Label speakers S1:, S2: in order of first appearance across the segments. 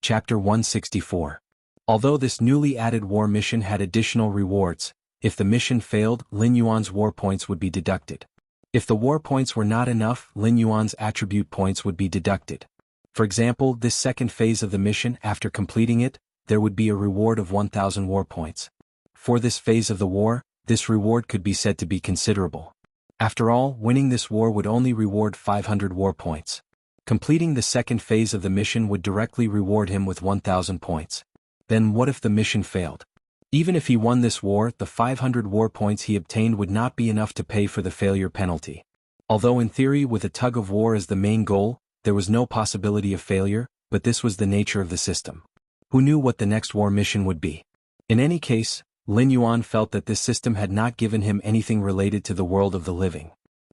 S1: Chapter 164. Although this newly added war mission had additional rewards, if the mission failed, Lin Yuan's war points would be deducted. If the war points were not enough, Lin Yuan's attribute points would be deducted. For example, this second phase of the mission, after completing it, there would be a reward of 1,000 war points. For this phase of the war, this reward could be said to be considerable. After all, winning this war would only reward 500 war points. Completing the second phase of the mission would directly reward him with 1,000 points. Then what if the mission failed? Even if he won this war, the 500 war points he obtained would not be enough to pay for the failure penalty. Although in theory, with a tug of war as the main goal, there was no possibility of failure, but this was the nature of the system. Who knew what the next war mission would be? In any case, Lin Yuan felt that this system had not given him anything related to the world of the living.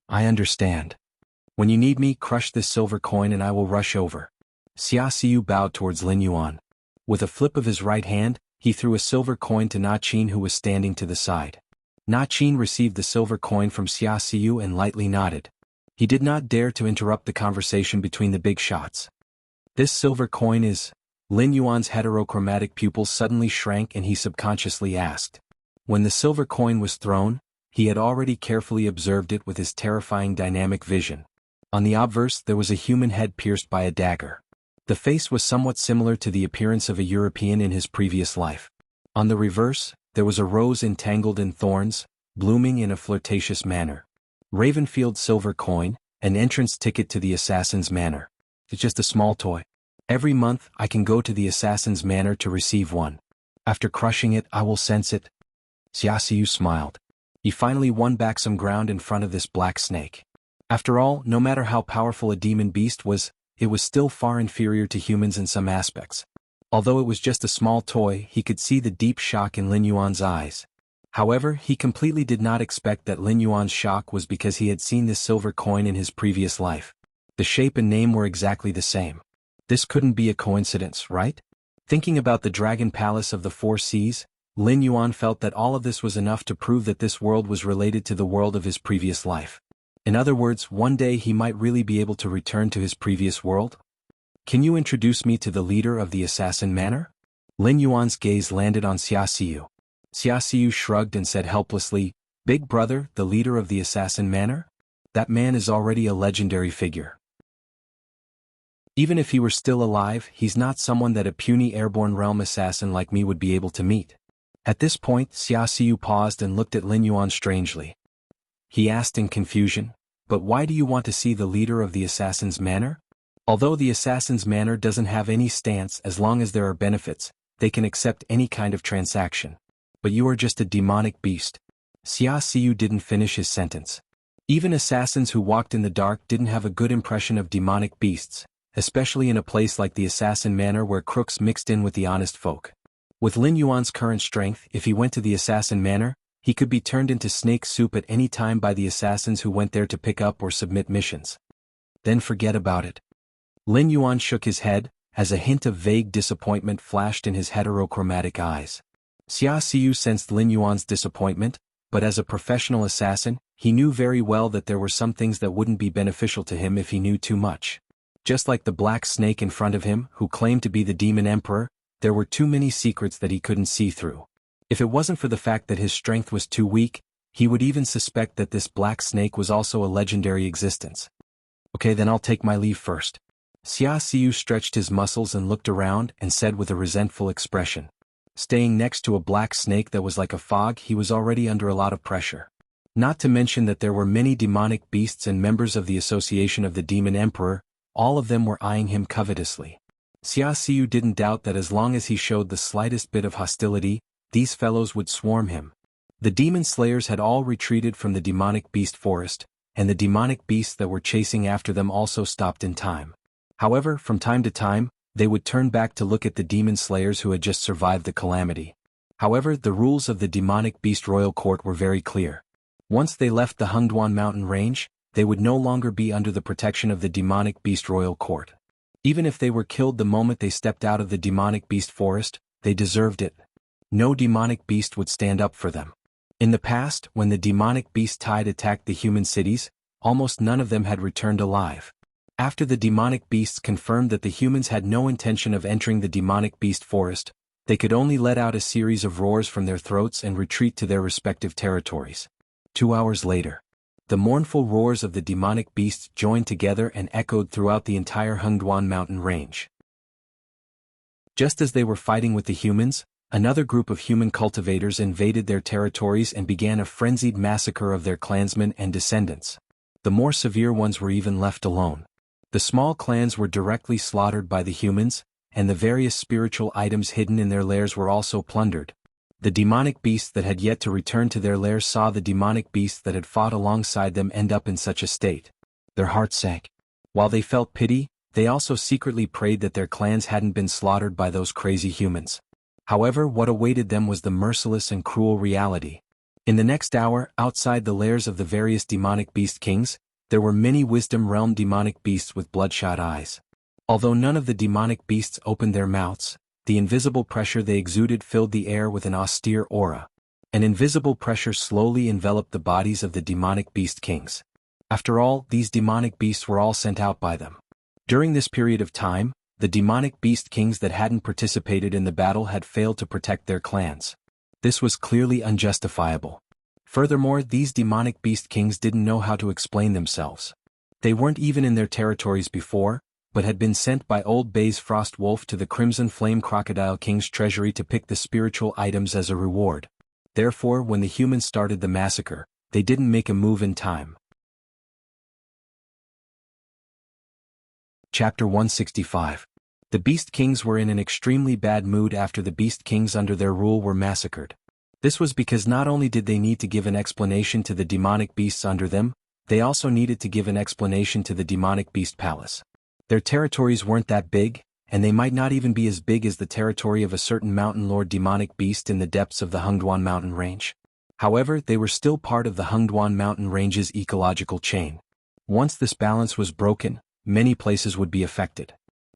S1: I understand. When you need me, crush this silver coin and I will rush over. Xia Xiu bowed towards Lin Yuan. With a flip of his right hand, he threw a silver coin to Na Qin, who was standing to the side. Na Qin received the silver coin from Xia Xiu and lightly nodded. He did not dare to interrupt the conversation between the big shots. This silver coin is... Lin Yuan's heterochromatic pupils suddenly shrank and he subconsciously asked. When the silver coin was thrown, he had already carefully observed it with his terrifying dynamic vision. On the obverse there was a human head pierced by a dagger. The face was somewhat similar to the appearance of a European in his previous life. On the reverse, there was a rose entangled in thorns, blooming in a flirtatious manner. Ravenfield silver coin, an entrance ticket to the assassin's manor. It's just a small toy. Every month I can go to the assassin's manor to receive one. After crushing it I will sense it. Xia Xiu smiled. He finally won back some ground in front of this black snake. After all, no matter how powerful a demon beast was, it was still far inferior to humans in some aspects. Although it was just a small toy, he could see the deep shock in Lin Yuan's eyes. However, he completely did not expect that Lin Yuan's shock was because he had seen this silver coin in his previous life. The shape and name were exactly the same. This couldn't be a coincidence, right? Thinking about the Dragon Palace of the Four Seas, Lin Yuan felt that all of this was enough to prove that this world was related to the world of his previous life. In other words, one day he might really be able to return to his previous world? Can you introduce me to the leader of the Assassin Manor? Lin Yuan's gaze landed on Xia Xiu. Xia Xiu shrugged and said helplessly, Big brother, the leader of the Assassin Manor? That man is already a legendary figure. Even if he were still alive, he's not someone that a puny airborne realm assassin like me would be able to meet. At this point, Xia Xiu paused and looked at Lin Yuan strangely. He asked in confusion, but why do you want to see the leader of the Assassin's Manor? Although the Assassin's Manor doesn't have any stance as long as there are benefits, they can accept any kind of transaction. But you are just a demonic beast. Xia Xiu didn't finish his sentence. Even assassins who walked in the dark didn't have a good impression of demonic beasts, especially in a place like the Assassin Manor where crooks mixed in with the honest folk. With Lin Yuan's current strength, if he went to the Assassin Manor, he could be turned into snake soup at any time by the assassins who went there to pick up or submit missions. Then forget about it. Lin Yuan shook his head, as a hint of vague disappointment flashed in his heterochromatic eyes. Xia Xiu sensed Lin Yuan's disappointment, but as a professional assassin, he knew very well that there were some things that wouldn't be beneficial to him if he knew too much. Just like the black snake in front of him, who claimed to be the demon emperor, there were too many secrets that he couldn't see through. If it wasn't for the fact that his strength was too weak, he would even suspect that this black snake was also a legendary existence. Okay, then I'll take my leave first. Xia Xiu stretched his muscles and looked around and said with a resentful expression. Staying next to a black snake that was like a fog, he was already under a lot of pressure. Not to mention that there were many demonic beasts and members of the Association of the Demon Emperor, all of them were eyeing him covetously. Xia Xiu didn't doubt that as long as he showed the slightest bit of hostility, these fellows would swarm him. The demon slayers had all retreated from the demonic beast forest, and the demonic beasts that were chasing after them also stopped in time. However, from time to time, they would turn back to look at the demon slayers who had just survived the calamity. However, the rules of the demonic beast royal court were very clear. Once they left the Hengduan mountain range, they would no longer be under the protection of the demonic beast royal court. Even if they were killed the moment they stepped out of the demonic beast forest, they deserved it. No demonic beast would stand up for them. In the past, when the demonic beast tide attacked the human cities, almost none of them had returned alive. After the demonic beasts confirmed that the humans had no intention of entering the demonic beast forest, they could only let out a series of roars from their throats and retreat to their respective territories. 2 hours later, the mournful roars of the demonic beasts joined together and echoed throughout the entire Hengduan mountain range. Just as they were fighting with the humans, another group of human cultivators invaded their territories and began a frenzied massacre of their clansmen and descendants. The more severe ones were even left alone. The small clans were directly slaughtered by the humans, and the various spiritual items hidden in their lairs were also plundered. The demonic beasts that had yet to return to their lairs saw the demonic beasts that had fought alongside them end up in such a state. Their hearts sank. While they felt pity, they also secretly prayed that their clans hadn't been slaughtered by those crazy humans. However, what awaited them was the merciless and cruel reality. In the next hour, outside the lairs of the various demonic beast kings, there were many wisdom realm demonic beasts with bloodshot eyes. Although none of the demonic beasts opened their mouths, the invisible pressure they exuded filled the air with an austere aura. An invisible pressure slowly enveloped the bodies of the demonic beast kings. After all, these demonic beasts were all sent out by them. During this period of time, the demonic beast kings that hadn't participated in the battle had failed to protect their clans. This was clearly unjustifiable. Furthermore, these demonic beast kings didn't know how to explain themselves. They weren't even in their territories before, but had been sent by Old Bay's Frost Wolf to the Crimson Flame Crocodile King's treasury to pick the spiritual items as a reward. Therefore, when the humans started the massacre, they didn't make a move in time. Chapter 165. The Beast Kings were in an extremely bad mood after the Beast Kings under their rule were massacred. This was because not only did they need to give an explanation to the demonic beasts under them, they also needed to give an explanation to the demonic beast palace. Their territories weren't that big, and they might not even be as big as the territory of a certain mountain lord demonic beast in the depths of the Hengduan mountain range. However, they were still part of the Hengduan mountain range's ecological chain. Once this balance was broken, many places would be affected.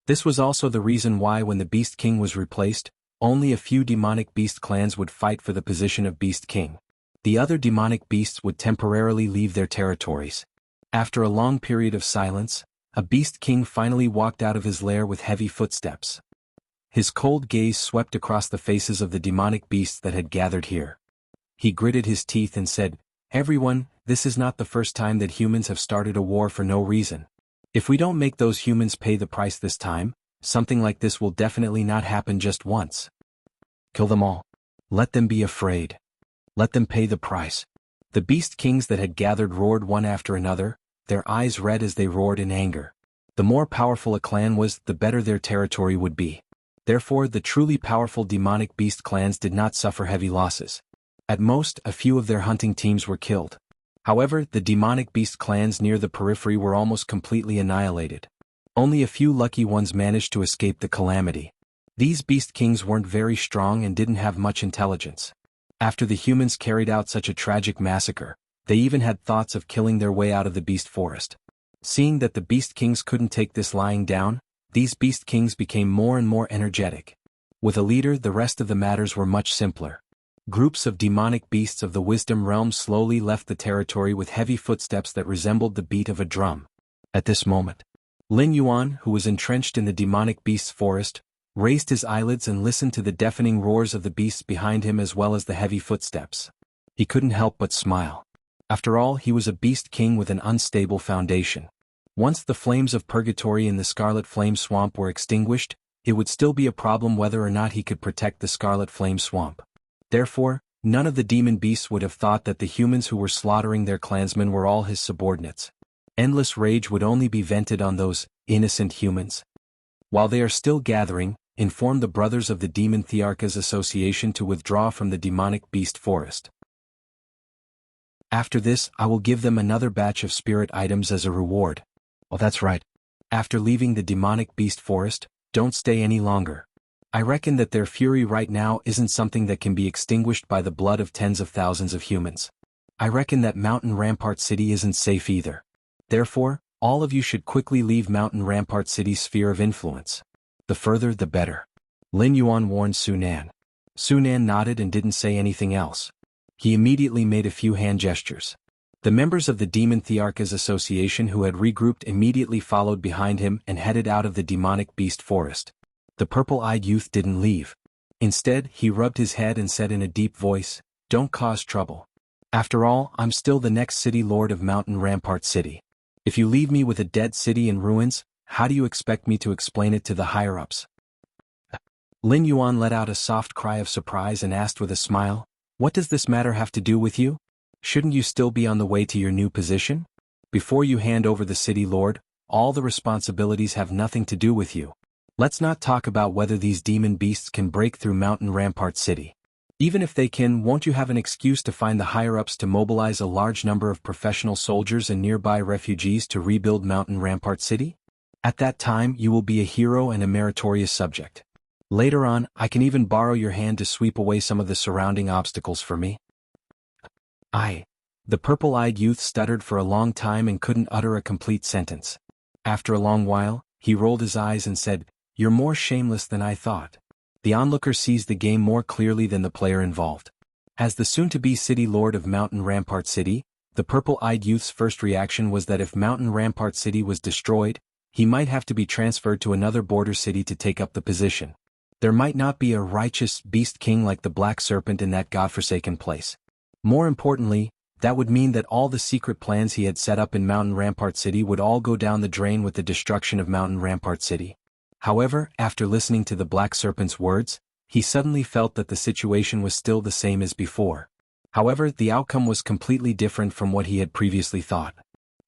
S1: This was also the reason why when the Beast King was replaced, only a few demonic beast clans would fight for the position of Beast King. The other demonic beasts would temporarily leave their territories. After a long period of silence, a Beast King finally walked out of his lair with heavy footsteps. His cold gaze swept across the faces of the demonic beasts that had gathered here. He gritted his teeth and said, "Everyone, this is not the first time that humans have started a war for no reason. If we don't make those humans pay the price this time, something like this will definitely not happen just once. Kill them all. Let them be afraid. Let them pay the price." The Beast Kings that had gathered roared one after another, their eyes red as they roared in anger. The more powerful a clan was, the better their territory would be. Therefore, the truly powerful demonic beast clans did not suffer heavy losses. At most, a few of their hunting teams were killed. However, the demonic beast clans near the periphery were almost completely annihilated. Only a few lucky ones managed to escape the calamity. These beast kings weren't very strong and didn't have much intelligence. After the humans carried out such a tragic massacre, they even had thoughts of killing their way out of the beast forest. Seeing that the beast kings couldn't take this lying down, these beast kings became more and more energetic. With a leader, the rest of the matters were much simpler. Groups of demonic beasts of the wisdom realm slowly left the territory with heavy footsteps that resembled the beat of a drum. At this moment, Lin Yuan, who was entrenched in the demonic beast's forest, raised his eyelids and listened to the deafening roars of the beasts behind him as well as the heavy footsteps. He couldn't help but smile. After all, he was a beast king with an unstable foundation. Once the flames of purgatory in the Scarlet Flame Swamp were extinguished, it would still be a problem whether or not he could protect the Scarlet Flame Swamp. Therefore, none of the demon beasts would have thought that the humans who were slaughtering their clansmen were all his subordinates. Endless rage would only be vented on those innocent humans. While they are still gathering, inform the brothers of the Demon Thearchas Association to withdraw from the demonic beast forest. After this, I will give them another batch of spirit items as a reward. Oh, that's right. After leaving the demonic beast forest, don't stay any longer. I reckon that their fury right now isn't something that can be extinguished by the blood of tens of thousands of humans. I reckon that Mountain Rampart City isn't safe either. Therefore, all of you should quickly leave Mountain Rampart City's sphere of influence. The further the better. Lin Yuan warned Sunan. Sunan nodded and didn't say anything else. He immediately made a few hand gestures. The members of the Demon Thearchas Association who had regrouped immediately followed behind him and headed out of the demonic beast forest. The purple-eyed youth didn't leave. Instead, he rubbed his head and said in a deep voice, "Don't cause trouble. After all, I'm still the next city lord of Mountain Rampart City. If you leave me with a dead city in ruins, how do you expect me to explain it to the higher-ups?" Lin Yuan let out a soft cry of surprise and asked with a smile, "What does this matter have to do with you? Shouldn't you still be on the way to your new position? Before you hand over the city lord, all the responsibilities have nothing to do with you. Let's not talk about whether these demon beasts can break through Mountain Rampart City. Even if they can, won't you have an excuse to find the higher-ups to mobilize a large number of professional soldiers and nearby refugees to rebuild Mountain Rampart City? At that time, you will be a hero and a meritorious subject. Later on, I can even borrow your hand to sweep away some of the surrounding obstacles for me." The purple-eyed youth stuttered for a long time and couldn't utter a complete sentence. After a long while, he rolled his eyes and said, "You're more shameless than I thought." The onlooker sees the game more clearly than the player involved. As the soon-to-be city lord of Mountain Rampart City, the purple-eyed youth's first reaction was that if Mountain Rampart City was destroyed, he might have to be transferred to another border city to take up the position. There might not be a righteous beast king like the Black Serpent in that godforsaken place. More importantly, that would mean that all the secret plans he had set up in Mountain Rampart City would all go down the drain with the destruction of Mountain Rampart City. However, after listening to the Black Serpent's words, he suddenly felt that the situation was still the same as before. However, the outcome was completely different from what he had previously thought.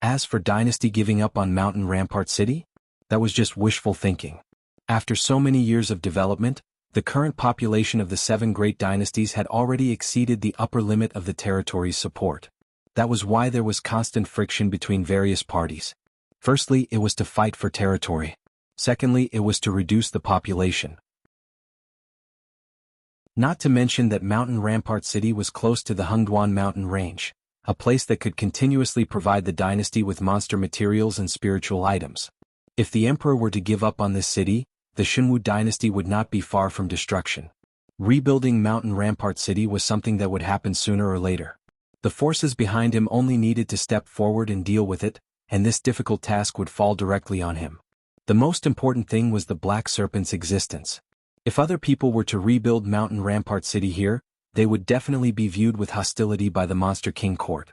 S1: As for Dynasty giving up on Mountain Rampart City, that was just wishful thinking. After so many years of development, the current population of the 7 great dynasties had already exceeded the upper limit of the territory's support. That was why there was constant friction between various parties. Firstly, it was to fight for territory. Secondly, it was to reduce the population. Not to mention that Mountain Rampart City was close to the Hengduan mountain range, a place that could continuously provide the dynasty with monster materials and spiritual items. If the emperor were to give up on this city, the Xunwu dynasty would not be far from destruction. Rebuilding Mountain Rampart City was something that would happen sooner or later. The forces behind him only needed to step forward and deal with it, and this difficult task would fall directly on him. The most important thing was the Black Serpent's existence. If other people were to rebuild Mountain Rampart City here, they would definitely be viewed with hostility by the Monster King court.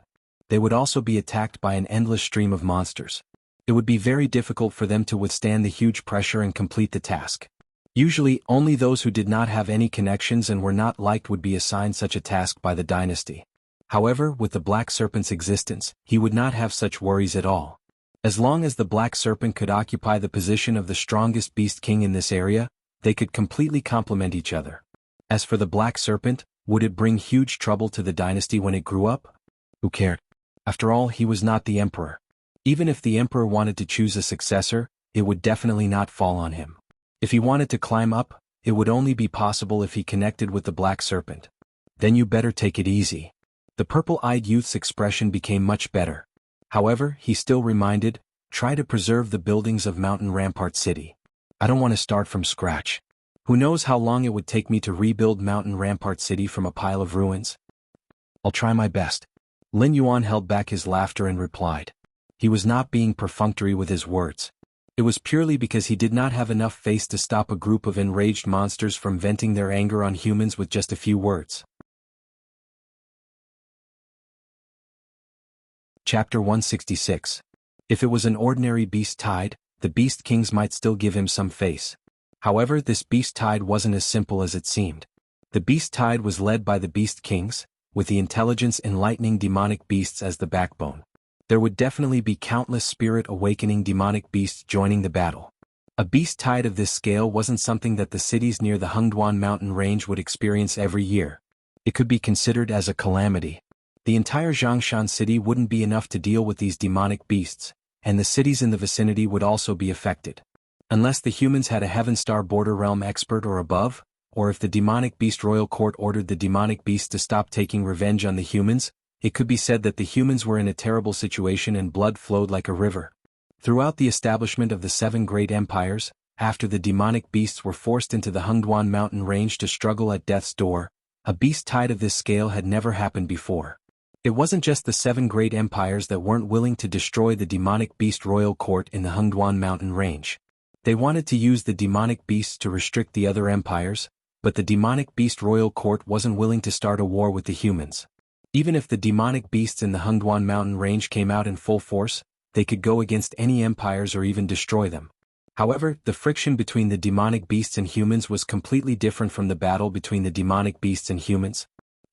S1: They would also be attacked by an endless stream of monsters. It would be very difficult for them to withstand the huge pressure and complete the task. Usually, only those who did not have any connections and were not liked would be assigned such a task by the dynasty. However, with the Black Serpent's existence, he would not have such worries at all. As long as the Black Serpent could occupy the position of the strongest beast king in this area, they could completely complement each other. As for the Black Serpent, would it bring huge trouble to the dynasty when it grew up? Who cared? After all, he was not the emperor. Even if the emperor wanted to choose a successor, it would definitely not fall on him. If he wanted to climb up, it would only be possible if he connected with the Black Serpent. Then you better take it easy. The purple-eyed youth's expression became much better. However, he still reminded, try to preserve the buildings of Mountain Rampart City. I don't want to start from scratch. Who knows how long it would take me to rebuild Mountain Rampart City from a pile of ruins? I'll try my best. Lin Yuan held back his laughter and replied. He was not being perfunctory with his words. It was purely because he did not have enough face to stop a group of enraged monsters from venting their anger on humans with just a few words. Chapter 166. If it was an ordinary beast tide, the beast kings might still give him some face. However, this beast tide wasn't as simple as it seemed. The beast tide was led by the beast kings, with the intelligence enlightening demonic beasts as the backbone. There would definitely be countless spirit-awakening demonic beasts joining the battle. A beast tide of this scale wasn't something that the cities near the Hengduan mountain range would experience every year. It could be considered as a calamity. The entire Zhongshan city wouldn't be enough to deal with these demonic beasts, and the cities in the vicinity would also be affected. Unless the humans had a Heaven Star border realm expert or above, or if the demonic beast royal court ordered the demonic beasts to stop taking revenge on the humans, it could be said that the humans were in a terrible situation and blood flowed like a river. Throughout the establishment of the 7 great empires, after the demonic beasts were forced into the Hengduan mountain range to struggle at death's door, a beast tide of this scale had never happened before. It wasn't just the 7 great empires that weren't willing to destroy the demonic beast royal court in the Hengduan mountain range. They wanted to use the demonic beasts to restrict the other empires, but the demonic beast royal court wasn't willing to start a war with the humans. Even if the demonic beasts in the Hengduan mountain range came out in full force, they could go against any empires or even destroy them. However, the friction between the demonic beasts and humans was completely different from the battle between the demonic beasts and humans.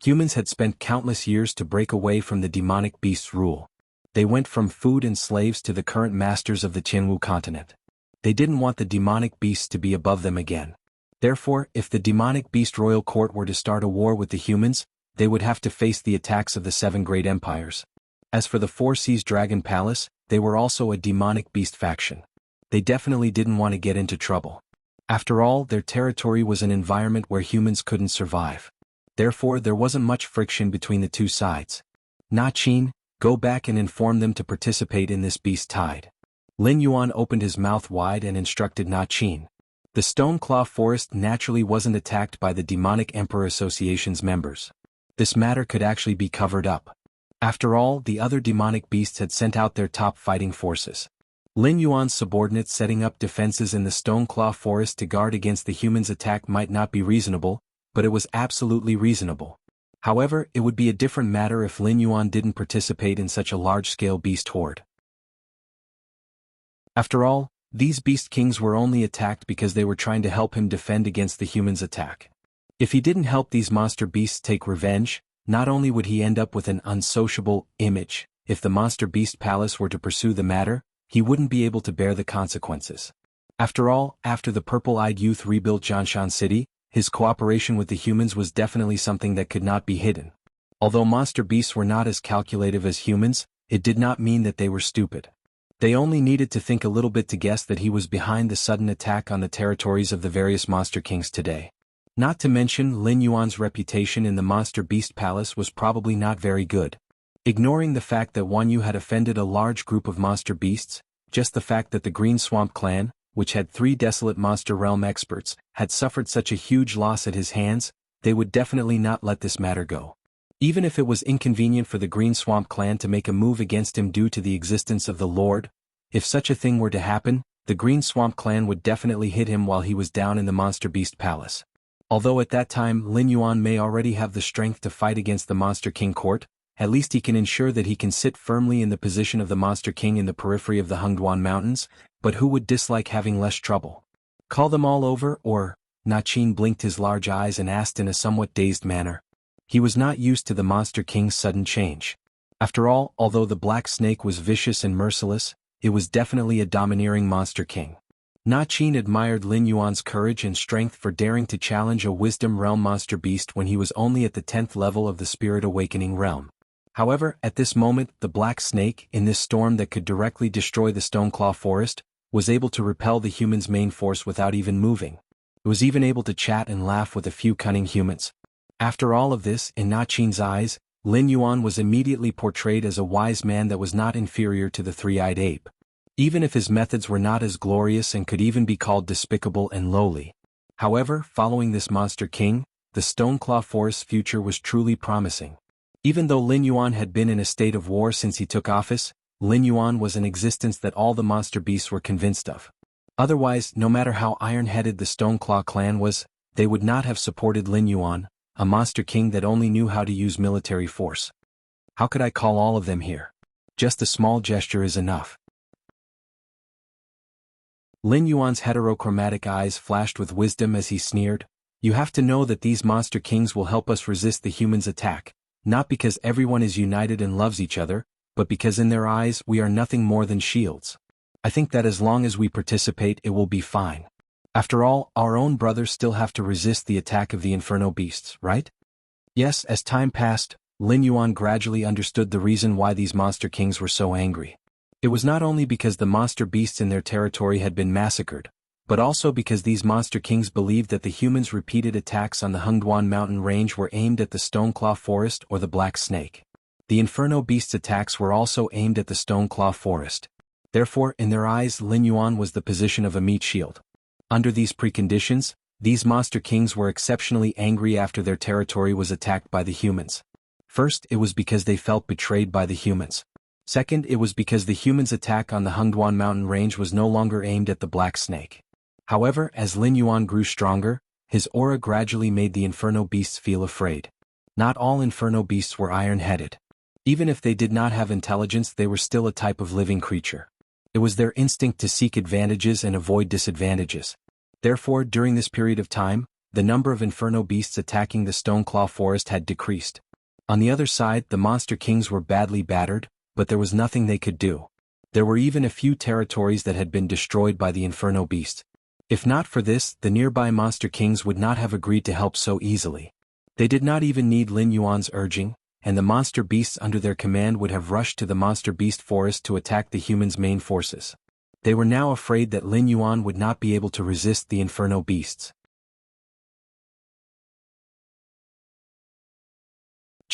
S1: Humans had spent countless years to break away from the demonic beasts' rule. They went from food and slaves to the current masters of the Qianwu continent. They didn't want the demonic beasts to be above them again. Therefore, if the demonic beast royal court were to start a war with the humans, they would have to face the attacks of the 7 great empires. As for the 4 Seas Dragon Palace, they were also a demonic beast faction. They definitely didn't want to get into trouble. After all, their territory was an environment where humans couldn't survive. Therefore, there wasn't much friction between the two sides. Na Qin, go back and inform them to participate in this beast tide. Lin Yuan opened his mouth wide and instructed Na Qin. The Stone Claw Forest naturally wasn't attacked by the Demonic Emperor Association's members. This matter could actually be covered up. After all, the other demonic beasts had sent out their top fighting forces. Lin Yuan's subordinates setting up defenses in the Stone Claw Forest to guard against the humans' attack might not be reasonable, but it was absolutely reasonable. However, it would be a different matter if Lin Yuan didn't participate in such a large-scale beast horde. After all, these beast kings were only attacked because they were trying to help him defend against the humans' attack. If he didn't help these monster beasts take revenge, not only would he end up with an unsociable image, if the monster beast palace were to pursue the matter, he wouldn't be able to bear the consequences. After all, after the purple-eyed youth rebuilt Jianshan City, his cooperation with the humans was definitely something that could not be hidden. Although monster beasts were not as calculative as humans, it did not mean that they were stupid. They only needed to think a little bit to guess that he was behind the sudden attack on the territories of the various monster kings today. Not to mention, Lin Yuan's reputation in the monster beast palace was probably not very good. Ignoring the fact that Wan Yu had offended a large group of monster beasts, just the fact that the Green Swamp clan, which had 3 desolate monster realm experts, had suffered such a huge loss at his hands, they would definitely not let this matter go. Even if it was inconvenient for the Green Swamp clan to make a move against him due to the existence of the Lord, if such a thing were to happen, the Green Swamp clan would definitely hit him while he was down in the Monster Beast Palace. Although at that time Lin Yuan may already have the strength to fight against the Monster King court, at least he can ensure that he can sit firmly in the position of the Monster King in the periphery of the Hengduan Mountains, but who would dislike having less trouble? Call them all over, or? Na Qin blinked his large eyes and asked in a somewhat dazed manner. He was not used to the Monster King's sudden change. After all, although the Black Snake was vicious and merciless, it was definitely a domineering Monster King. Na Qin admired Lin Yuan's courage and strength for daring to challenge a Wisdom Realm monster beast when he was only at the 10th level of the Spirit Awakening realm. However, at this moment, the Black Snake, in this storm that could directly destroy the Stoneclaw Forest, was able to repel the humans' main force without even moving. It was even able to chat and laugh with a few cunning humans. After all of this, in Na Qin's eyes, Lin Yuan was immediately portrayed as a wise man that was not inferior to the three-eyed ape. Even if his methods were not as glorious and could even be called despicable and lowly. However, following this Monster King, the Stoneclaw Forest's future was truly promising. Even though Lin Yuan had been in a state of war since he took office, Lin Yuan was an existence that all the monster beasts were convinced of. Otherwise, no matter how iron-headed the Stoneclaw clan was, they would not have supported Lin Yuan, a monster king that only knew how to use military force. How could I call all of them here? Just a small gesture is enough. Lin Yuan's heterochromatic eyes flashed with wisdom as he sneered. You have to know that these monster kings will help us resist the humans' attack, not because everyone is united and loves each other, but because in their eyes we are nothing more than shields. I think that as long as we participate it will be fine. After all, our own brothers still have to resist the attack of the Inferno beasts, right? Yes, as time passed, Lin Yuan gradually understood the reason why these monster kings were so angry. It was not only because the monster beasts in their territory had been massacred, but also because these monster kings believed that the humans' repeated attacks on the Hengduan mountain range were aimed at the Stoneclaw Forest or the Black Snake. The Inferno beasts' attacks were also aimed at the Stoneclaw Forest. Therefore, in their eyes, Lin Yuan was the position of a meat shield. Under these preconditions, these monster kings were exceptionally angry after their territory was attacked by the humans. First, it was because they felt betrayed by the humans. Second, it was because the humans' attack on the Hengduan mountain range was no longer aimed at the black snake. However, as Lin Yuan grew stronger, his aura gradually made the inferno beasts feel afraid. Not all inferno beasts were iron-headed. Even if they did not have intelligence, they were still a type of living creature. It was their instinct to seek advantages and avoid disadvantages. Therefore, during this period of time, the number of inferno beasts attacking the Stoneclaw forest had decreased. On the other side, the monster kings were badly battered, but there was nothing they could do. There were even a few territories that had been destroyed by the inferno beast. If not for this, the nearby monster kings would not have agreed to help so easily. They did not even need Lin Yuan's urging, and the monster beasts under their command would have rushed to the monster beast forest to attack the humans' main forces. They were now afraid that Lin Yuan would not be able to resist the inferno beasts.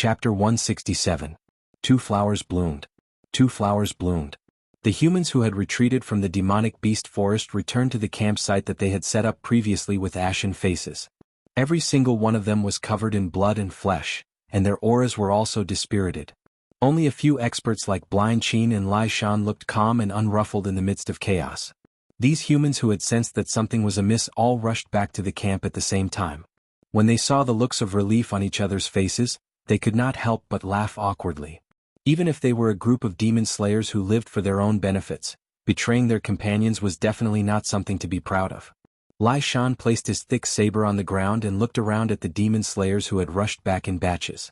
S1: Chapter 167. Two flowers bloomed. Two flowers bloomed. The humans who had retreated from the demonic beast forest returned to the campsite that they had set up previously with ashen faces. Every single one of them was covered in blood and flesh, and their auras were also dispirited. Only a few experts like Blind Qin and Lai Shan looked calm and unruffled in the midst of chaos. These humans who had sensed that something was amiss all rushed back to the camp at the same time. When they saw the looks of relief on each other's faces, they could not help but laugh awkwardly. Even if they were a group of demon slayers who lived for their own benefits, betraying their companions was definitely not something to be proud of. Lai Shan placed his thick saber on the ground and looked around at the demon slayers who had rushed back in batches.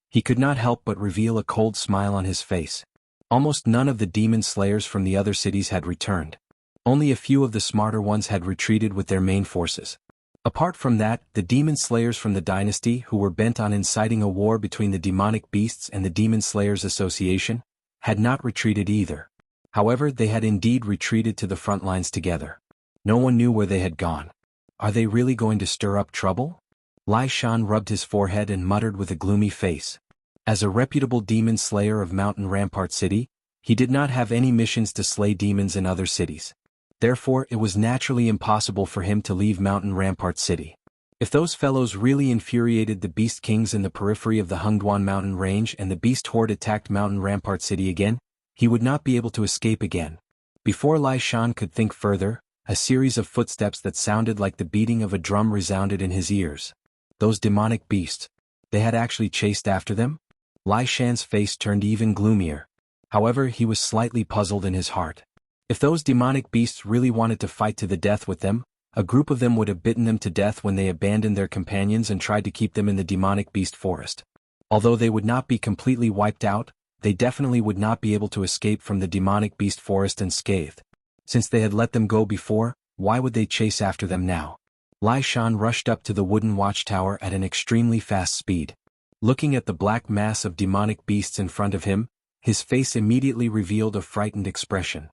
S1: He could not help but reveal a cold smile on his face. Almost none of the demon slayers from the other cities had returned. Only a few of the smarter ones had retreated with their main forces. Apart from that, the demon slayers from the dynasty who were bent on inciting a war between the demonic beasts and the Demon Slayers Association had not retreated either. However, they had indeed retreated to the front lines together. No one knew where they had gone. Are they really going to stir up trouble? Lai Shan rubbed his forehead and muttered with a gloomy face. As a reputable demon slayer of Mountain Rampart City, he did not have any missions to slay demons in other cities. Therefore, it was naturally impossible for him to leave Mountain Rampart City. If those fellows really infuriated the Beast Kings in the periphery of the Hengduan mountain range and the Beast Horde attacked Mountain Rampart City again, he would not be able to escape again. Before Lai Shan could think further, a series of footsteps that sounded like the beating of a drum resounded in his ears. Those demonic beasts. They had actually chased after them? Lai Shan's face turned even gloomier. However, he was slightly puzzled in his heart. If those demonic beasts really wanted to fight to the death with them, a group of them would have bitten them to death when they abandoned their companions and tried to keep them in the demonic beast forest. Although they would not be completely wiped out, they definitely would not be able to escape from the demonic beast forest unscathed. Since they had let them go before, why would they chase after them now? Lai Shan rushed up to the wooden watchtower at an extremely fast speed. Looking at the black mass of demonic beasts in front of him, his face immediately revealed a frightened expression.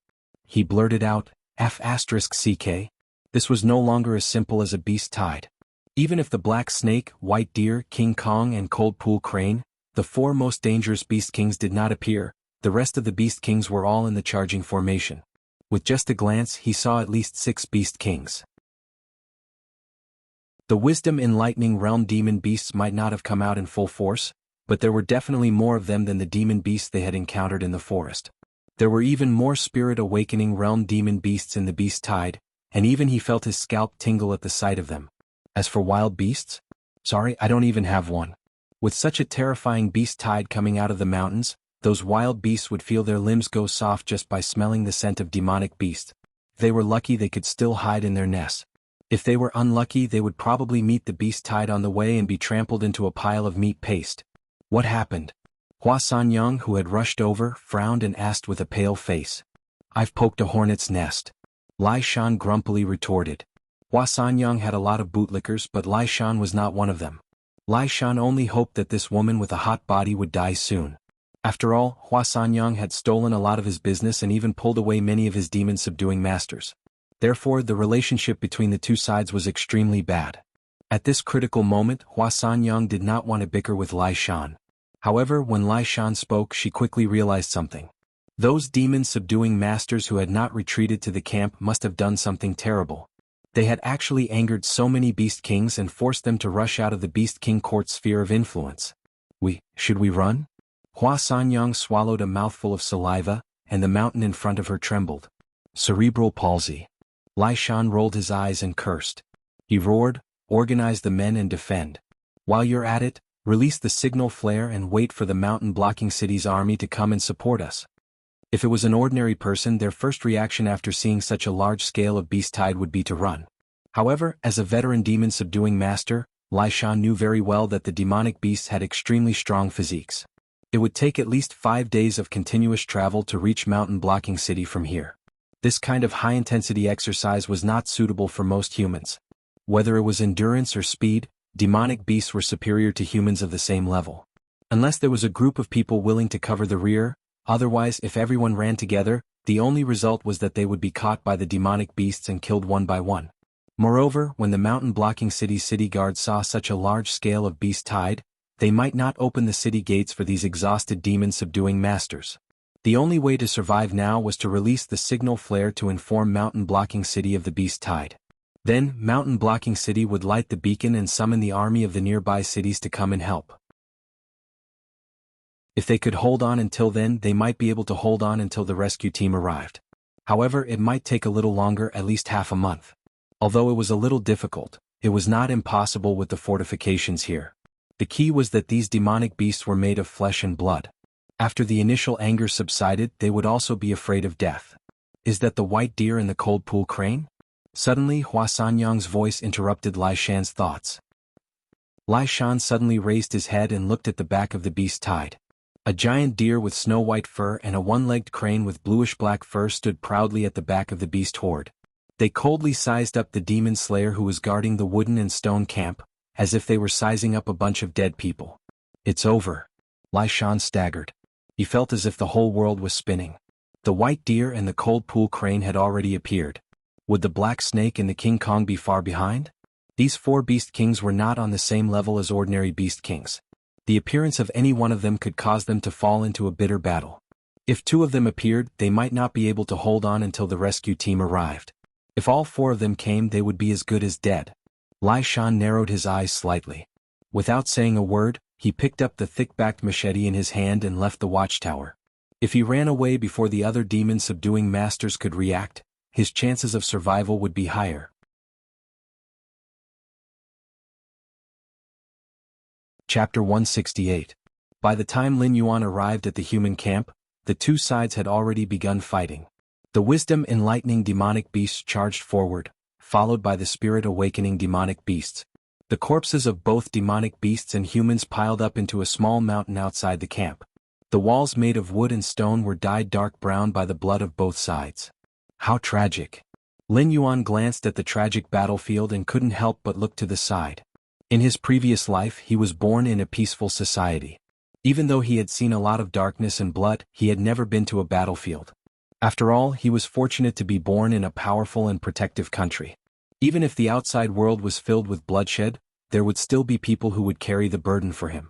S1: He blurted out, F***CK. This was no longer as simple as a beast tide. Even if the Black Snake, White Deer, King Kong and Cold Pool Crane, the four most dangerous Beast Kings did not appear, the rest of the Beast Kings were all in the charging formation. With just a glance he saw at least 6 Beast Kings. The Wisdom Enlightening Realm demon beasts might not have come out in full force, but there were definitely more of them than the demon beasts they had encountered in the forest. There were even more Spirit Awakening Realm demon beasts in the beast tide, and even he felt his scalp tingle at the sight of them. As for wild beasts? Sorry, I don't even have one. With such a terrifying beast tide coming out of the mountains, those wild beasts would feel their limbs go soft just by smelling the scent of demonic beasts. If they were lucky, they could still hide in their nests. If they were unlucky, they would probably meet the beast tide on the way and be trampled into a pile of meat paste. What happened? Hua Sanyang, who had rushed over, frowned and asked with a pale face. I've poked a hornet's nest. Lai Shan grumpily retorted. Hua Sanyang had a lot of bootlickers, but Lai Shan was not one of them. Lai Shan only hoped that this woman with a hot body would die soon. After all, Hua Sanyang had stolen a lot of his business and even pulled away many of his demon-subduing masters. Therefore, the relationship between the two sides was extremely bad. At this critical moment, Hua Sanyang did not want to bicker with Lai Shan. However, when Lai Shan spoke, she quickly realized something. Those demon-subduing masters who had not retreated to the camp must have done something terrible. They had actually angered so many Beast Kings and forced them to rush out of the Beast King court sphere of influence. Should we run? Hua Sanyang swallowed a mouthful of saliva, and the mountain in front of her trembled. Cerebral palsy. Lai Shan rolled his eyes and cursed. He roared, organize the men and defend. While you're at it, release the signal flare and wait for the mountain-blocking city's army to come and support us. If it was an ordinary person, their first reaction after seeing such a large scale of beast tide would be to run. However, as a veteran demon-subduing master, Lai Shan knew very well that the demonic beasts had extremely strong physiques. It would take at least 5 days of continuous travel to reach mountain-blocking city from here. This kind of high-intensity exercise was not suitable for most humans. Whether it was endurance or speed, demonic beasts were superior to humans of the same level. Unless there was a group of people willing to cover the rear, otherwise if everyone ran together, the only result was that they would be caught by the demonic beasts and killed one by one. Moreover, when the mountain-blocking city's city guards saw such a large scale of beast tide, they might not open the city gates for these exhausted demon-subduing masters. The only way to survive now was to release the signal flare to inform mountain-blocking city of the beast tide. Then, mountain-blocking city would light the beacon and summon the army of the nearby cities to come and help. If they could hold on until then, they might be able to hold on until the rescue team arrived. However, it might take a little longer, at least half a month. Although it was a little difficult, it was not impossible with the fortifications here. The key was that these demonic beasts were made of flesh and blood. After the initial anger subsided, they would also be afraid of death. Is that the white deer and the cold pool crane? Suddenly, Hua Sanyang's voice interrupted Lai Shan's thoughts. Lai Shan suddenly raised his head and looked at the back of the beast tide. A giant deer with snow-white fur and a one-legged crane with bluish-black fur stood proudly at the back of the beast horde. They coldly sized up the demon slayer who was guarding the wooden and stone camp, as if they were sizing up a bunch of dead people. It's over. Lai Shan staggered. He felt as if the whole world was spinning. The white deer and the cold pool crane had already appeared. Would the black snake and the King Kong be far behind? These 4 beast kings were not on the same level as ordinary beast kings. The appearance of any one of them could cause them to fall into a bitter battle. If 2 of them appeared, they might not be able to hold on until the rescue team arrived. If all 4 of them came, they would be as good as dead. Lai Shan narrowed his eyes slightly. Without saying a word, he picked up the thick-backed machete in his hand and left the watchtower. If he ran away before the other demon-subduing masters could react, his chances of survival would be higher. Chapter 168. By the time Lin Yuan arrived at the human camp, the 2 sides had already begun fighting. The wisdom enlightening demonic beasts charged forward, followed by the spirit awakening demonic beasts. The corpses of both demonic beasts and humans piled up into a small mountain outside the camp. The walls made of wood and stone were dyed dark brown by the blood of both sides. How tragic. Lin Yuan glanced at the tragic battlefield and couldn't help but look to the side. In his previous life, he was born in a peaceful society. Even though he had seen a lot of darkness and blood, he had never been to a battlefield. After all, he was fortunate to be born in a powerful and protective country. Even if the outside world was filled with bloodshed, there would still be people who would carry the burden for him.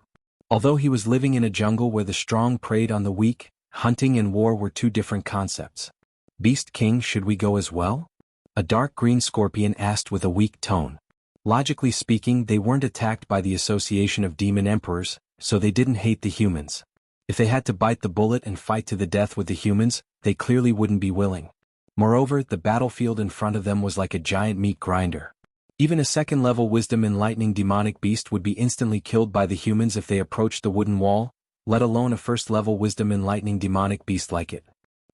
S1: Although he was living in a jungle where the strong preyed on the weak, hunting and war were 2 different concepts. Beast King, should we go as well? A dark green scorpion asked with a weak tone. Logically speaking, they weren't attacked by the Association of Demon Emperors, so they didn't hate the humans. If they had to bite the bullet and fight to the death with the humans, they clearly wouldn't be willing. Moreover, the battlefield in front of them was like a giant meat grinder. Even a second-level wisdom enlightening demonic beast would be instantly killed by the humans if they approached the wooden wall, let alone a first-level wisdom enlightening demonic beast like it.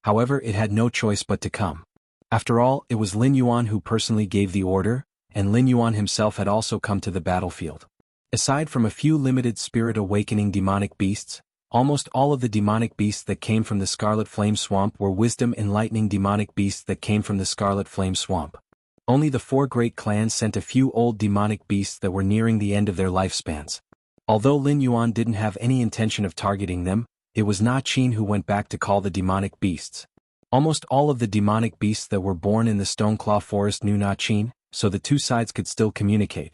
S1: However, it had no choice but to come. After all, it was Lin Yuan who personally gave the order, and Lin Yuan himself had also come to the battlefield. Aside from a few limited spirit-awakening demonic beasts, almost all of the demonic beasts that came from the Scarlet Flame Swamp were wisdom-enlightening demonic beasts that came from the Scarlet Flame Swamp. Only the 4 great clans sent a few old demonic beasts that were nearing the end of their lifespans. Although Lin Yuan didn't have any intention of targeting them, it was Na Qin who went back to call the demonic beasts. Almost all of the demonic beasts that were born in the Stoneclaw Forest knew Na Qin, so the 2 sides could still communicate.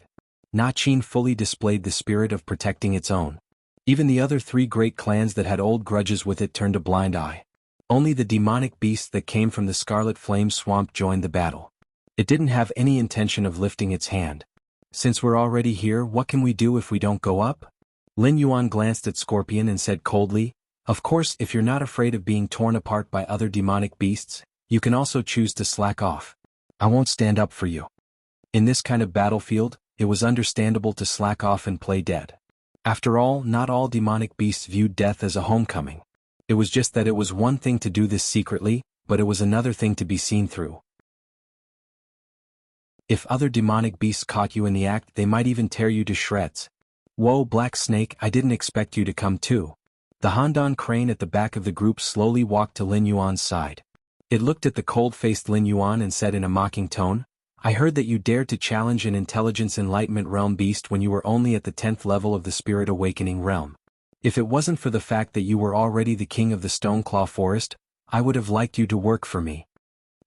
S1: Na Qin fully displayed the spirit of protecting its own. Even the other 3 great clans that had old grudges with it turned a blind eye. Only the demonic beasts that came from the Scarlet Flame Swamp joined the battle. It didn't have any intention of lifting its hand. Since we're already here, what can we do if we don't go up? Lin Yuan glanced at Scorpion and said coldly, "Of course, if you're not afraid of being torn apart by other demonic beasts, you can also choose to slack off. I won't stand up for you." In this kind of battlefield, it was understandable to slack off and play dead. After all, not all demonic beasts viewed death as a homecoming. It was just that it was one thing to do this secretly, but it was another thing to be seen through. If other demonic beasts caught you in the act, they might even tear you to shreds. "Whoa, Black Snake, I didn't expect you to come too." The Handan crane at the back of the group slowly walked to Lin Yuan's side. It looked at the cold-faced Lin Yuan and said in a mocking tone, "I heard that you dared to challenge an intelligence enlightenment realm beast when you were only at the 10th level of the Spirit Awakening realm. If it wasn't for the fact that you were already the king of the Stoneclaw Forest, I would have liked you to work for me."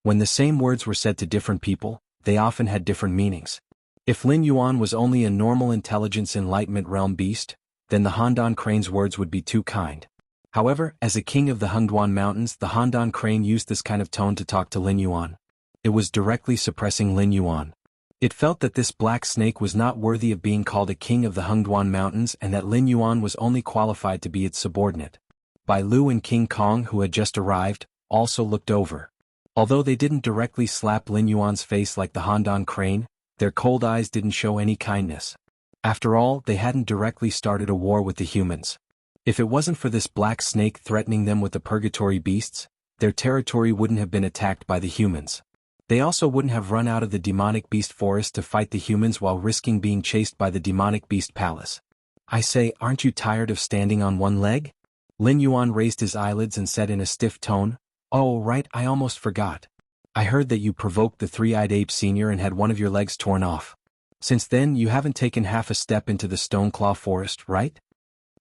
S1: When the same words were said to different people, they often had different meanings. If Lin Yuan was only a normal intelligence enlightenment realm beast, then the Handan crane's words would be too kind. However, as a king of the Hengduan Mountains, the Handan crane used this kind of tone to talk to Lin Yuan. It was directly suppressing Lin Yuan. It felt that this Black Snake was not worthy of being called a king of the Hengduan Mountains and that Lin Yuan was only qualified to be its subordinate. Bai Lu and King Kong, who had just arrived, also looked over. Although they didn't directly slap Lin Yuan's face like the Handan crane, their cold eyes didn't show any kindness. After all, they hadn't directly started a war with the humans. If it wasn't for this Black Snake threatening them with the purgatory beasts, their territory wouldn't have been attacked by the humans. They also wouldn't have run out of the demonic beast forest to fight the humans while risking being chased by the demonic beast palace. "I say, aren't you tired of standing on one leg?" Lin Yuan raised his eyelids and said in a stiff tone, "Oh right, I almost forgot. I heard that you provoked the three-eyed ape senior and had one of your legs torn off. Since then you haven't taken half a step into the Stoneclaw Forest, right?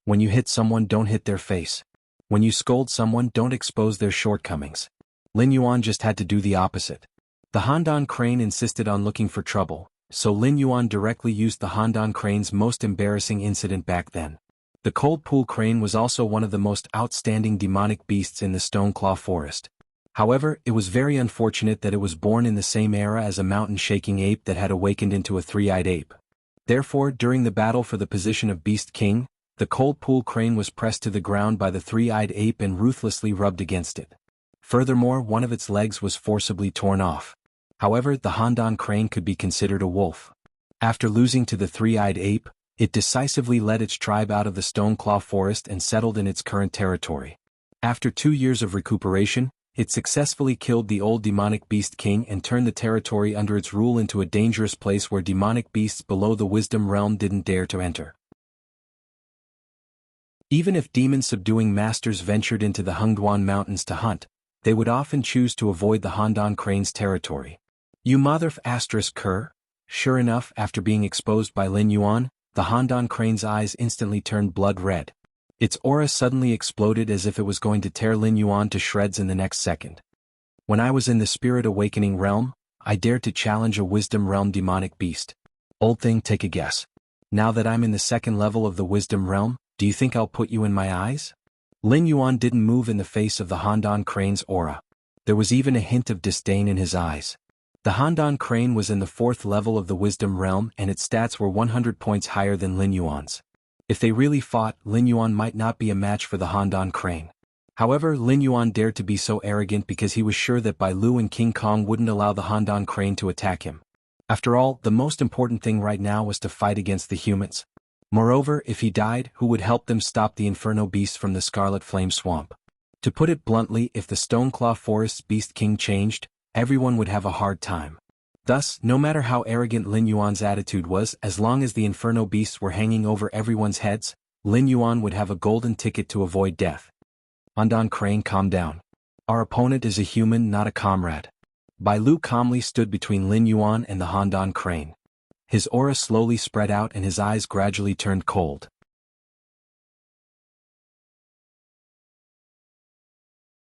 S1: When you hit someone, don't hit their face. When you scold someone, don't expose their shortcomings." Lin Yuan just had to do the opposite. The Handan crane insisted on looking for trouble, so Lin Yuan directly used the Handan crane's most embarrassing incident back then. The Cold Pool crane was also one of the most outstanding demonic beasts in the Stoneclaw Forest. However, it was very unfortunate that it was born in the same era as a mountain-shaking ape that had awakened into a three-eyed ape. Therefore, during the battle for the position of Beast King, the Cold Pool crane was pressed to the ground by the three-eyed ape and ruthlessly rubbed against it. Furthermore, one of its legs was forcibly torn off. However, the Handan crane could be considered a wolf. After losing to the three-eyed ape, it decisively led its tribe out of the Stoneclaw Forest and settled in its current territory. After 2 years of recuperation, it successfully killed the old demonic beast king and turned the territory under its rule into a dangerous place where demonic beasts below the wisdom realm didn't dare to enter. Even if demon-subduing masters ventured into the Hengduan Mountains to hunt, they would often choose to avoid the Handan crane's territory. "You motherf asterisk cur?" Sure enough, after being exposed by Lin Yuan, the Handan crane's eyes instantly turned blood red. Its aura suddenly exploded as if it was going to tear Lin Yuan to shreds in the next second. "When I was in the Spirit Awakening realm, I dared to challenge a Wisdom realm demonic beast. Old thing, take a guess. Now that I'm in the second level of the Wisdom realm, do you think I'll put you in my eyes?" Lin Yuan didn't move in the face of the Handan crane's aura. There was even a hint of disdain in his eyes. The Handan crane was in the 4th level of the Wisdom realm and its stats were 100 points higher than Lin Yuan's. If they really fought, Lin Yuan might not be a match for the Handan crane. However, Lin Yuan dared to be so arrogant because he was sure that Bai Lu and King Kong wouldn't allow the Handan crane to attack him. After all, the most important thing right now was to fight against the humans. Moreover, if he died, who would help them stop the Inferno Beast from the Scarlet Flame Swamp? To put it bluntly, if the Stoneclaw Forest's Beast King changed, everyone would have a hard time. Thus, no matter how arrogant Lin Yuan's attitude was, as long as the Inferno Beasts were hanging over everyone's heads, Lin Yuan would have a golden ticket to avoid death. Handan crane, calm down. Our opponent is a human, not a comrade. Bai Lu calmly stood between Lin Yuan and the Handan crane. His aura slowly spread out and his eyes gradually turned cold.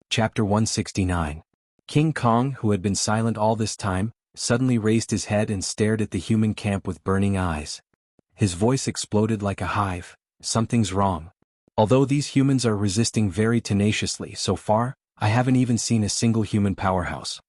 S1: Chapter 169. King Kong, who had been silent all this time, suddenly raised his head and stared at the human camp with burning eyes. His voice exploded like a hive. "Something's wrong. Although these humans are resisting very tenaciously so far, I haven't even seen a single human powerhouse."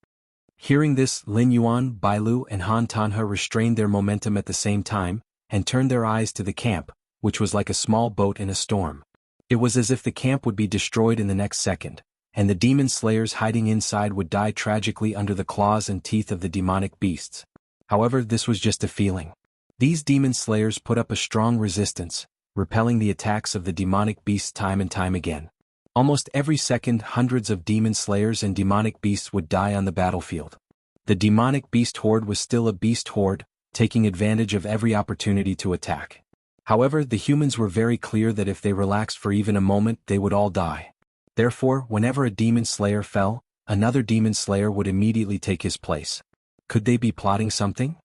S1: Hearing this, Lin Yuan, Bai Lu and Han Tanhe restrained their momentum at the same time, and turned their eyes to the camp, which was like a small boat in a storm. It was as if the camp would be destroyed in the next second, and the demon slayers hiding inside would die tragically under the claws and teeth of the demonic beasts. However, this was just a feeling. These demon slayers put up a strong resistance, repelling the attacks of the demonic beasts time and time again. Almost every second, hundreds of demon slayers and demonic beasts would die on the battlefield. The demonic beast horde was still a beast horde, taking advantage of every opportunity to attack. However, the humans were very clear that if they relaxed for even a moment, they would all die. Therefore, whenever a demon slayer fell, another demon slayer would immediately take his place. Could they be plotting something?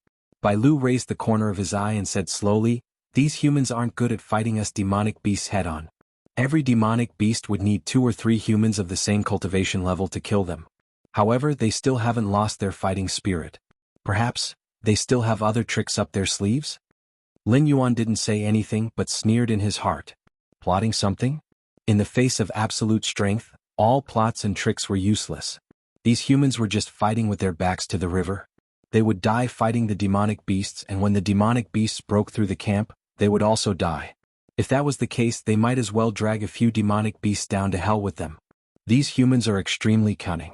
S1: Bailu raised the corner of his eye and said slowly, "These humans aren't good at fighting us demonic beasts head-on. Every demonic beast would need 2 or 3 humans of the same cultivation level to kill them. However, they still haven't lost their fighting spirit. Perhaps, they still have other tricks up their sleeves?" Lin Yuan didn't say anything but sneered in his heart. Plotting something? In the face of absolute strength, all plots and tricks were useless. These humans were just fighting with their backs to the river. They would die fighting the demonic beasts, and when the demonic beasts broke through the camp, they would also die. If that was the case, they might as well drag a few demonic beasts down to hell with them. These humans are extremely cunning.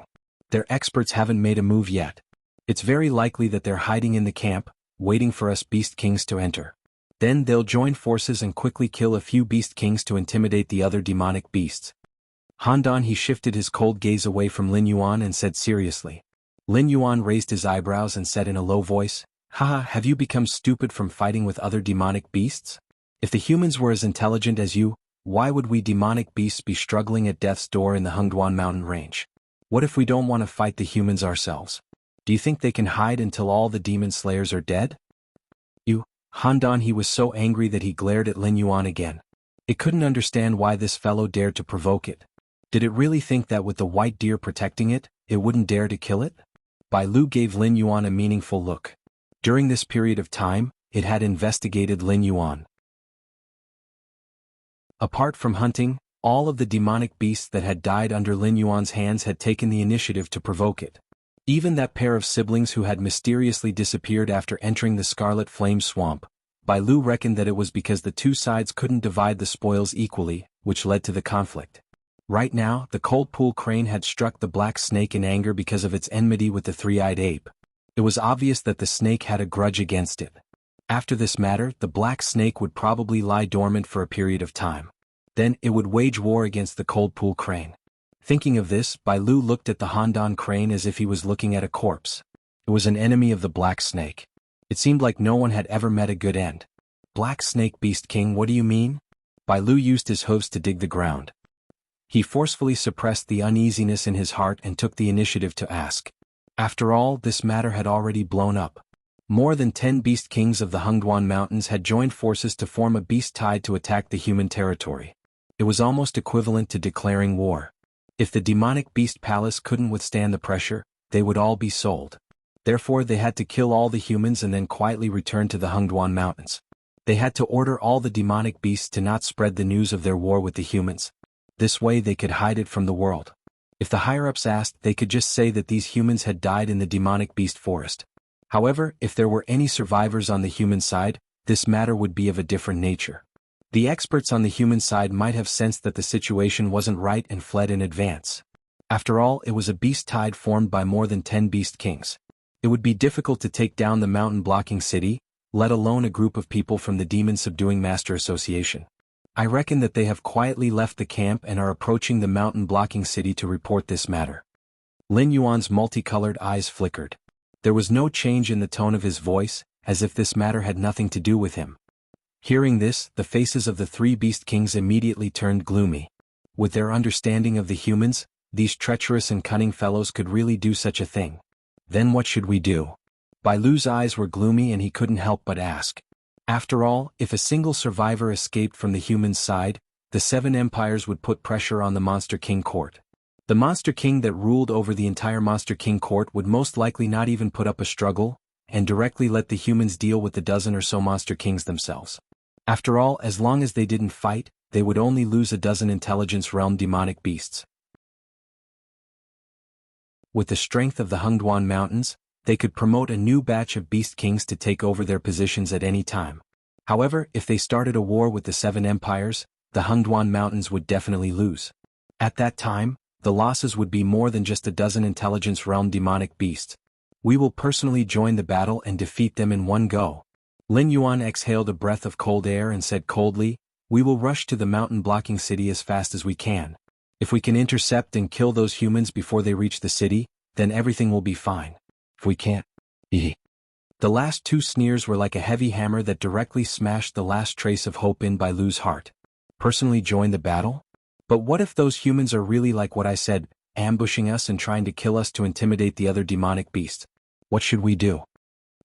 S1: Their experts haven't made a move yet. It's very likely that they're hiding in the camp, waiting for us beast kings to enter. Then they'll join forces and quickly kill a few beast kings to intimidate the other demonic beasts. Han, he shifted his cold gaze away from Lin Yuan and said seriously. Lin Yuan raised his eyebrows and said in a low voice, "Haha, have you become stupid from fighting with other demonic beasts? If the humans were as intelligent as you, why would we demonic beasts be struggling at death's door in the Hengduan mountain range? What if we don't want to fight the humans ourselves? Do you think they can hide until all the demon slayers are dead?" Han, he was so angry that he glared at Lin Yuan again. It couldn't understand why this fellow dared to provoke it. Did it really think that with the white deer protecting it, it wouldn't dare to kill it? Bailu gave Lin Yuan a meaningful look. During this period of time, it had investigated Lin Yuan. Apart from hunting, all of the demonic beasts that had died under Lin Yuan's hands had taken the initiative to provoke it. Even that pair of siblings who had mysteriously disappeared after entering the Scarlet Flame Swamp, Bailu reckoned that it was because the two sides couldn't divide the spoils equally, which led to the conflict. Right now, the Cold Pool Crane had struck the Black Snake in anger because of its enmity with the Three-Eyed Ape. It was obvious that the snake had a grudge against it. After this matter, the Black Snake would probably lie dormant for a period of time. Then, it would wage war against the Cold Pool Crane. Thinking of this, Bailu looked at the Han crane as if he was looking at a corpse. It was an enemy of the Black Snake. It seemed like no one had ever met a good end. "Black Snake Beast King, what do you mean?" Bailu used his hooves to dig the ground. He forcefully suppressed the uneasiness in his heart and took the initiative to ask. After all, this matter had already blown up. More than 10 beast kings of the Hengduan Mountains had joined forces to form a beast tide to attack the human territory. It was almost equivalent to declaring war. If the demonic beast palace couldn't withstand the pressure, they would all be sold. Therefore they had to kill all the humans and then quietly return to the Hengduan Mountains. They had to order all the demonic beasts to not spread the news of their war with the humans. This way they could hide it from the world. If the higher-ups asked, they could just say that these humans had died in the demonic beast forest. However, if there were any survivors on the human side, this matter would be of a different nature. The experts on the human side might have sensed that the situation wasn't right and fled in advance. After all, it was a beast tide formed by more than 10 beast kings. It would be difficult to take down the mountain-blocking city, let alone a group of people from the Demon Subduing Master Association. I reckon that they have quietly left the camp and are approaching the mountain-blocking city to report this matter. Lin Yuan's multicolored eyes flickered. There was no change in the tone of his voice, as if this matter had nothing to do with him. Hearing this, the faces of the 3 beast kings immediately turned gloomy. With their understanding of the humans, these treacherous and cunning fellows could really do such a thing. Then what should we do? Bailu's eyes were gloomy and he couldn't help but ask. After all, if a single survivor escaped from the human side, the 7 empires would put pressure on the Monster King court. The Monster King that ruled over the entire Monster King court would most likely not even put up a struggle, and directly let the humans deal with the dozen or so Monster Kings themselves. After all, as long as they didn't fight, they would only lose a dozen intelligence realm demonic beasts. With the strength of the Hengduan Mountains, they could promote a new batch of beast kings to take over their positions at any time. However, if they started a war with the Seven Empires, the Hungduan Mountains would definitely lose. At that time, the losses would be more than just a dozen intelligence realm demonic beasts. We will personally join the battle and defeat them in one go. Lin Yuan exhaled a breath of cold air and said coldly, we will rush to the mountain-blocking city as fast as we can. If we can intercept and kill those humans before they reach the city, then everything will be fine. If we can't, The last two sneers were like a heavy hammer that directly smashed the last trace of hope in Bailu's heart. Personally join the battle? But what if those humans are really like what I said, ambushing us and trying to kill us to intimidate the other demonic beasts? What should we do?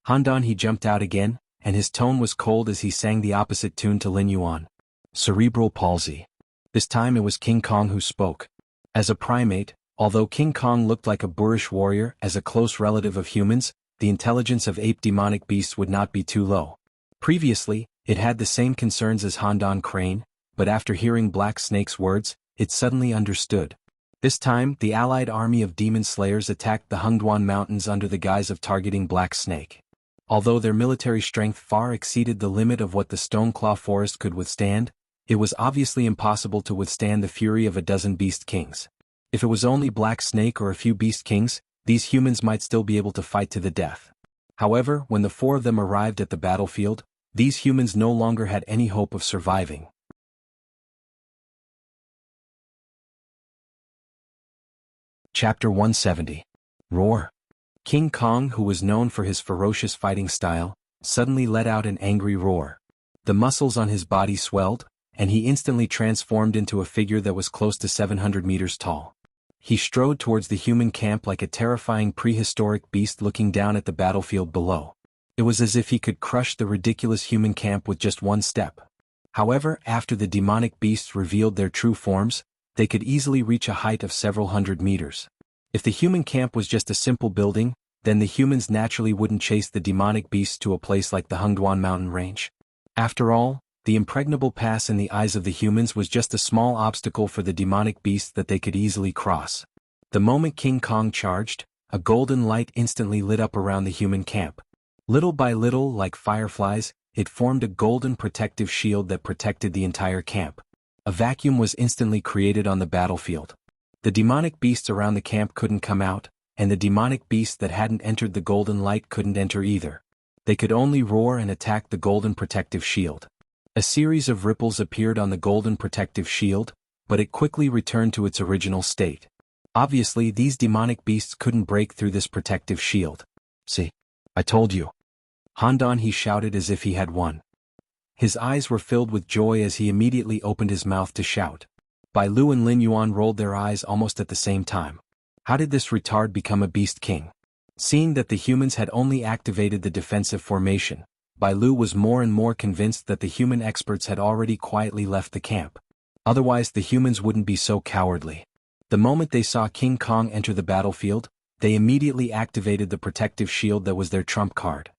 S1: Handan he jumped out again, and his tone was cold as he sang the opposite tune to Lin Yuan. Cerebral palsy. This time it was King Kong who spoke. As a primate, although King Kong looked like a boorish warrior as a close relative of humans, the intelligence of ape demonic beasts would not be too low. Previously, it had the same concerns as Handan Crane, but after hearing Black Snake's words, it suddenly understood. This time, the allied army of demon slayers attacked the Hungduan Mountains under the guise of targeting Black Snake. Although their military strength far exceeded the limit of what the Stoneclaw Forest could withstand, it was obviously impossible to withstand the fury of a dozen beast kings. If it was only Black Snake or a few beast kings, these humans might still be able to fight to the death. However, when the four of them arrived at the battlefield, these humans no longer had any hope of surviving. Chapter 170. Roar. King Kong, who was known for his ferocious fighting style, suddenly let out an angry roar. The muscles on his body swelled, and he instantly transformed into a figure that was close to 700 meters tall. He strode towards the human camp like a terrifying prehistoric beast looking down at the battlefield below. It was as if he could crush the ridiculous human camp with just one step. However, after the demonic beasts revealed their true forms, they could easily reach a height of several hundred meters. If the human camp was just a simple building, then the humans naturally wouldn't chase the demonic beasts to a place like the Hungduan mountain range. After all, the impregnable pass in the eyes of the humans was just a small obstacle for the demonic beasts that they could easily cross. The moment King Kong charged, a golden light instantly lit up around the human camp. Little by little, like fireflies, it formed a golden protective shield that protected the entire camp. A vacuum was instantly created on the battlefield. The demonic beasts around the camp couldn't come out, and the demonic beasts that hadn't entered the golden light couldn't enter either. They could only roar and attack the golden protective shield. A series of ripples appeared on the golden protective shield, but it quickly returned to its original state. Obviously, these demonic beasts couldn't break through this protective shield. See? I told you. Handan he shouted as if he had won. His eyes were filled with joy as he immediately opened his mouth to shout. Bailu and Lin Yuan rolled their eyes almost at the same time. How did this retard become a beast king? Seeing that the humans had only activated the defensive formation, Bailu was more and more convinced that the human experts had already quietly left the camp. Otherwise the humans wouldn't be so cowardly. The moment they saw King Kong enter the battlefield, they immediately activated the protective shield that was their trump card.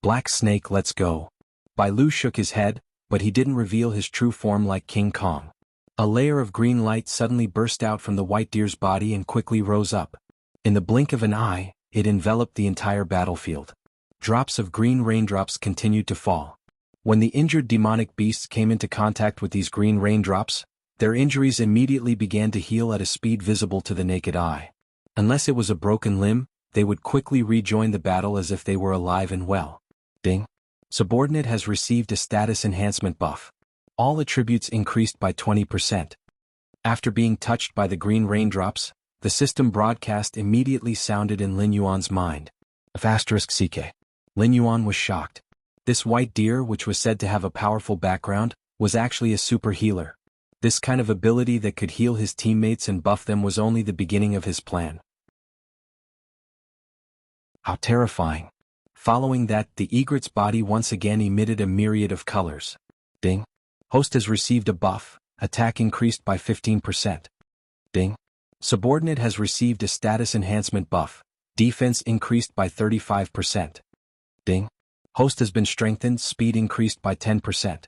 S1: Black Snake, let's go. Bailu shook his head, but he didn't reveal his true form like King Kong. A layer of green light suddenly burst out from the white deer's body and quickly rose up. In the blink of an eye, it enveloped the entire battlefield. Drops of green raindrops continued to fall. When the injured demonic beasts came into contact with these green raindrops, their injuries immediately began to heal at a speed visible to the naked eye. Unless it was a broken limb, they would quickly rejoin the battle as if they were alive and well. Ding. Subordinate has received a status enhancement buff. All attributes increased by 20%. After being touched by the green raindrops, the system broadcast immediately sounded in Lin Yuan's mind. *CK. Lin Yuan was shocked. This white deer, which was said to have a powerful background, was actually a super healer. This kind of ability that could heal his teammates and buff them was only the beginning of his plan. How terrifying. Following that, the egret's body once again emitted a myriad of colors. Ding. Host has received a buff, attack increased by 15%. Ding. Subordinate has received a status enhancement buff, defense increased by 35%. Ding. Host has been strengthened, speed increased by 10%.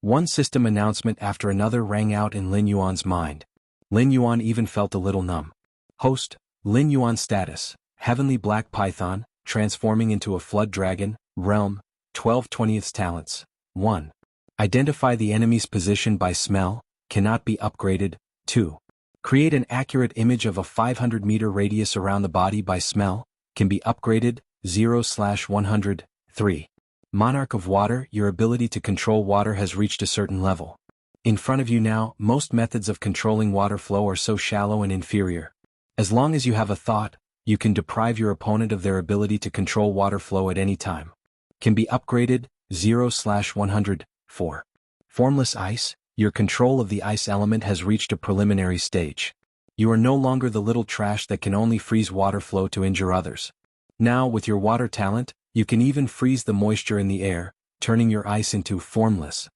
S1: One system announcement after another rang out in Lin Yuan's mind. Lin Yuan even felt a little numb. Host, Lin Yuan status, Heavenly Black Python, transforming into a flood dragon, realm, 12/20 talents, 1. Identify the enemy's position by smell, cannot be upgraded. 2. Create an accurate image of a 500-meter radius around the body by smell, can be upgraded. 0/100. 3. Monarch of Water, your ability to control water has reached a certain level. In front of you now, most methods of controlling water flow are so shallow and inferior. As long as you have a thought, you can deprive your opponent of their ability to control water flow at any time. Can be upgraded. 0/100. 4. Formless Ice, your control of the ice element has reached a preliminary stage. You are no longer the little trash that can only freeze water flow to injure others. Now, with your water talent, you can even freeze the moisture in the air, turning your ice into formless.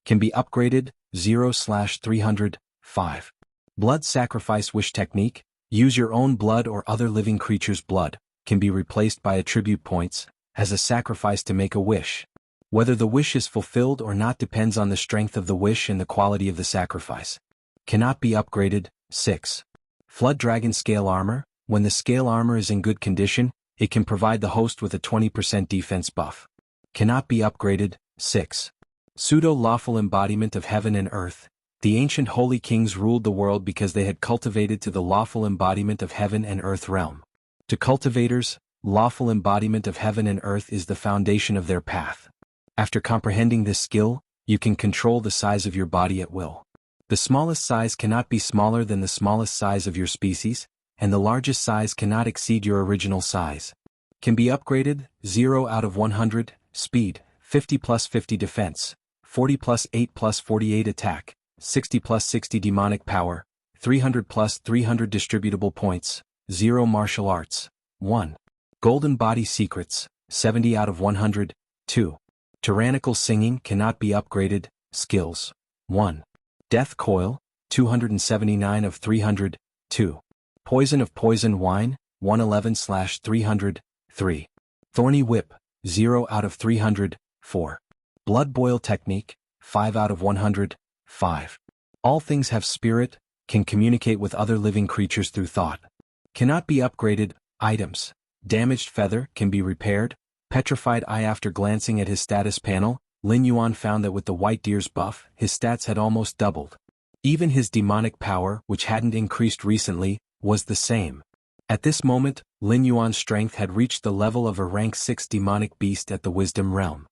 S1: Can be upgraded. 0/300. 5. Blood Sacrifice Wish Technique, use your own blood or other living creature's blood, can be replaced by attribute points, as a sacrifice to make a wish. Whether the wish is fulfilled or not depends on the strength of the wish and the quality of the sacrifice. Cannot be upgraded. 6. Flood Dragon Scale Armor, when the scale armor is in good condition, it can provide the host with a 20% defense buff. Cannot be upgraded. 6. Pseudo-lawful embodiment of heaven and earth. The ancient holy kings ruled the world because they had cultivated to the lawful embodiment of heaven and earth realm. To cultivators, lawful embodiment of heaven and earth is the foundation of their path. After comprehending this skill, you can control the size of your body at will. The smallest size cannot be smaller than the smallest size of your species, and the largest size cannot exceed your original size. Can be upgraded. 0/100. Speed, 50+50 defense, 40+8+48 attack, 60+60 demonic power, 300+300 distributable points. 0 martial arts. 1. Golden Body Secrets, 70/100. 2. Tyrannical Singing cannot be upgraded. Skills. 1. Death Coil, 279/300. 2. Poison of Poison Wine, 111/300. 3. Thorny Whip, 0/300. 4. Blood Boil Technique, 5/100. 5. All Things Have Spirit, can communicate with other living creatures through thought. Cannot be upgraded. Items. Damaged Feather, can be repaired. Petrified Eye. After glancing at his status panel, Lin Yuan found that with the White Deer's buff, his stats had almost doubled. Even his demonic power, which hadn't increased recently, was the same. At this moment, Lin Yuan's strength had reached the level of a rank 6 demonic beast at the Wisdom Realm.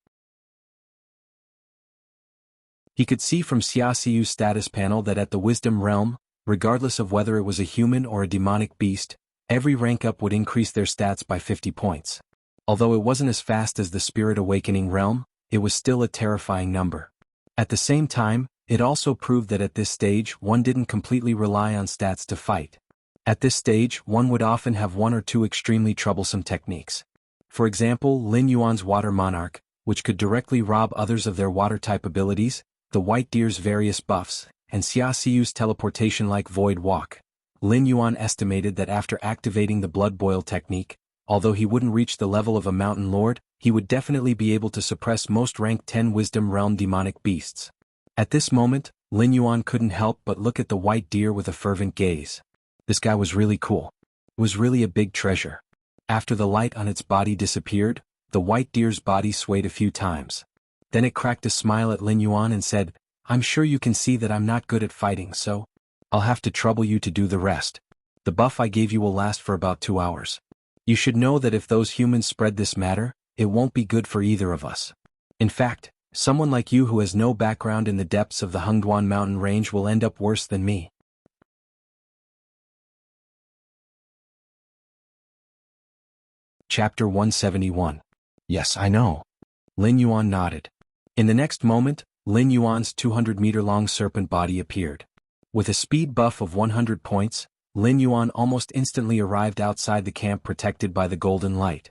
S1: He could see from Xia Xiyu's status panel that at the Wisdom Realm, regardless of whether it was a human or a demonic beast, every rank up would increase their stats by 50 points. Although it wasn't as fast as the Spirit Awakening realm, it was still a terrifying number. At the same time, it also proved that at this stage one didn't completely rely on stats to fight. At this stage, one would often have one or two extremely troublesome techniques. For example, Lin Yuan's Water Monarch, which could directly rob others of their water-type abilities, the White Deer's various buffs, and Xia Xiyu's teleportation-like Void Walk. Lin Yuan estimated that after activating the Blood Boil technique, although he wouldn't reach the level of a Mountain Lord, he would definitely be able to suppress most rank 10 Wisdom Realm demonic beasts. At this moment, Lin Yuan couldn't help but look at the White Deer with a fervent gaze. This guy was really cool. It was really a big treasure. After the light on its body disappeared, the White Deer's body swayed a few times. Then it cracked a smile at Lin Yuan and said, "I'm sure you can see that I'm not good at fighting, so I'll have to trouble you to do the rest. The buff I gave you will last for about 2 hours. You should know that if those humans spread this matter, it won't be good for either of us. In fact, someone like you who has no background in the depths of the Hengduan mountain range will end up worse than me." Chapter 171. Yes, I know. Lin Yuan nodded. In the next moment, Lin Yuan's 200-meter-long serpent body appeared. With a speed buff of 100 points, Lin Yuan almost instantly arrived outside the camp protected by the golden light.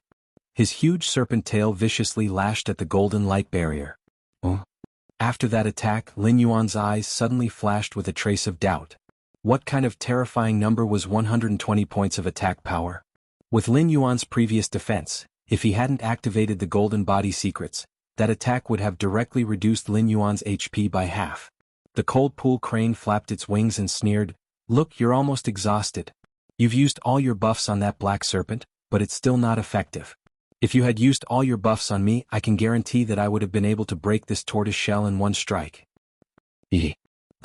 S1: His huge serpent tail viciously lashed at the golden light barrier. After that attack, Lin Yuan's eyes suddenly flashed with a trace of doubt. What kind of terrifying number was 120 points of attack power? With Lin Yuan's previous defense, if he hadn't activated the golden body secrets, that attack would have directly reduced Lin Yuan's HP by half. The cold pool crane flapped its wings and sneered, "Look, you're almost exhausted. You've used all your buffs on that black serpent, but it's still not effective. If you had used all your buffs on me, I can guarantee that I would have been able to break this tortoise shell in one strike. The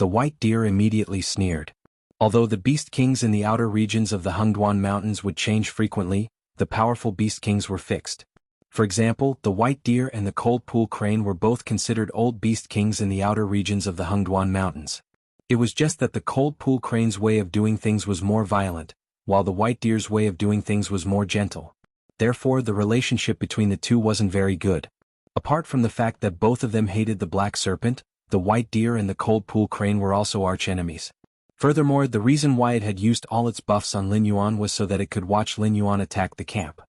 S1: white deer immediately sneered. Although the beast kings in the outer regions of the Hungduan Mountains would change frequently, the powerful beast kings were fixed. For example, the white deer and the cold pool crane were both considered old beast kings in the outer regions of the Hungduan Mountains. It was just that the cold pool crane's way of doing things was more violent, while the white deer's way of doing things was more gentle. Therefore, the relationship between the two wasn't very good. Apart from the fact that both of them hated the black serpent, the white deer and the cold pool crane were also arch-enemies. Furthermore, the reason why it had used all its buffs on Lin Yuan was so that it could watch Lin Yuan attack the camp.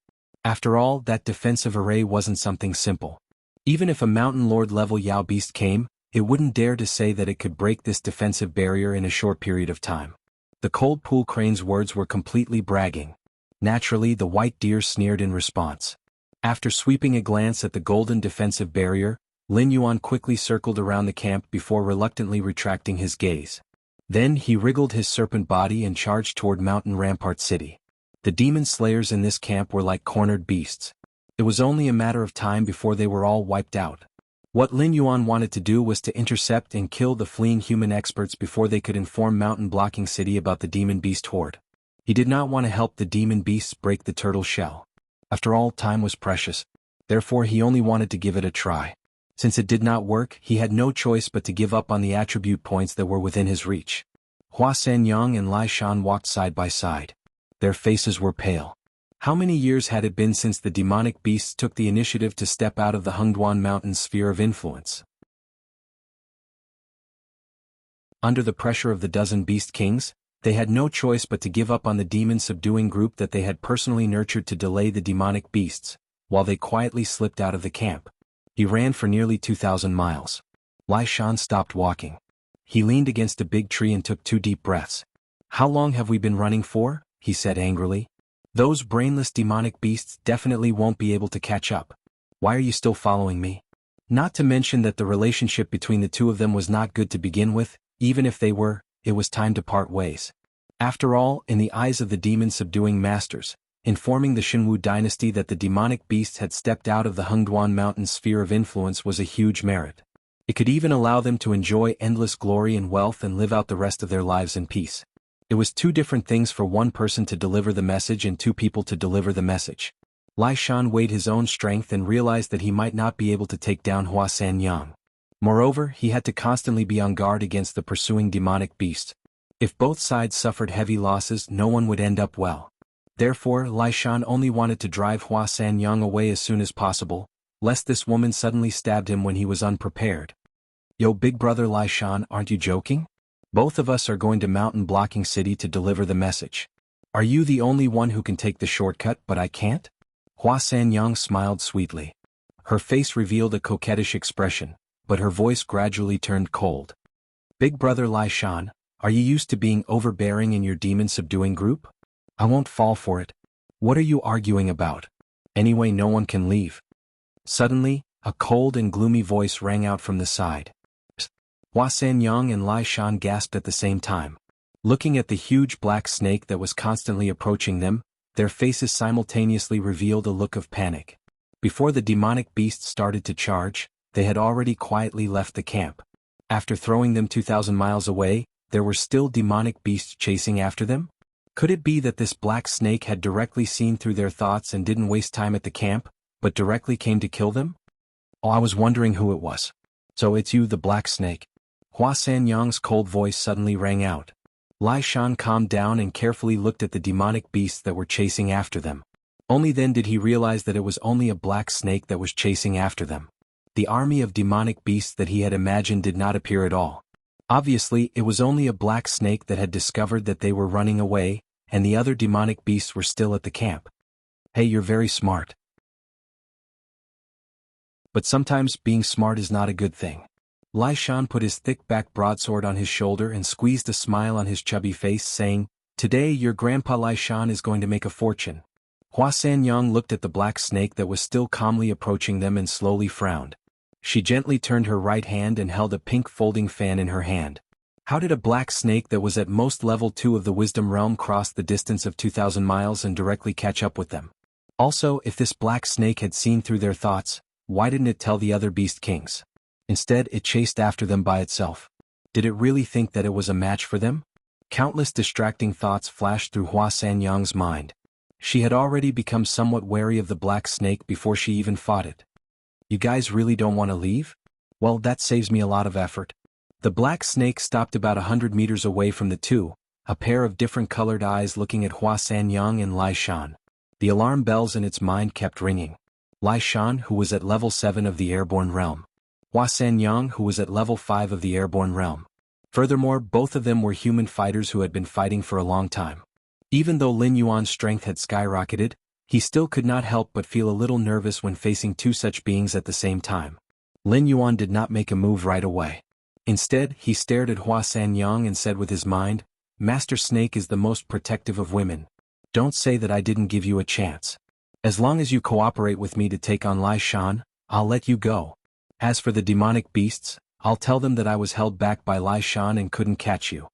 S1: After all, that defensive array wasn't something simple. Even if a mountain lord level Yao beast came, it wouldn't dare to say that it could break this defensive barrier in a short period of time. The cold pool crane's words were completely bragging. Naturally, the white deer sneered in response. After sweeping a glance at the golden defensive barrier, Lin Yuan quickly circled around the camp before reluctantly retracting his gaze. Then he wriggled his serpent body and charged toward Mountain Rampart City. The demon slayers in this camp were like cornered beasts. It was only a matter of time before they were all wiped out. What Lin Yuan wanted to do was to intercept and kill the fleeing human experts before they could inform Mountain Blocking City about the demon beast horde. He did not want to help the demon beasts break the turtle shell. After all, time was precious. Therefore, he only wanted to give it a try. Since it did not work, he had no choice but to give up on the attribute points that were within his reach. Hua Sanyang and Lai Shan walked side by side. Their faces were pale. How many years had it been since the demonic beasts took the initiative to step out of the Hungduan Mountain's sphere of influence? Under the pressure of the dozen beast kings, they had no choice but to give up on the demon-subduing group that they had personally nurtured to delay the demonic beasts, while they quietly slipped out of the camp. He ran for nearly 2,000 miles. Lai Shan stopped walking. He leaned against a big tree and took 2 deep breaths. "How long have we been running for?" he said angrily. "Those brainless demonic beasts definitely won't be able to catch up. Why are you still following me?" Not to mention that the relationship between the two of them was not good to begin with. Even if they were, it was time to part ways. After all, in the eyes of the demon-subduing masters, informing the Xinwu dynasty that the demonic beasts had stepped out of the Hungduan Mountain's sphere of influence was a huge merit. It could even allow them to enjoy endless glory and wealth and live out the rest of their lives in peace. It was 2 different things for one person to deliver the message and 2 people to deliver the message. Lai Shan weighed his own strength and realized that he might not be able to take down Hua Sanyang. Moreover, he had to constantly be on guard against the pursuing demonic beast. If both sides suffered heavy losses, no one would end up well. Therefore, Lai Shan only wanted to drive Hua Sanyang away as soon as possible, lest this woman suddenly stabbed him when he was unprepared. "Yo, big brother Lai Shan, aren't you joking? Both of us are going to Mountain Blocking City to deliver the message. Are you the only one who can take the shortcut, but I can't?" Hua Sanyang smiled sweetly. Her face revealed a coquettish expression, but her voice gradually turned cold. "Big brother Lai Shan, are you used to being overbearing in your demon-subduing group? I won't fall for it. What are you arguing about? Anyway, no one can leave." Suddenly, a cold and gloomy voice rang out from the side. Hua Sanyang and Lai Shan gasped at the same time. Looking at the huge black snake that was constantly approaching them, their faces simultaneously revealed a look of panic. Before the demonic beast started to charge, they had already quietly left the camp. After throwing them 2,000 miles away, there were still demonic beasts chasing after them? Could it be that this black snake had directly seen through their thoughts and didn't waste time at the camp, but directly came to kill them? "Oh, I was wondering who it was. So it's you, the black snake." Hua Sanyang's cold voice suddenly rang out. Lai Shan calmed down and carefully looked at the demonic beasts that were chasing after them. Only then did he realize that it was only a black snake that was chasing after them. The army of demonic beasts that he had imagined did not appear at all. Obviously, it was only a black snake that had discovered that they were running away, and the other demonic beasts were still at the camp. "Hey, you're very smart. But sometimes being smart is not a good thing." Lai Shan put his thick back broadsword on his shoulder and squeezed a smile on his chubby face, saying, "Today your grandpa Lai Shan is going to make a fortune." Hua Sanyang looked at the black snake that was still calmly approaching them and slowly frowned. She gently turned her right hand and held a pink folding fan in her hand. How did a black snake that was at most level 2 of the Wisdom Realm cross the distance of 2,000 miles and directly catch up with them? Also, if this black snake had seen through their thoughts, why didn't it tell the other beast kings? Instead, it chased after them by itself. Did it really think that it was a match for them? Countless distracting thoughts flashed through Hua Sanyang's mind. She had already become somewhat wary of the black snake before she even fought it. You guys really don't want to leave? Well, that saves me a lot of effort. The black snake stopped about 100 meters away from the two, a pair of different colored eyes looking at Hua Sanyang and Lai Shan. The alarm bells in its mind kept ringing. Lai Shan, who was at level 7 of the airborne realm. Hua Sanyang, who was at level 5 of the airborne realm. Furthermore, both of them were human fighters who had been fighting for a long time. Even though Lin Yuan's strength had skyrocketed, he still could not help but feel a little nervous when facing two such beings at the same time. Lin Yuan did not make a move right away. Instead, he stared at Hua Sanyang and said with his mind, "Master Snake is the most protective of women. Don't say that I didn't give you a chance. As long as you cooperate with me to take on Lai Shan, I'll let you go. As for the demonic beasts, I'll tell them that I was held back by Lai Shan and couldn't catch you."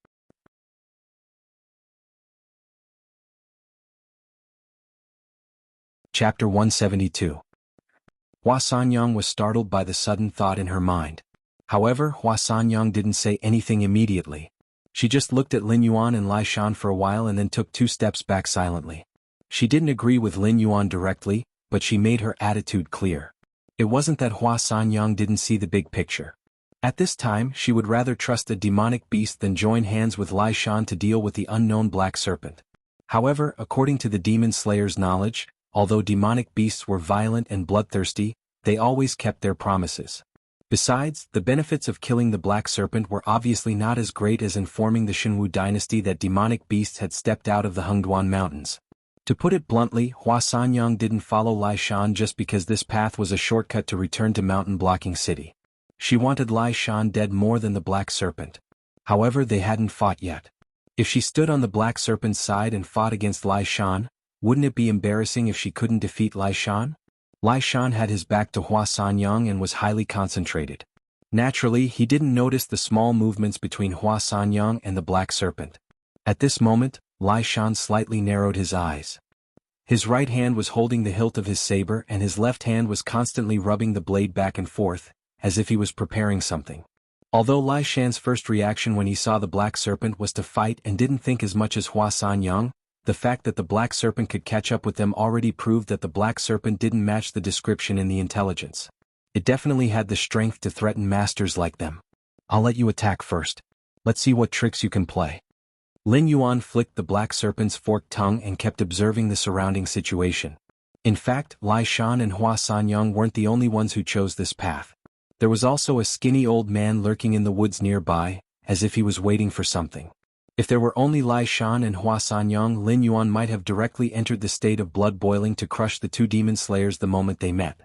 S1: Chapter 172. Hua Sanyang was startled by the sudden thought in her mind. However, Hua Sanyang didn't say anything immediately. She just looked at Lin Yuan and Lai Shan for a while and then took 2 steps back silently. She didn't agree with Lin Yuan directly, but she made her attitude clear. It wasn't that Hua Sanyang didn't see the big picture. At this time, she would rather trust a demonic beast than join hands with Lai Shan to deal with the unknown black serpent. However, according to the demon slayer's knowledge, although demonic beasts were violent and bloodthirsty, they always kept their promises. Besides, the benefits of killing the black serpent were obviously not as great as informing the Shenwu dynasty that demonic beasts had stepped out of the Hengduan Mountains. To put it bluntly, Hua Sanyang didn't follow Lai Shan just because this path was a shortcut to return to Mountain Blocking City. She wanted Lai Shan dead more than the black serpent. However, they hadn't fought yet. If she stood on the black serpent's side and fought against Lai Shan, wouldn't it be embarrassing if she couldn't defeat Lai Shan? Lai Shan had his back to Hua Sanyang and was highly concentrated. Naturally, he didn't notice the small movements between Hua Sanyang and the black serpent. At this moment, Lai Shan slightly narrowed his eyes. His right hand was holding the hilt of his saber and his left hand was constantly rubbing the blade back and forth, as if he was preparing something. Although Lai Shan's first reaction when he saw the black serpent was to fight and didn't think as much as Hua Sanyang, the fact that the black serpent could catch up with them already proved that the black serpent didn't match the description in the intelligence. It definitely had the strength to threaten masters like them. "I'll let you attack first. Let's see what tricks you can play." Lin Yuan flicked the black serpent's forked tongue and kept observing the surrounding situation. In fact, Lai Shan and Hua Sanyang weren't the only ones who chose this path. There was also a skinny old man lurking in the woods nearby, as if he was waiting for something. If there were only Lai Shan and Hua Sanyang, Lin Yuan might have directly entered the state of blood boiling to crush the two demon slayers the moment they met.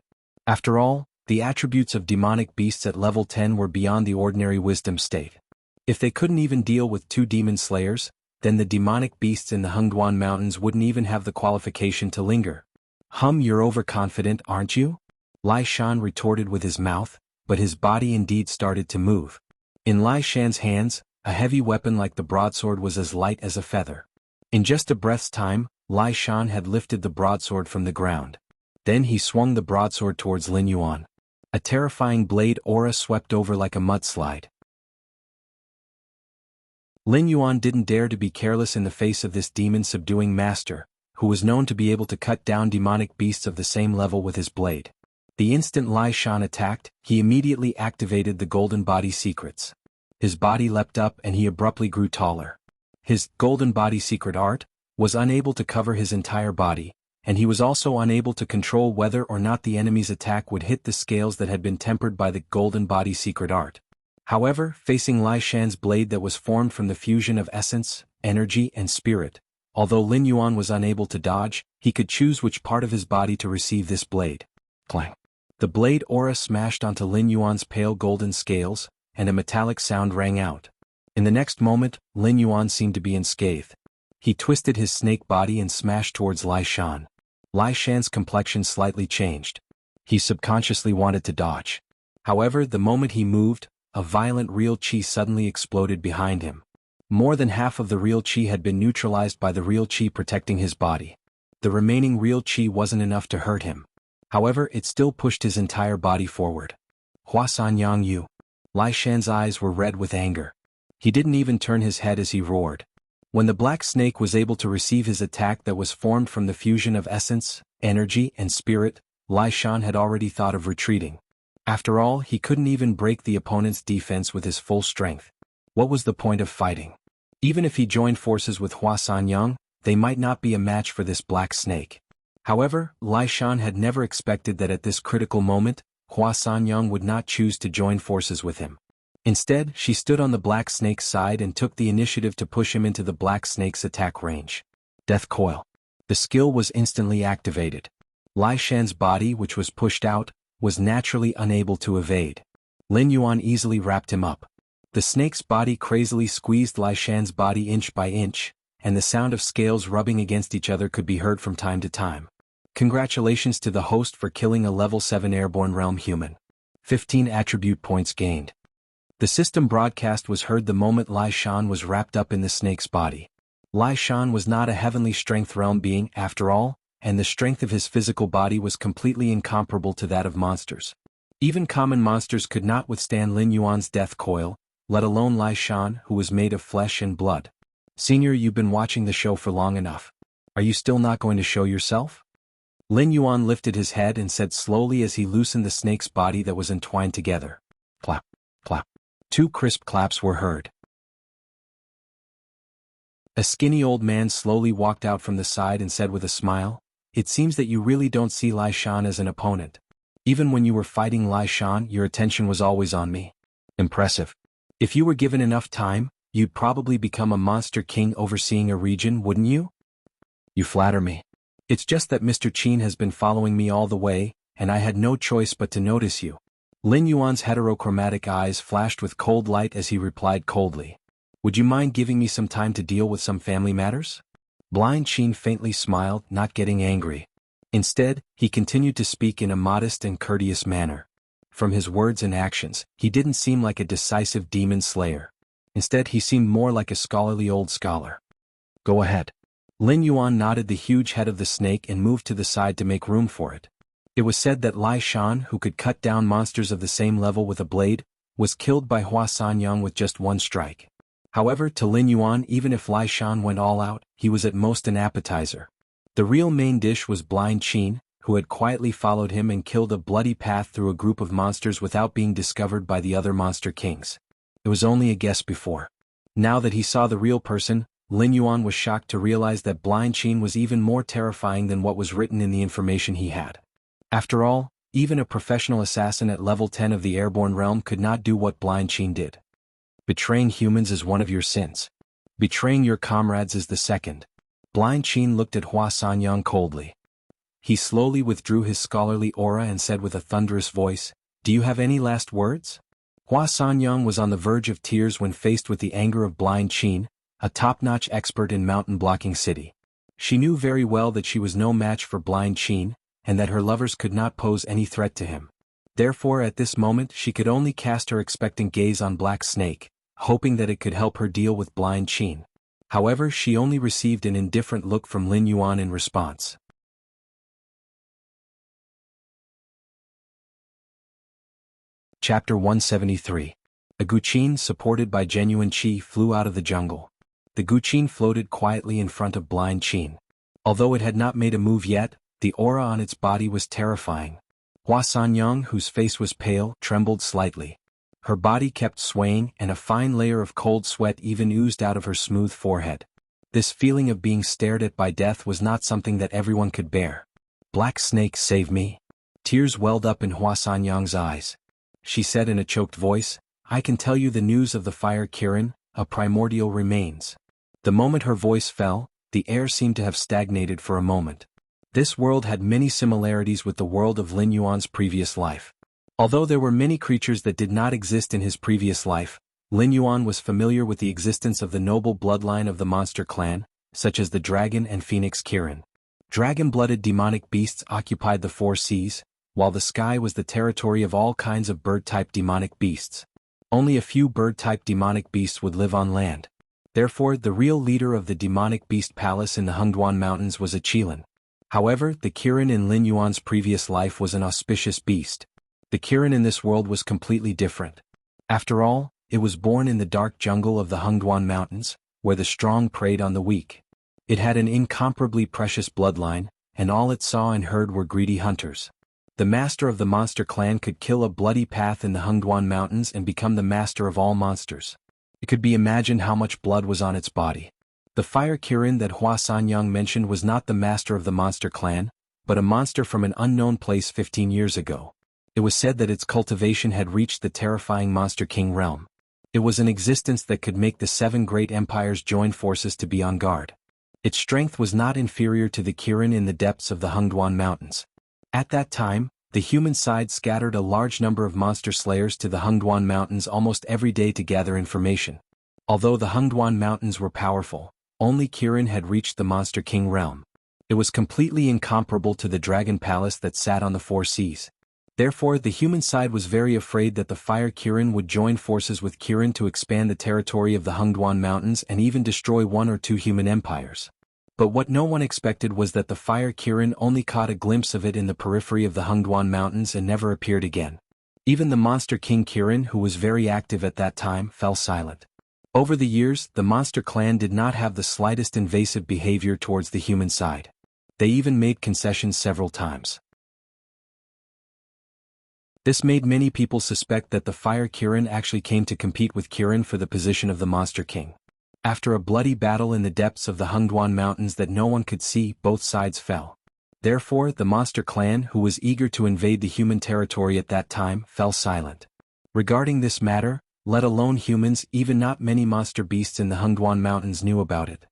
S1: After all, the attributes of demonic beasts at level 10 were beyond the ordinary wisdom state. If they couldn't even deal with 2 demon slayers, then the demonic beasts in the Hengduan Mountains wouldn't even have the qualification to linger. You're overconfident, aren't you?" Lai Shan retorted with his mouth, but his body indeed started to move. In Lai Shan's hands, a heavy weapon like the broadsword was as light as a feather. In just a breath's time, Lai Shan had lifted the broadsword from the ground. Then he swung the broadsword towards Lin Yuan. A terrifying blade aura swept over like a mudslide. Lin Yuan didn't dare to be careless in the face of this demon-subduing master, who was known to be able to cut down demonic beasts of the same level with his blade. The instant Lai Shan attacked, he immediately activated the golden body secrets. His body leapt up and he abruptly grew taller. His golden body secret art was unable to cover his entire body, and he was also unable to control whether or not the enemy's attack would hit the scales that had been tempered by the golden body secret art. However, facing Lai Shan's blade that was formed from the fusion of essence, energy and spirit, although Lin Yuan was unable to dodge, he could choose which part of his body to receive this blade. Clang! The blade aura smashed onto Lin Yuan's pale golden scales, and a metallic sound rang out. In the next moment, Lin Yuan seemed to be unscathed. He twisted his snake body and smashed towards Lai Shan. Lai Shan's complexion slightly changed. He subconsciously wanted to dodge. However, the moment he moved, a violent real chi suddenly exploded behind him. More than half of the real chi had been neutralized by the real chi protecting his body. The remaining real chi wasn't enough to hurt him. However, it still pushed his entire body forward. Huasanyang Yu. Lai Shan's eyes were red with anger. He didn't even turn his head as he roared. When the black snake was able to receive his attack that was formed from the fusion of essence, energy and spirit, Lai Shan had already thought of retreating. After all, he couldn't even break the opponent's defense with his full strength. What was the point of fighting? Even if he joined forces with Huasanyang, they might not be a match for this black snake. However, Lai Shan had never expected that at this critical moment, Huasanyang would not choose to join forces with him. Instead, she stood on the black snake's side and took the initiative to push him into the black snake's attack range. Death Coil. The skill was instantly activated. Lai Shan's body, which was pushed out, was naturally unable to evade. Lin Yuan easily wrapped him up. The snake's body crazily squeezed Lai Shan's body inch by inch, and the sound of scales rubbing against each other could be heard from time to time. Congratulations to the host for killing a level 7 airborne realm human. 15 attribute points gained. The system broadcast was heard the moment Lai Shan was wrapped up in the snake's body. Lai Shan was not a heavenly strength realm being, after all, and the strength of his physical body was completely incomparable to that of monsters. Even common monsters could not withstand Lin Yuan's death coil, let alone Lai Shan, who was made of flesh and blood. Senior, you've been watching the show for long enough. Are you still not going to show yourself? Lin Yuan lifted his head and said slowly as he loosened the snake's body that was entwined together. Clap, clap. 2 crisp claps were heard. A skinny old man slowly walked out from the side and said with a smile, "It seems that you really don't see Lai Shan as an opponent. Even when you were fighting Lai Shan, your attention was always on me. Impressive. If you were given enough time, you'd probably become a monster king overseeing a region, wouldn't you?" "You flatter me. It's just that Mr. Qin has been following me all the way, and I had no choice but to notice you." Lin Yuan's heterochromatic eyes flashed with cold light as he replied coldly. "Would you mind giving me some time to deal with some family matters?" Blind Qin faintly smiled, not getting angry. Instead, he continued to speak in a modest and courteous manner. From his words and actions, he didn't seem like a decisive demon slayer. Instead, he seemed more like a scholarly old scholar. "Go ahead." Lin Yuan nodded the huge head of the snake and moved to the side to make room for it. It was said that Lai Shan, who could cut down monsters of the same level with a blade, was killed by Huasanyang with just one strike. However, to Lin Yuan, even if Lai Shan went all out, he was at most an appetizer. The real main dish was Blind Qin, who had quietly followed him and killed a bloody path through a group of monsters without being discovered by the other monster kings. It was only a guess before. Now that he saw the real person, Lin Yuan was shocked to realize that Blind Qin was even more terrifying than what was written in the information he had. After all, even a professional assassin at level 10 of the airborne realm could not do what Blind Qin did. Betraying humans is one of your sins. Betraying your comrades is the second. Blind Qin looked at Huasanyang coldly. He slowly withdrew his scholarly aura and said with a thunderous voice, "Do you have any last words?" Huasanyang was on the verge of tears when faced with the anger of Blind Qin, a top-notch expert in mountain-blocking city. She knew very well that she was no match for Blind Qin, and that her lovers could not pose any threat to him. Therefore at this moment she could only cast her expectant gaze on Black Snake, hoping that it could help her deal with Blind Qin. However, she only received an indifferent look from Lin Yuan in response. Chapter 173. A Guqin supported by genuine Qi flew out of the jungle. The Guqin floated quietly in front of Blind Qin. Although it had not made a move yet, the aura on its body was terrifying. Huasanyang, whose face was pale, trembled slightly. Her body kept swaying and a fine layer of cold sweat even oozed out of her smooth forehead. This feeling of being stared at by death was not something that everyone could bear. "Black Snake, save me." Tears welled up in Huasanyang's eyes. She said in a choked voice, "I can tell you the news of the fire Kirin, a primordial remains." The moment her voice fell, the air seemed to have stagnated for a moment. This world had many similarities with the world of Lin Yuan's previous life. Although there were many creatures that did not exist in his previous life, Lin Yuan was familiar with the existence of the noble bloodline of the monster clan, such as the dragon and phoenix Kirin. Dragon-blooded demonic beasts occupied the 4 seas, while the sky was the territory of all kinds of bird-type demonic beasts. Only a few bird-type demonic beasts would live on land. Therefore, the real leader of the demonic beast palace in the Hengduan Mountains was a Qilin. However, the Kirin in Lin Yuan's previous life was an auspicious beast. The Kirin in this world was completely different. After all, it was born in the dark jungle of the Hengduan Mountains, where the strong preyed on the weak. It had an incomparably precious bloodline, and all it saw and heard were greedy hunters. The master of the monster clan could kill a bloody path in the Hengduan Mountains and become the master of all monsters. It could be imagined how much blood was on its body. The fire Kirin that Hua Sanyang mentioned was not the master of the monster clan, but a monster from an unknown place 15 years ago. It was said that its cultivation had reached the terrifying Monster King realm. It was an existence that could make the 7 great empires join forces to be on guard. Its strength was not inferior to the Kirin in the depths of the Hengduan Mountains. At that time, the human side scattered a large number of monster slayers to the Hengduan Mountains almost every day to gather information. Although the Hengduan Mountains were powerful, only Kirin had reached the Monster King realm. It was completely incomparable to the Dragon Palace that sat on the 4 seas. Therefore, the human side was very afraid that the fire Kirin would join forces with Kirin to expand the territory of the Hengduan Mountains and even destroy 1 or 2 human empires. But what no one expected was that the fire Kirin only caught a glimpse of it in the periphery of the Hengduan Mountains and never appeared again. Even the Monster King Kirin, who was very active at that time, fell silent. Over the years, the monster clan did not have the slightest invasive behavior towards the human side. They even made concessions several times. This made many people suspect that the fire Kirin actually came to compete with Kirin for the position of the Monster King. After a bloody battle in the depths of the Hengduan Mountains that no one could see, both sides fell. Therefore, the monster clan, who was eager to invade the human territory at that time, fell silent. Regarding this matter, let alone humans, even not many monster beasts in the Hengduan Mountains knew about it.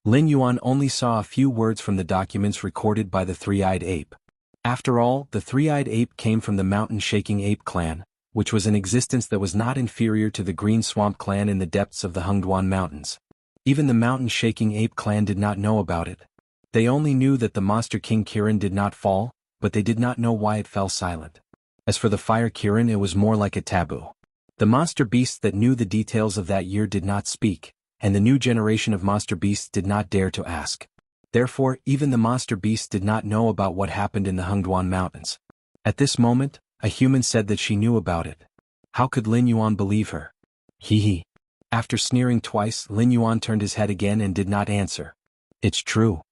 S1: Lin Yuan only saw a few words from the documents recorded by the 3-eyed ape. After all, the 3-eyed ape came from the mountain-shaking ape clan, which was an existence that was not inferior to the green swamp clan in the depths of the Hengduan Mountains. Even the mountain-shaking ape clan did not know about it. They only knew that the Monster King Kirin did not fall, but they did not know why it fell silent. As for the fire Kirin, it was more like a taboo. The monster beasts that knew the details of that year did not speak, and the new generation of monster beasts did not dare to ask. Therefore, even the monster beasts did not know about what happened in the Hengduan Mountains. At this moment, a human said that she knew about it. How could Lin Yuan believe her? Hee. After sneering twice, Lin Yuan turned his head again and did not answer. It's true.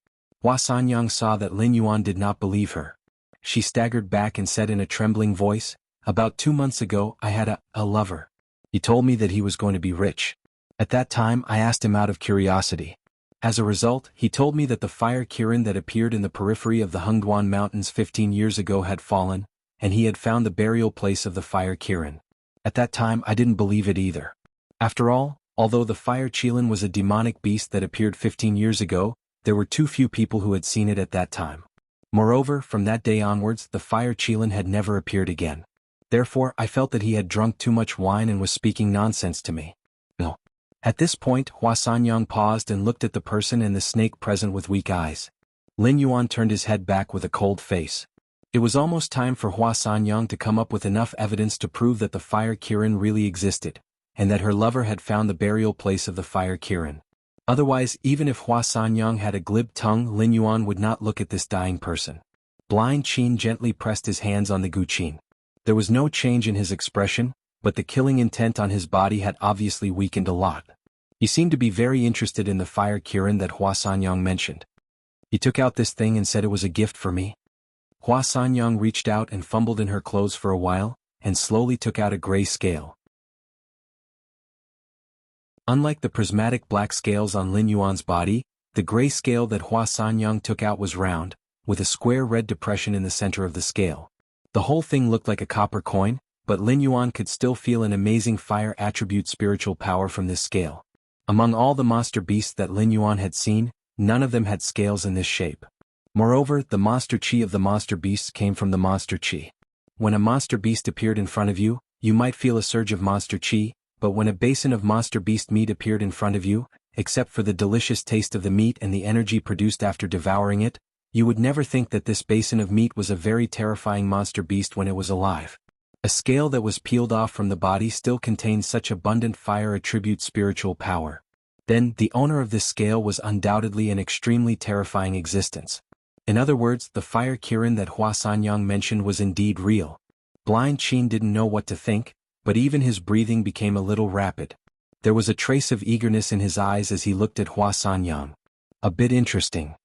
S1: Hua Sanyang saw that Lin Yuan did not believe her. She staggered back and said in a trembling voice, "About 2 months ago, I had a lover. He told me that he was going to be rich. At that time, I asked him out of curiosity. As a result, he told me that the fire Kirin that appeared in the periphery of the Hengduan Mountains 15 years ago had fallen, and he had found the burial place of the fire Kirin. At that time, I didn't believe it either. After all, although the fire Qilin was a demonic beast that appeared 15 years ago, there were too few people who had seen it at that time. Moreover, from that day onwards, the fire Qilin had never appeared again. Therefore, I felt that he had drunk too much wine and was speaking nonsense to me." No. At this point, Hua Sanyang paused and looked at the person and the snake present with weak eyes. Lin Yuan turned his head back with a cold face. It was almost time for Hua Sanyang to come up with enough evidence to prove that the fire Kirin really existed, and that her lover had found the burial place of the fire Kirin. Otherwise, even if Hua Sanyang had a glib tongue, Lin Yuan would not look at this dying person. Blind Qin gently pressed his hands on the guqin. There was no change in his expression, but the killing intent on his body had obviously weakened a lot. He seemed to be very interested in the fire Kirin that Hua Sanyang mentioned. He took out this thing and said it was a gift for me. Hua Sanyang reached out and fumbled in her clothes for a while, and slowly took out a gray scale. Unlike the prismatic black scales on Lin Yuan's body, the gray scale that Hua Sanyang took out was round, with a square red depression in the center of the scale. The whole thing looked like a copper coin, but Lin Yuan could still feel an amazing fire attribute spiritual power from this scale. Among all the monster beasts that Lin Yuan had seen, none of them had scales in this shape. Moreover, the monster chi of the monster beasts came from the monster chi. When a monster beast appeared in front of you, you might feel a surge of monster chi, but when a basin of monster beast meat appeared in front of you, except for the delicious taste of the meat and the energy produced after devouring it, you would never think that this basin of meat was a very terrifying monster beast when it was alive. A scale that was peeled off from the body still contained such abundant fire attribute spiritual power. Then, the owner of this scale was undoubtedly an extremely terrifying existence. In other words, the fire Kirin that Hua Sanyang mentioned was indeed real. Blind Qin didn't know what to think, but even his breathing became a little rapid. There was a trace of eagerness in his eyes as he looked at Hua Sanyang. A bit interesting.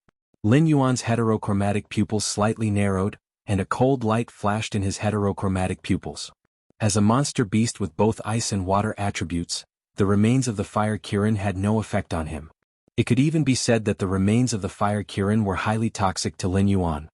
S1: Lin Yuan's heterochromatic pupils slightly narrowed, and a cold light flashed in his heterochromatic pupils. As a monster beast with both ice and water attributes, the remains of the fire Kirin had no effect on him. It could even be said that the remains of the fire Kirin were highly toxic to Lin Yuan.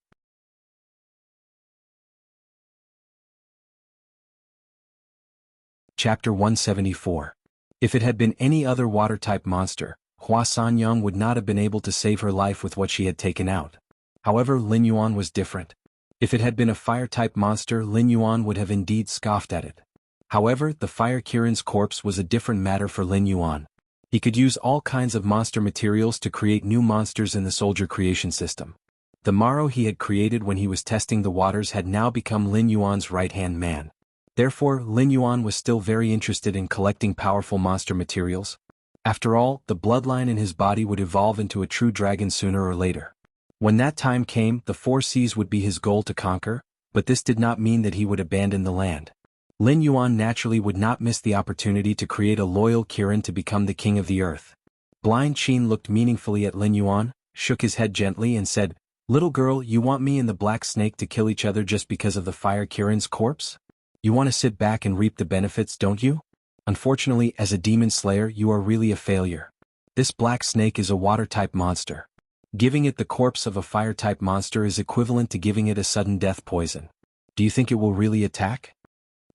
S1: Chapter 174. If it had been any other water-type monster, Hua Sanyang would not have been able to save her life with what she had taken out. However, Lin Yuan was different. If it had been a fire-type monster, Lin Yuan would have indeed scoffed at it. However, the fire Kirin's corpse was a different matter for Lin Yuan. He could use all kinds of monster materials to create new monsters in the soldier creation system. The Maro he had created when he was testing the waters had now become Lin Yuan's right-hand man. Therefore, Lin Yuan was still very interested in collecting powerful monster materials. After all, the bloodline in his body would evolve into a true dragon sooner or later. When that time came, the 4 seas would be his goal to conquer, but this did not mean that he would abandon the land. Lin Yuan naturally would not miss the opportunity to create a loyal Kirin to become the king of the earth. Blind Qin looked meaningfully at Lin Yuan, shook his head gently and said, "Little girl, you want me and the black snake to kill each other just because of the fire Kirin's corpse? You want to sit back and reap the benefits, don't you? Unfortunately, as a demon slayer, you are really a failure. This black snake is a water-type monster. Giving it the corpse of a fire-type monster is equivalent to giving it a sudden death poison. Do you think it will really attack?"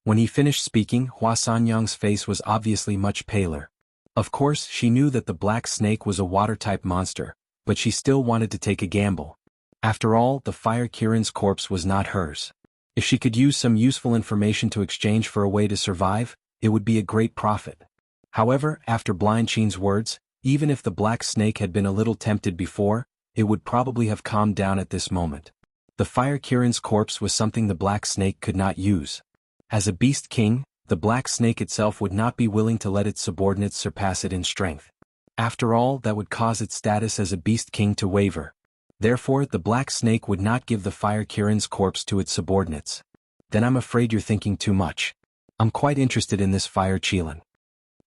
S1: When he finished speaking, Hua Sanyang's face was obviously much paler. Of course, she knew that the black snake was a water-type monster, but she still wanted to take a gamble. After all, the fire Kirin's corpse was not hers. If she could use some useful information to exchange for a way to survive, it would be a great profit. However, after Blind Qin's words, even if the black snake had been a little tempted before, it would probably have calmed down at this moment. The fire Kirin's corpse was something the black snake could not use. As a beast king, the black snake itself would not be willing to let its subordinates surpass it in strength. After all, that would cause its status as a beast king to waver. Therefore, the black snake would not give the fire Kirin's corpse to its subordinates. Then I'm afraid you're thinking too much. I'm quite interested in this fire Qilin.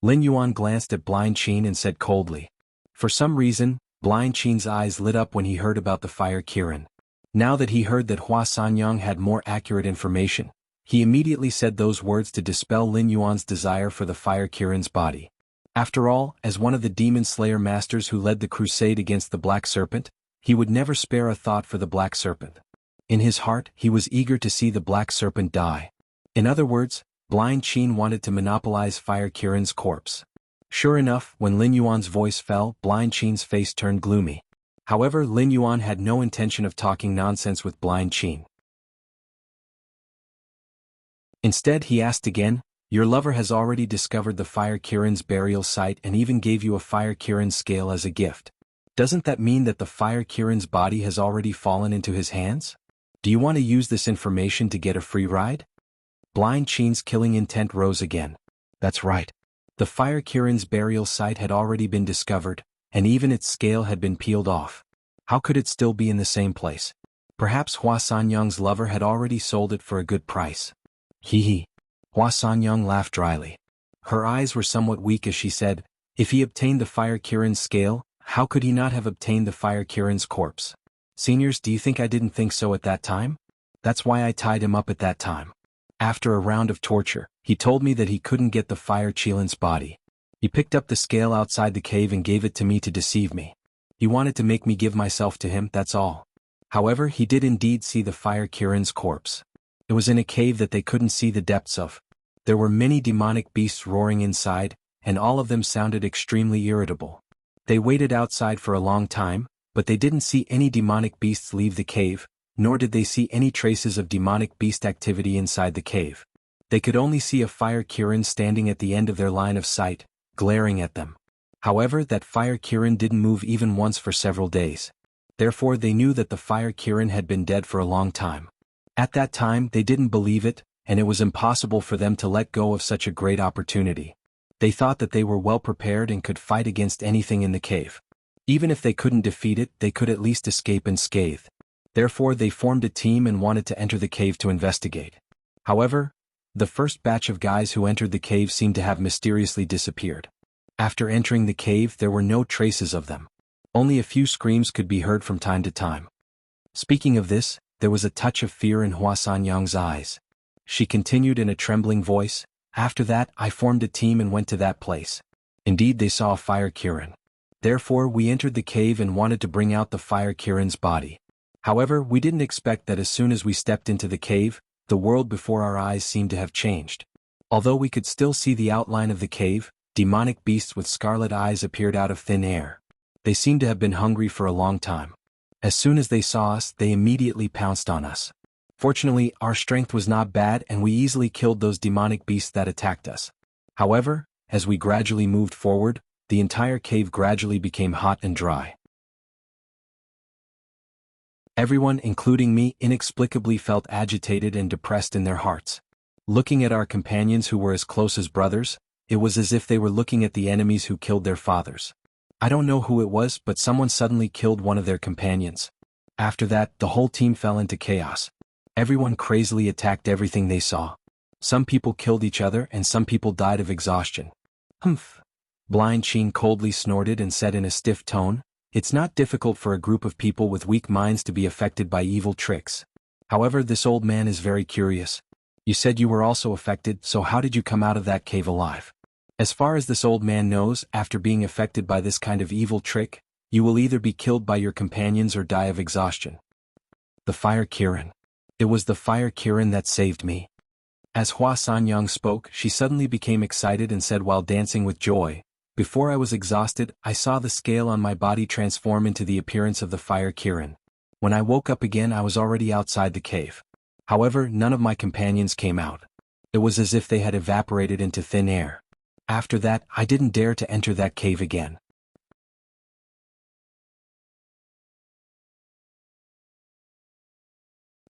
S1: Lin Yuan glanced at Blind Qin and said coldly. For some reason, Blind Qin's eyes lit up when he heard about the fire Kirin. Now that he heard that Hua Sanyang had more accurate information, he immediately said those words to dispel Lin Yuan's desire for the fire Kirin's body. After all, as one of the demon slayer masters who led the crusade against the Black Serpent, he would never spare a thought for the Black Serpent. In his heart, he was eager to see the Black Serpent die. In other words, Blind Qin wanted to monopolize fire Kirin's corpse. Sure enough, when Lin Yuan's voice fell, Blind Qin's face turned gloomy. However, Lin Yuan had no intention of talking nonsense with Blind Qin. Instead, he asked again, "Your lover has already discovered the fire Kirin's burial site and even gave you a fire Kirin scale as a gift. Doesn't that mean that the fire Kirin's body has already fallen into his hands? Do you want to use this information to get a free ride?" Blind Qin's killing intent rose again. That's right. The fire Kirin's burial site had already been discovered, and even its scale had been peeled off. How could it still be in the same place? Perhaps Hua Sanyang's lover had already sold it for a good price. Hee hee. Hua Sanyang laughed dryly. Her eyes were somewhat weak as she said, "If he obtained the fire Kirin's scale, how could he not have obtained the fire Kirin's corpse? Seniors, do you think I didn't think so at that time? That's why I tied him up at that time. After a round of torture, he told me that he couldn't get the fire Qilin's body. He picked up the scale outside the cave and gave it to me to deceive me. He wanted to make me give myself to him, that's all. However, he did indeed see the fire Kirin's corpse. It was in a cave that they couldn't see the depths of. There were many demonic beasts roaring inside, and all of them sounded extremely irritable. They waited outside for a long time, but they didn't see any demonic beasts leave the cave, nor did they see any traces of demonic beast activity inside the cave. They could only see a fire Kirin standing at the end of their line of sight, glaring at them. However, that fire Kirin didn't move even once for several days. Therefore they knew that the fire Kirin had been dead for a long time. At that time they didn't believe it, and it was impossible for them to let go of such a great opportunity. They thought that they were well prepared and could fight against anything in the cave. Even if they couldn't defeat it, they could at least escape unscathed. Therefore they formed a team and wanted to enter the cave to investigate. However, the first batch of guys who entered the cave seemed to have mysteriously disappeared. After entering the cave there were no traces of them. Only a few screams could be heard from time to time. Speaking of this, there was a touch of fear in Hua Sanyang's eyes. She continued in a trembling voice, "After that I formed a team and went to that place. Indeed they saw a fire Kirin. Therefore we entered the cave and wanted to bring out the fire Kirin's body. However, we didn't expect that as soon as we stepped into the cave, the world before our eyes seemed to have changed. Although we could still see the outline of the cave, demonic beasts with scarlet eyes appeared out of thin air. They seemed to have been hungry for a long time. As soon as they saw us, they immediately pounced on us. Fortunately, our strength was not bad and we easily killed those demonic beasts that attacked us. However, as we gradually moved forward, the entire cave gradually became hot and dry. Everyone, including me, inexplicably felt agitated and depressed in their hearts. Looking at our companions who were as close as brothers, it was as if they were looking at the enemies who killed their fathers. I don't know who it was, but someone suddenly killed one of their companions. After that, the whole team fell into chaos. Everyone crazily attacked everything they saw. Some people killed each other and some people died of exhaustion. Humph. Blind Sheen coldly snorted and said in a stiff tone, "It's not difficult for a group of people with weak minds to be affected by evil tricks. However, this old man is very curious. You said you were also affected, so how did you come out of that cave alive? As far as this old man knows, after being affected by this kind of evil trick, you will either be killed by your companions or die of exhaustion." The fire Kirin. It was the fire Kirin that saved me. As Hua Sanyang spoke, she suddenly became excited and said while dancing with joy, "Before I was exhausted, I saw the scale on my body transform into the appearance of the fire Kirin. When I woke up again I was already outside the cave. However, none of my companions came out. It was as if they had evaporated into thin air. After that, I didn't dare to enter that cave again."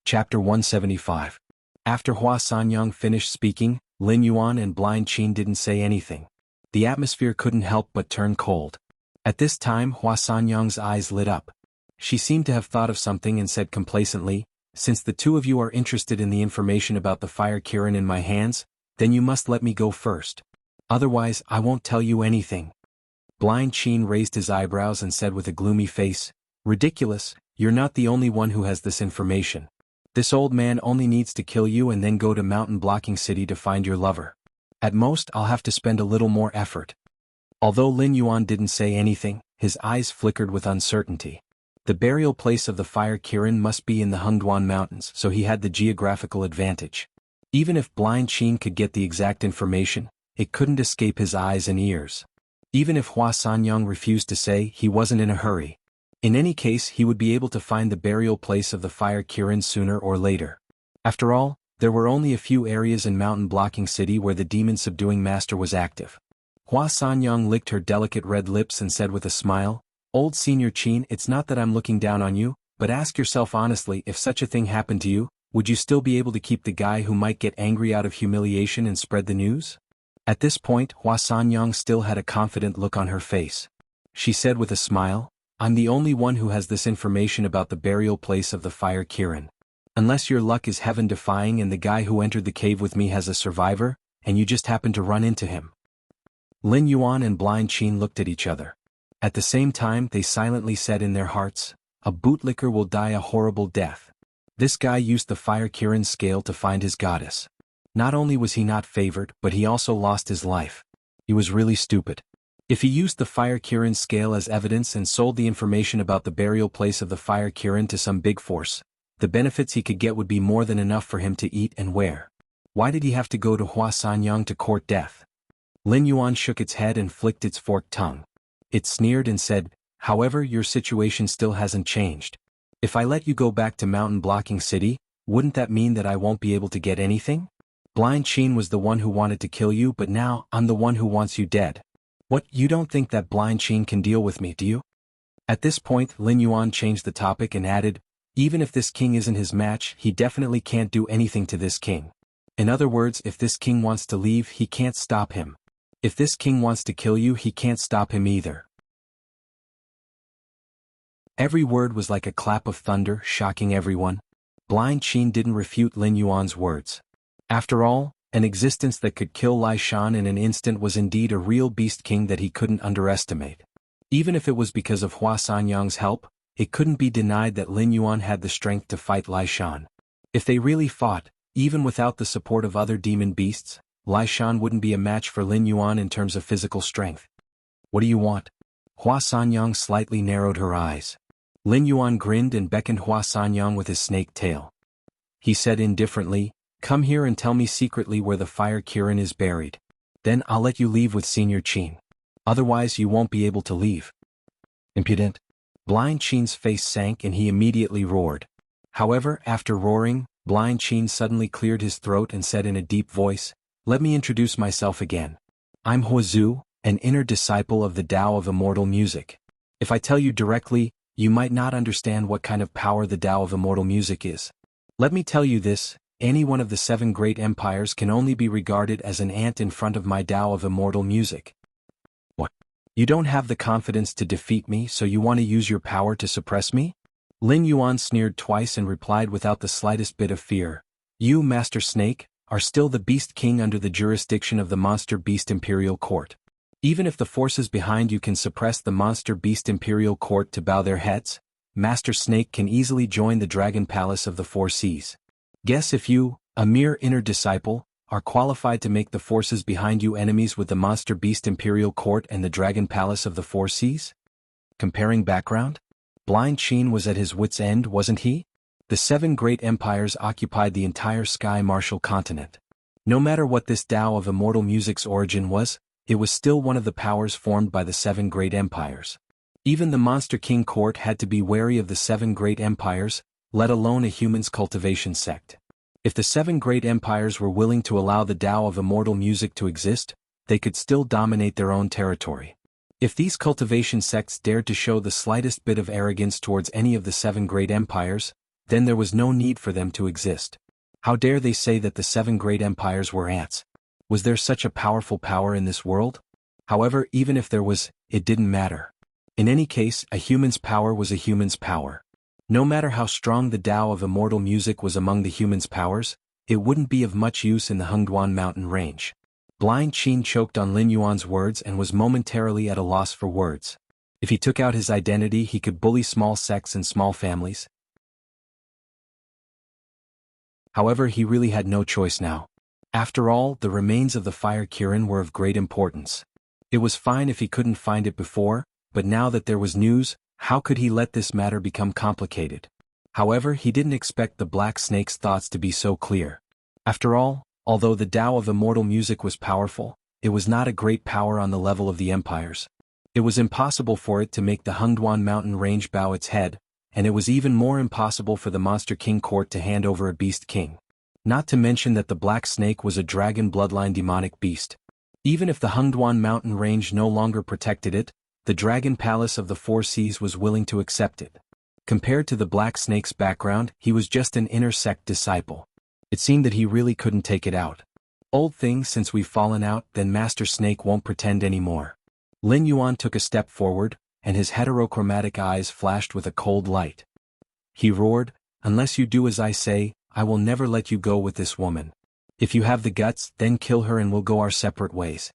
S1: Chapter 175. After Hua Sanyang finished speaking, Lin Yuan and Blind Qin didn't say anything. The atmosphere couldn't help but turn cold. At this time Hua Sanyang's eyes lit up. She seemed to have thought of something and said complacently, "Since the two of you are interested in the information about the fire Kirin in my hands, then you must let me go first. Otherwise, I won't tell you anything." Blind Qin raised his eyebrows and said with a gloomy face, "Ridiculous, you're not the only one who has this information. This old man only needs to kill you and then go to Mountain Blocking City to find your lover. At most, I'll have to spend a little more effort." Although Lin Yuan didn't say anything, his eyes flickered with uncertainty. The burial place of the fire Kirin must be in the Hengduan Mountains, so he had the geographical advantage. Even if Blind Qin could get the exact information, it couldn't escape his eyes and ears. Even if Hua Sanyang refused to say, he wasn't in a hurry. In any case, he would be able to find the burial place of the fire Kirin sooner or later. After all, there were only a few areas in Mountain Blocking City where the demon-subduing master was active. Hua Sanyang licked her delicate red lips and said with a smile, "Old Senior Qin, it's not that I'm looking down on you, but ask yourself honestly, if such a thing happened to you, would you still be able to keep the guy who might get angry out of humiliation and spread the news?" At this point, Hua Sanyang still had a confident look on her face. She said with a smile, "I'm the only one who has this information about the burial place of the fire Kirin. Unless your luck is heaven-defying and the guy who entered the cave with me has a survivor, and you just happen to run into him." Lin Yuan and Blind Qin looked at each other. At the same time they silently said in their hearts, "A bootlicker will die a horrible death. This guy used the fire Kirin's scale to find his goddess. Not only was he not favored, but he also lost his life. He was really stupid. If he used the fire Kirin scale as evidence and sold the information about the burial place of the fire Kirin to some big force, the benefits he could get would be more than enough for him to eat and wear. Why did he have to go to Hua Sanyang to court death?" Lin Yuan shook its head and flicked its forked tongue. It sneered and said, "However, your situation still hasn't changed. If I let you go back to Mountain Blocking City, wouldn't that mean that I won't be able to get anything? Blind Qin was the one who wanted to kill you, but now I'm the one who wants you dead. What, you don't think that Blind Qin can deal with me, do you?" At this point Lin Yuan changed the topic and added, "Even if this king isn't his match, he definitely can't do anything to this king. In other words, if this king wants to leave, he can't stop him. If this king wants to kill you, he can't stop him either." Every word was like a clap of thunder, shocking everyone. Blind Qin didn't refute Lin Yuan's words. After all, an existence that could kill Lai Shan in an instant was indeed a real beast king that he couldn't underestimate. Even if it was because of Hua Sanyang's help, it couldn't be denied that Lin Yuan had the strength to fight Lai Shan. If they really fought, even without the support of other demon beasts, Lai Shan wouldn't be a match for Lin Yuan in terms of physical strength. What do you want? Hua Sanyang slightly narrowed her eyes. Lin Yuan grinned and beckoned Hua Sanyang with his snake tail. He said indifferently, "Come here and tell me secretly where the fire Kirin is buried. Then I'll let you leave with Senior Qin. Otherwise you won't be able to leave." Impudent. Blind Qin's face sank and he immediately roared. However, after roaring, Blind Qin suddenly cleared his throat and said in a deep voice, "Let me introduce myself again. I'm Huazhu, an inner disciple of the Tao of Immortal Music. If I tell you directly, you might not understand what kind of power the Tao of Immortal Music is. Let me tell you this, any one of the 7 great empires can only be regarded as an ant in front of my Tao of Immortal Music." What? You don't have the confidence to defeat me, so you want to use your power to suppress me? Lin Yuan sneered twice and replied without the slightest bit of fear. "You, Master Snake, are still the Beast King under the jurisdiction of the Monster Beast Imperial Court. Even if the forces behind you can suppress the Monster Beast Imperial Court to bow their heads, Master Snake can easily join the Dragon Palace of the Four Seas. Guess if you, a mere inner disciple, are qualified to make the forces behind you enemies with the Monster Beast Imperial Court and the Dragon Palace of the Four Seas?" Comparing background? Blind Qin was at his wits' end, wasn't he? The 7 great empires occupied the entire Sky Martial continent. No matter what this Tao of Immortal Music's origin was, it was still one of the powers formed by the 7 great empires. Even the Monster King Court had to be wary of the 7 great empires, let alone a human's cultivation sect. If the 7 great empires were willing to allow the Tao of Immortal Music to exist, they could still dominate their own territory. If these cultivation sects dared to show the slightest bit of arrogance towards any of the 7 great empires, then there was no need for them to exist. How dare they say that the 7 great empires were ants? Was there such a powerful power in this world? However, even if there was, it didn't matter. In any case, a human's power was a human's power. No matter how strong the Tao of Immortal Music was among the human's powers, it wouldn't be of much use in the Hengduan mountain range. Blind Qin choked on Lin Yuan's words and was momentarily at a loss for words. If he took out his identity, he could bully small sects and small families. However, he really had no choice now. After all, the remains of the fire Kirin were of great importance. It was fine if he couldn't find it before, but now that there was news, how could he let this matter become complicated? However, he didn't expect the Black Snake's thoughts to be so clear. After all, although the Tao of Immortal Music was powerful, it was not a great power on the level of the empires. It was impossible for it to make the Hengduan mountain range bow its head, and it was even more impossible for the Monster King Court to hand over a Beast King. Not to mention that the Black Snake was a dragon bloodline demonic beast. Even if the Hengduan mountain range no longer protected it, the Dragon Palace of the Four Seas was willing to accept it. Compared to the Black Snake's background, he was just an inner sect disciple. It seemed that he really couldn't take it out. "Old thing, since we've fallen out, then Master Snake won't pretend anymore." Lin Yuan took a step forward, and his heterochromatic eyes flashed with a cold light. He roared, "Unless you do as I say, I will never let you go with this woman. If you have the guts, then kill her and we'll go our separate ways."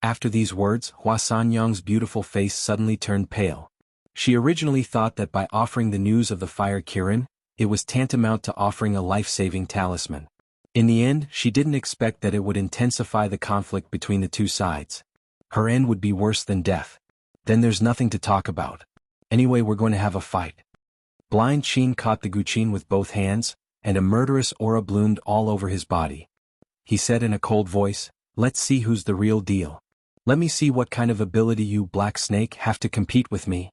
S1: After these words, Hua Sanyang's beautiful face suddenly turned pale. She originally thought that by offering the news of the fire Kirin, it was tantamount to offering a life-saving talisman. In the end, she didn't expect that it would intensify the conflict between the two sides. Her end would be worse than death. Then there's nothing to talk about. Anyway, we're going to have a fight. Blind Qin caught the guqin with both hands, and a murderous aura bloomed all over his body. He said in a cold voice, "Let's see who's the real deal. Let me see what kind of ability you, Black Snake, have to compete with me."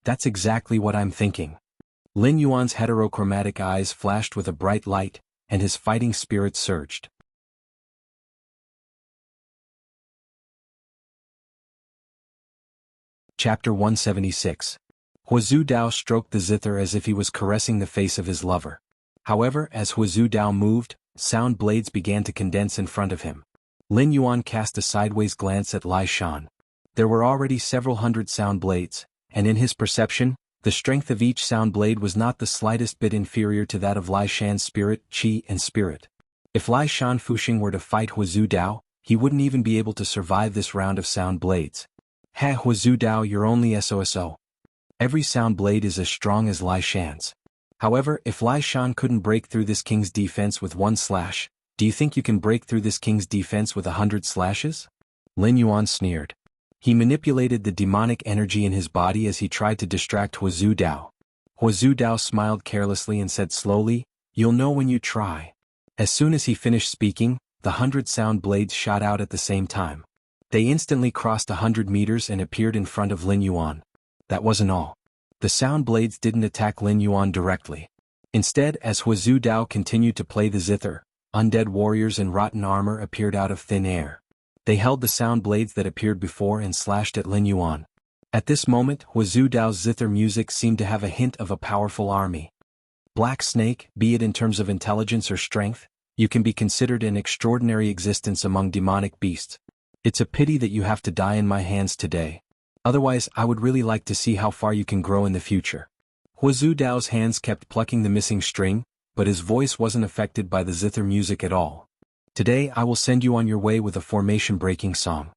S1: "That's exactly what I'm thinking." Lin Yuan's heterochromatic eyes flashed with a bright light, and his fighting spirit surged. Chapter 176. Huazhu Dao stroked the zither as if he was caressing the face of his lover. However, as Huazhu Dao moved, sound blades began to condense in front of him. Lin Yuan cast a sideways glance at Lai Shan. There were already several hundred sound blades, and in his perception, The strength of each sound blade was not the slightest bit inferior to that of Lai Shan's spirit, chi, and spirit. If Lai Shan Fuxing were to fight Huazhu Dao, he wouldn't even be able to survive this round of sound blades. Ha, Huazhu Dao, you're only SOSO. Every sound blade is as strong as Lai Shan's. However, if Lai Shan couldn't break through this king's defense with 1 slash, do you think you can break through this king's defense with 100 slashes? Lin Yuan sneered. He manipulated the demonic energy in his body as he tried to distract Huazhu Dao. Huazhu Dao smiled carelessly and said slowly, "You'll know when you try." As soon as he finished speaking, the 100 sound blades shot out at the same time. They instantly crossed 100 meters and appeared in front of Lin Yuan. That wasn't all. The sound blades didn't attack Lin Yuan directly. Instead, as Huazhu Dao continued to play the zither, undead warriors in rotten armor appeared out of thin air. They held the sound blades that appeared before and slashed at Lin Yuan. At this moment, Huazhu Dao's zither music seemed to have a hint of a powerful army. Black Snake, be it in terms of intelligence or strength, you can be considered an extraordinary existence among demonic beasts. It's a pity that you have to die in my hands today. Otherwise, I would really like to see how far you can grow in the future. Huazhu Dao's hands kept plucking the missing string, but his voice wasn't affected by the zither music at all. Today I will send you on your way with a formation-breaking song.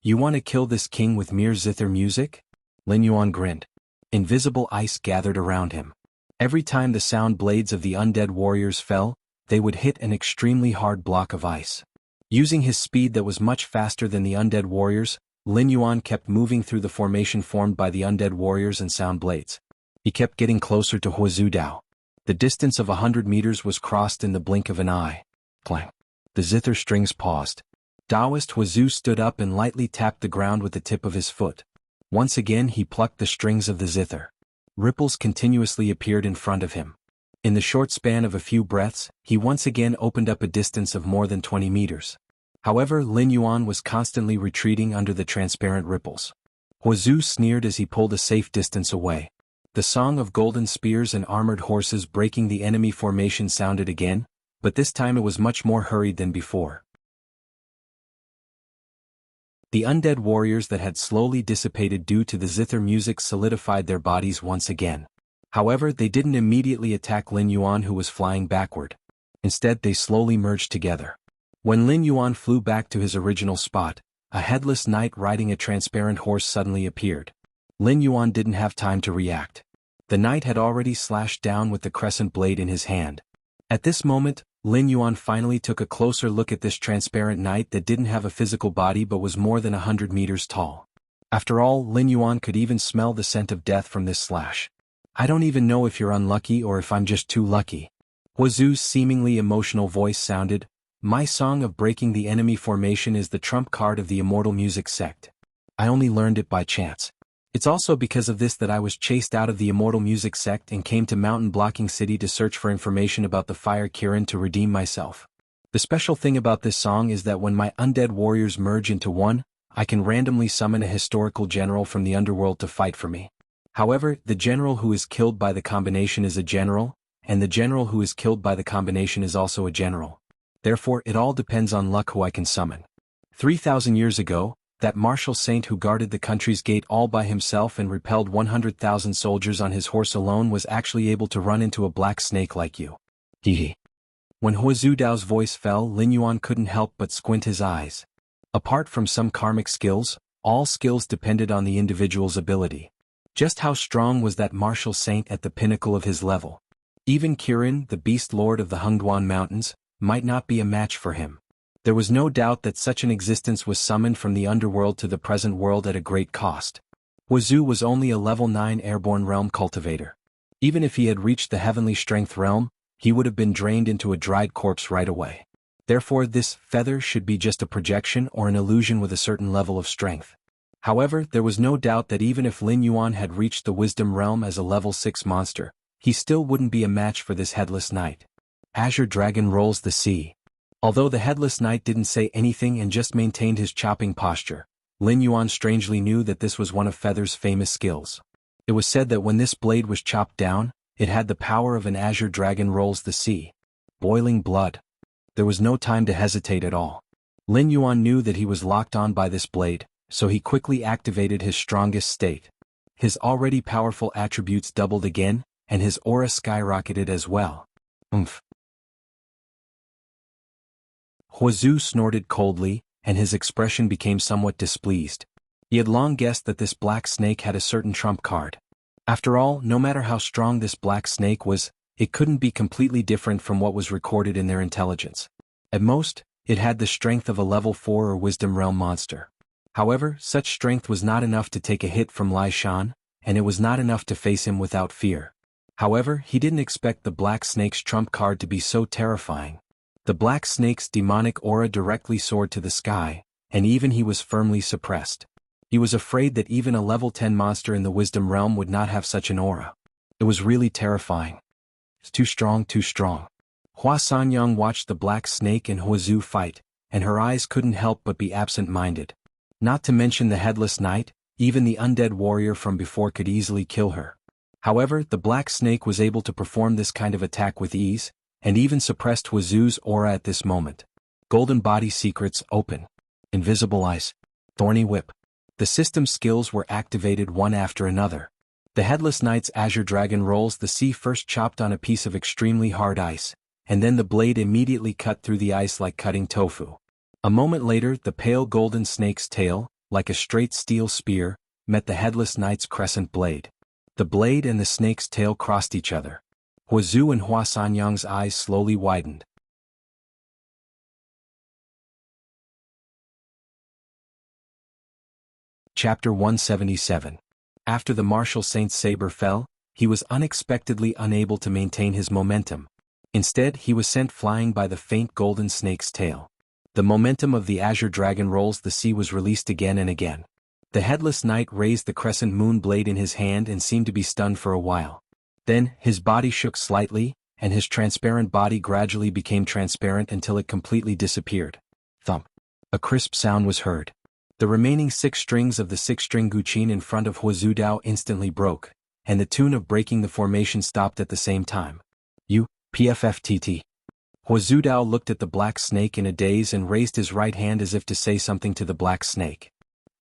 S1: You want to kill this king with mere zither music? Lin Yuan grinned. Invisible ice gathered around him. Every time the sound blades of the undead warriors fell, they would hit an extremely hard block of ice. Using his speed that was much faster than the undead warriors, Lin Yuan kept moving through the formation formed by the undead warriors and sound blades. He kept getting closer to Huazhu Dao. The distance of 100 meters was crossed in the blink of an eye. Clang. The zither strings paused. Taoist Huazhu stood up and lightly tapped the ground with the tip of his foot. Once again he plucked the strings of the zither. Ripples continuously appeared in front of him. In the short span of a few breaths, he once again opened up a distance of more than 20 meters. However, Lin Yuan was constantly retreating under the transparent ripples. Huazhu sneered as he pulled a safe distance away. The song of golden spears and armored horses breaking the enemy formation sounded again, but this time it was much more hurried than before. The undead warriors that had slowly dissipated due to the zither music solidified their bodies once again. However, they didn't immediately attack Lin Yuan, who was flying backward. Instead, they slowly merged together. When Lin Yuan flew back to his original spot, a headless knight riding a transparent horse suddenly appeared. Lin Yuan didn't have time to react. The knight had already slashed down with the crescent blade in his hand. At this moment, Lin Yuan finally took a closer look at this transparent knight that didn't have a physical body but was more than 100 meters tall. After all, Lin Yuan could even smell the scent of death from this slash. I don't even know if you're unlucky or if I'm just too lucky. Huazhu's seemingly emotional voice sounded, "My song of breaking the enemy formation is the trump card of the immortal music sect. I only learned it by chance. It's also because of this that I was chased out of the immortal music sect and came to Mountain Blocking City to search for information about the Fire Kirin to redeem myself. The special thing about this song is that when my undead warriors merge into one, I can randomly summon a historical general from the underworld to fight for me. However, the general who is killed by the combination is a general, and the general who is killed by the combination is also a general. Therefore, it all depends on luck who I can summon. 3,000 years ago, that martial saint who guarded the country's gate all by himself and repelled 100,000 soldiers on his horse alone was actually able to run into a black snake like you. Hehe. When Huazhu Dao's voice fell, Lin Yuan couldn't help but squint his eyes. Apart from some karmic skills, all skills depended on the individual's ability. Just how strong was that martial saint at the pinnacle of his level? Even Kirin, the beast lord of the Hengduan Mountains, might not be a match for him. There was no doubt that such an existence was summoned from the underworld to the present world at a great cost. Huazhu was only a level 9 airborne realm cultivator. Even if he had reached the heavenly strength realm, he would have been drained into a dried corpse right away. Therefore, this feather should be just a projection or an illusion with a certain level of strength. However, there was no doubt that even if Lin Yuan had reached the wisdom realm as a level 6 monster, he still wouldn't be a match for this headless knight. Azure Dragon rolls the sea. Although the headless knight didn't say anything and just maintained his chopping posture, Lin Yuan strangely knew that this was one of Feather's famous skills. It was said that when this blade was chopped down, it had the power of an azure dragon rolls the sea. Boiling blood. There was no time to hesitate at all. Lin Yuan knew that he was locked on by this blade, so he quickly activated his strongest state. His already powerful attributes doubled again, and his aura skyrocketed as well. Oomph. Huazhu snorted coldly, and his expression became somewhat displeased. He had long guessed that this black snake had a certain trump card. After all, no matter how strong this black snake was, it couldn't be completely different from what was recorded in their intelligence. At most, it had the strength of a level 4 or wisdom realm monster. However, such strength was not enough to take a hit from Lai Shan, and it was not enough to face him without fear. However, he didn't expect the black snake's trump card to be so terrifying. The black snake's demonic aura directly soared to the sky, and even he was firmly suppressed. He was afraid that even a level 10 monster in the wisdom realm would not have such an aura. It was really terrifying. It's too strong, too strong. Hua Sanyang watched the black snake and Huazhu fight, and her eyes couldn't help but be absent-minded. Not to mention the headless knight, even the undead warrior from before could easily kill her. However, the black snake was able to perform this kind of attack with ease, and even suppressed Huazhu's aura at this moment. Golden body secrets open. Invisible eyes. Thorny whip. The system skills were activated one after another. The headless knight's azure dragon rolls the sea first chopped on a piece of extremely hard ice, and then the blade immediately cut through the ice like cutting tofu. A moment later, the pale golden snake's tail, like a straight steel spear, met the headless knight's crescent blade. The blade and the snake's tail crossed each other. Huazhu and Hua Sanyang's eyes slowly widened. Chapter 177. After the martial saint's saber fell, he was unexpectedly unable to maintain his momentum. Instead, he was sent flying by the faint golden snake's tail. The momentum of the azure dragon rolls the sea was released again and again. The headless knight raised the crescent moon blade in his hand and seemed to be stunned for a while. Then, his body shook slightly, and his transparent body gradually became transparent until it completely disappeared. Thump. A crisp sound was heard. The remaining 6 strings of the 6-string guqin in front of Huazhu Dao instantly broke, and the tune of breaking the formation stopped at the same time. PFFTT. Huazhu Dao looked at the black snake in a daze and raised his right hand as if to say something to the black snake.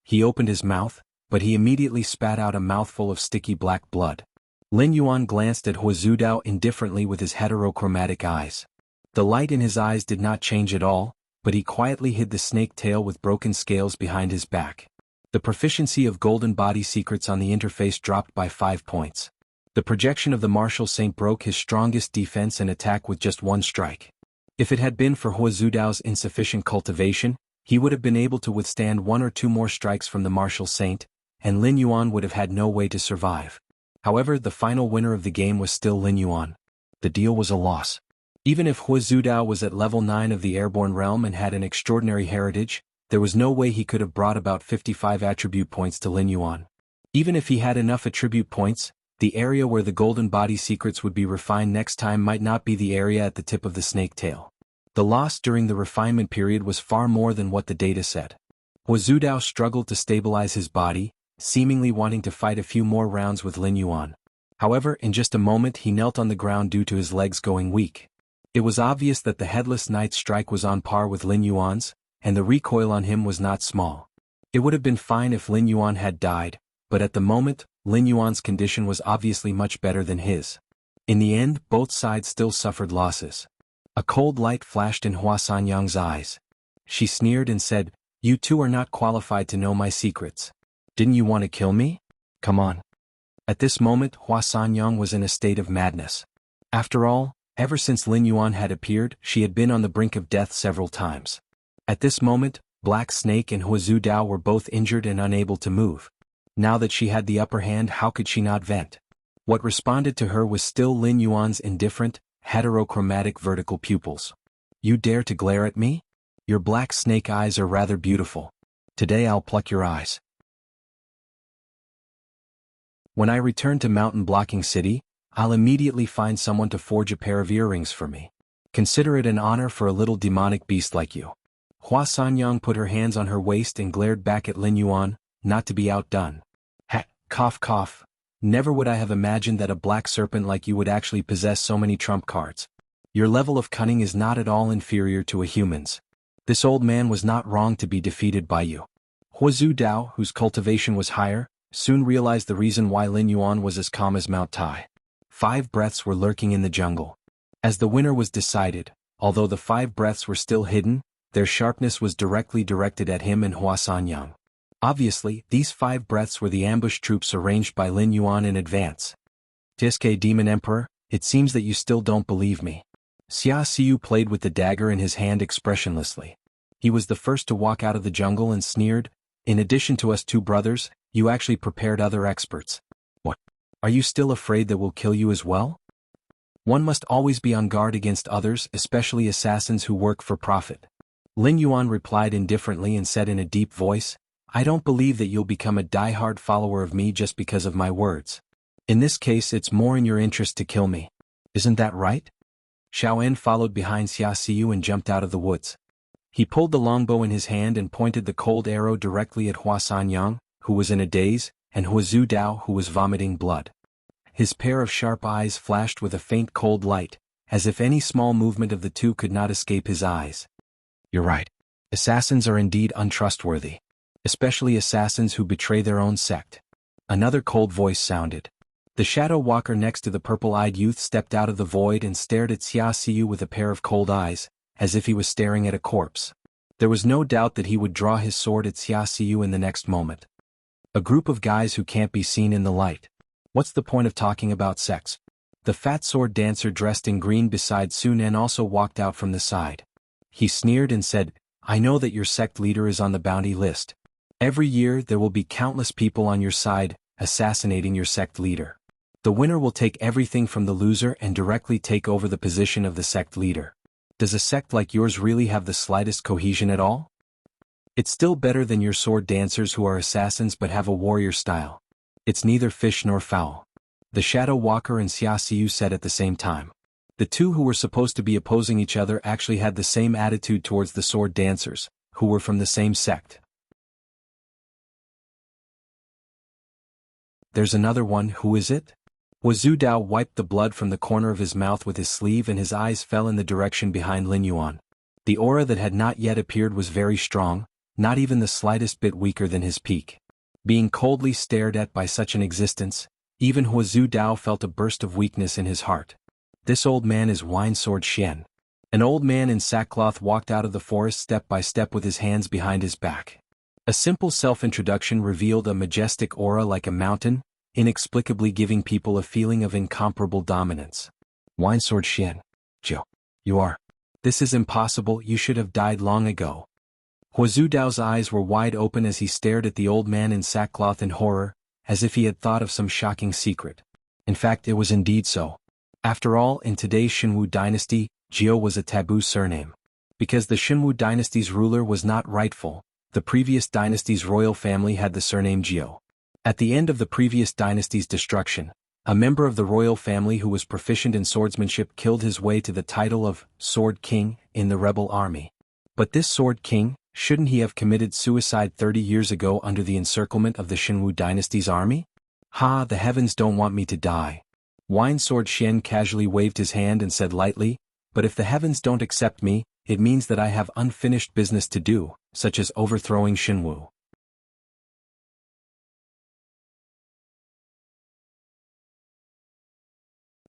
S1: He opened his mouth, but he immediately spat out a mouthful of sticky black blood. Lin Yuan glanced at Huazhu Dao indifferently with his heterochromatic eyes. The light in his eyes did not change at all, but he quietly hid the snake tail with broken scales behind his back. The proficiency of golden body secrets on the interface dropped by 5 points. The projection of the martial saint broke his strongest defense and attack with just 1 strike. If it had been for Huazhu Dao's insufficient cultivation, he would have been able to withstand 1 or 2 more strikes from the martial saint, and Lin Yuan would have had no way to survive. However, the final winner of the game was still Lin Yuan. The deal was a loss. Even if Huazhu Dao was at level 9 of the airborne realm and had an extraordinary heritage, there was no way he could have brought about 55 attribute points to Lin Yuan. Even if he had enough attribute points, the area where the golden body secrets would be refined next time might not be the area at the tip of the snake tail. The loss during the refinement period was far more than what the data said. Huazhu Dao struggled to stabilize his body, seemingly wanting to fight a few more rounds with Lin Yuan. However, in just a moment he knelt on the ground due to his legs going weak. It was obvious that the headless knight's strike was on par with Lin Yuan's, and the recoil on him was not small. It would have been fine if Lin Yuan had died, but at the moment, Lin Yuan's condition was obviously much better than his. In the end, both sides still suffered losses. A cold light flashed in Hua Sanyang's eyes. She sneered and said, "You two are not qualified to know my secrets. Didn't you want to kill me? Come on." At this moment, Hua Sanyang was in a state of madness. After all, ever since Lin Yuan had appeared, she had been on the brink of death several times. At this moment, Black Snake and Huazhu Dao were both injured and unable to move. Now that she had the upper hand, how could she not vent? What responded to her was still Lin Yuan's indifferent, heterochromatic vertical pupils. "You dare to glare at me? Your black snake eyes are rather beautiful. Today I'll pluck your eyes. When I return to Mountain Blocking City, I'll immediately find someone to forge a pair of earrings for me. Consider it an honor for a little demonic beast like you." Hua Sanyang put her hands on her waist and glared back at Lin Yuan, not to be outdone. Cough cough. Never would I have imagined that a black serpent like you would actually possess so many trump cards. Your level of cunning is not at all inferior to a human's. This old man was not wrong to be defeated by you. Huazhu Dao, whose cultivation was higher, soon realized the reason why Lin Yuan was as calm as Mount Tai. 5 breaths were lurking in the jungle. As the winner was decided, although the 5 breaths were still hidden, their sharpness was directly directed at him and Hua Sanyang. Obviously, these 5 breaths were the ambush troops arranged by Lin Yuan in advance. Tiske Demon Emperor, it seems that you still don't believe me. Xia Xiu played with the dagger in his hand expressionlessly. He was the first to walk out of the jungle and sneered, in addition to us 2 brothers, you actually prepared other experts. What? Are you still afraid that we'll kill you as well? One must always be on guard against others, especially assassins who work for profit. Lin Yuan replied indifferently and said in a deep voice, I don't believe that you'll become a die-hard follower of me just because of my words. In this case it's more in your interest to kill me. Isn't that right? Xiaoen followed behind Xia Xiu and jumped out of the woods. He pulled the longbow in his hand and pointed the cold arrow directly at Hua Sanyang, who was in a daze, and Hua Zudao, who was vomiting blood. His pair of sharp eyes flashed with a faint cold light, as if any small movement of the two could not escape his eyes. You're right. Assassins are indeed untrustworthy. Especially assassins who betray their own sect. Another cold voice sounded. The shadow walker next to the purple-eyed youth stepped out of the void and stared at Xia Xiu with a pair of cold eyes, as if he was staring at a corpse. There was no doubt that he would draw his sword at Xia Xiu in the next moment. A group of guys who can't be seen in the light. What's the point of talking about sex? The fat sword dancer dressed in green beside Sun En also walked out from the side. He sneered and said, I know that your sect leader is on the bounty list. Every year there will be countless people on your side, assassinating your sect leader. The winner will take everything from the loser and directly take over the position of the sect leader. Does a sect like yours really have the slightest cohesion at all? It's still better than your sword dancers who are assassins but have a warrior style. It's neither fish nor fowl. The Shadow Walker and Xia Xiu said at the same time. The two who were supposed to be opposing each other actually had the same attitude towards the sword dancers, who were from the same sect. There's another one, who is it? Hua Zudao wiped the blood from the corner of his mouth with his sleeve and his eyes fell in the direction behind Lin Yuan. The aura that had not yet appeared was very strong, not even the slightest bit weaker than his peak. Being coldly stared at by such an existence, even Hua Zudao felt a burst of weakness in his heart. This old man is Winesword Xian. An old man in sackcloth walked out of the forest step by step with his hands behind his back. A simple self-introduction revealed a majestic aura like a mountain, inexplicably giving people a feeling of incomparable dominance. Winesword Xian. Joe. You are. This is impossible, you should have died long ago. Hua Zudao's eyes were wide open as he stared at the old man in sackcloth in horror, as if he had thought of some shocking secret. In fact, it was indeed so. After all, in today's Xinwu dynasty, Jiao was a taboo surname. Because the Xinwu dynasty's ruler was not rightful, the previous dynasty's royal family had the surname Jiao. At the end of the previous dynasty's destruction, a member of the royal family who was proficient in swordsmanship killed his way to the title of Sword King in the rebel army. But this Sword King, shouldn't he have committed suicide 30 years ago under the encirclement of the Xinwu dynasty's army? Ha, the heavens don't want me to die. Winesword Xian casually waved his hand and said lightly, but if the heavens don't accept me, it means that I have unfinished business to do, such as overthrowing Xinwu.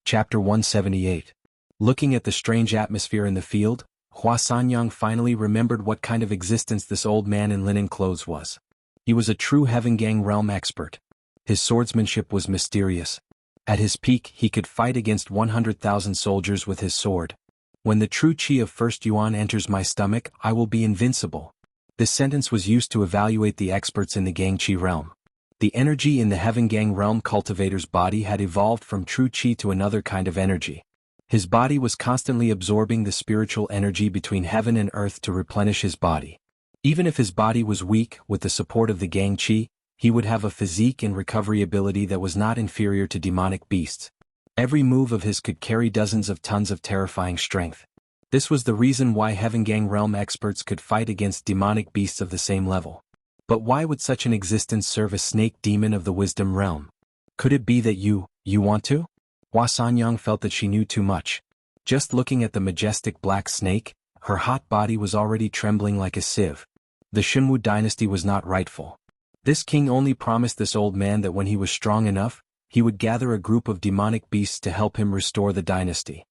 S1: Chapter 178. Looking at the strange atmosphere in the field, Hua Sanyang finally remembered what kind of existence this old man in linen clothes was. He was a true Heavengang realm expert. His swordsmanship was mysterious. At his peak he could fight against 100,000 soldiers with his sword. When the true chi of First Yuan enters my stomach, I will be invincible. This sentence was used to evaluate the experts in the Gangchi realm. The energy in the Heavengang realm cultivator's body had evolved from true chi to another kind of energy. His body was constantly absorbing the spiritual energy between heaven and earth to replenish his body. Even if his body was weak, with the support of the Gangchi, he would have a physique and recovery ability that was not inferior to demonic beasts. Every move of his could carry dozens of tons of terrifying strength. This was the reason why Heavengang realm experts could fight against demonic beasts of the same level. But why would such an existence serve a snake demon of the wisdom realm? Could it be that you want to? Hua Sanyang felt that she knew too much. Just looking at the majestic black snake, her hot body was already trembling like a sieve. The Xinwu dynasty was not rightful. This king only promised this old man that when he was strong enough, he would gather a group of demonic beasts to help him restore the dynasty.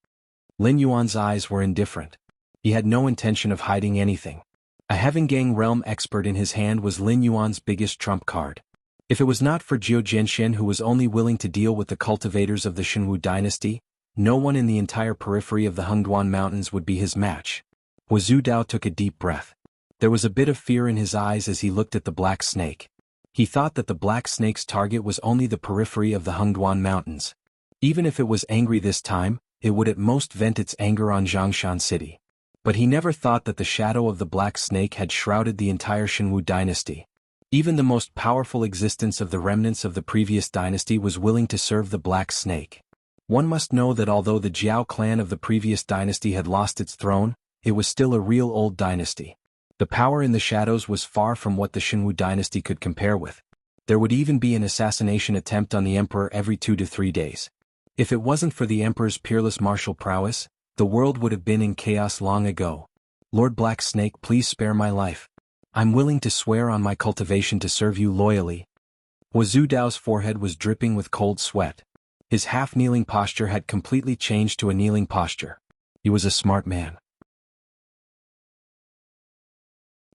S1: Lin Yuan's eyes were indifferent. He had no intention of hiding anything. A Heaven-Gang realm expert in his hand was Lin Yuan's biggest trump card. If it was not for Jiu Jianxian, who was only willing to deal with the cultivators of the Shenwu dynasty, no one in the entire periphery of the Hengduan Mountains would be his match. Hu Dao took a deep breath. There was a bit of fear in his eyes as he looked at the black snake. He thought that the black snake's target was only the periphery of the Hengduan Mountains. Even if it was angry this time, it would at most vent its anger on Zhongshan City. But he never thought that the shadow of the black snake had shrouded the entire Shenwu dynasty. Even the most powerful existence of the remnants of the previous dynasty was willing to serve the black snake. One must know that although the Jiao clan of the previous dynasty had lost its throne, it was still a real old dynasty. The power in the shadows was far from what the Shenwu dynasty could compare with. There would even be an assassination attempt on the emperor every 2 to 3 days. If it wasn't for the emperor's peerless martial prowess, the world would have been in chaos long ago. Lord Black Snake, please spare my life. I'm willing to swear on my cultivation to serve you loyally. Hu Dao's forehead was dripping with cold sweat. His half-kneeling posture had completely changed to a kneeling posture. He was a smart man.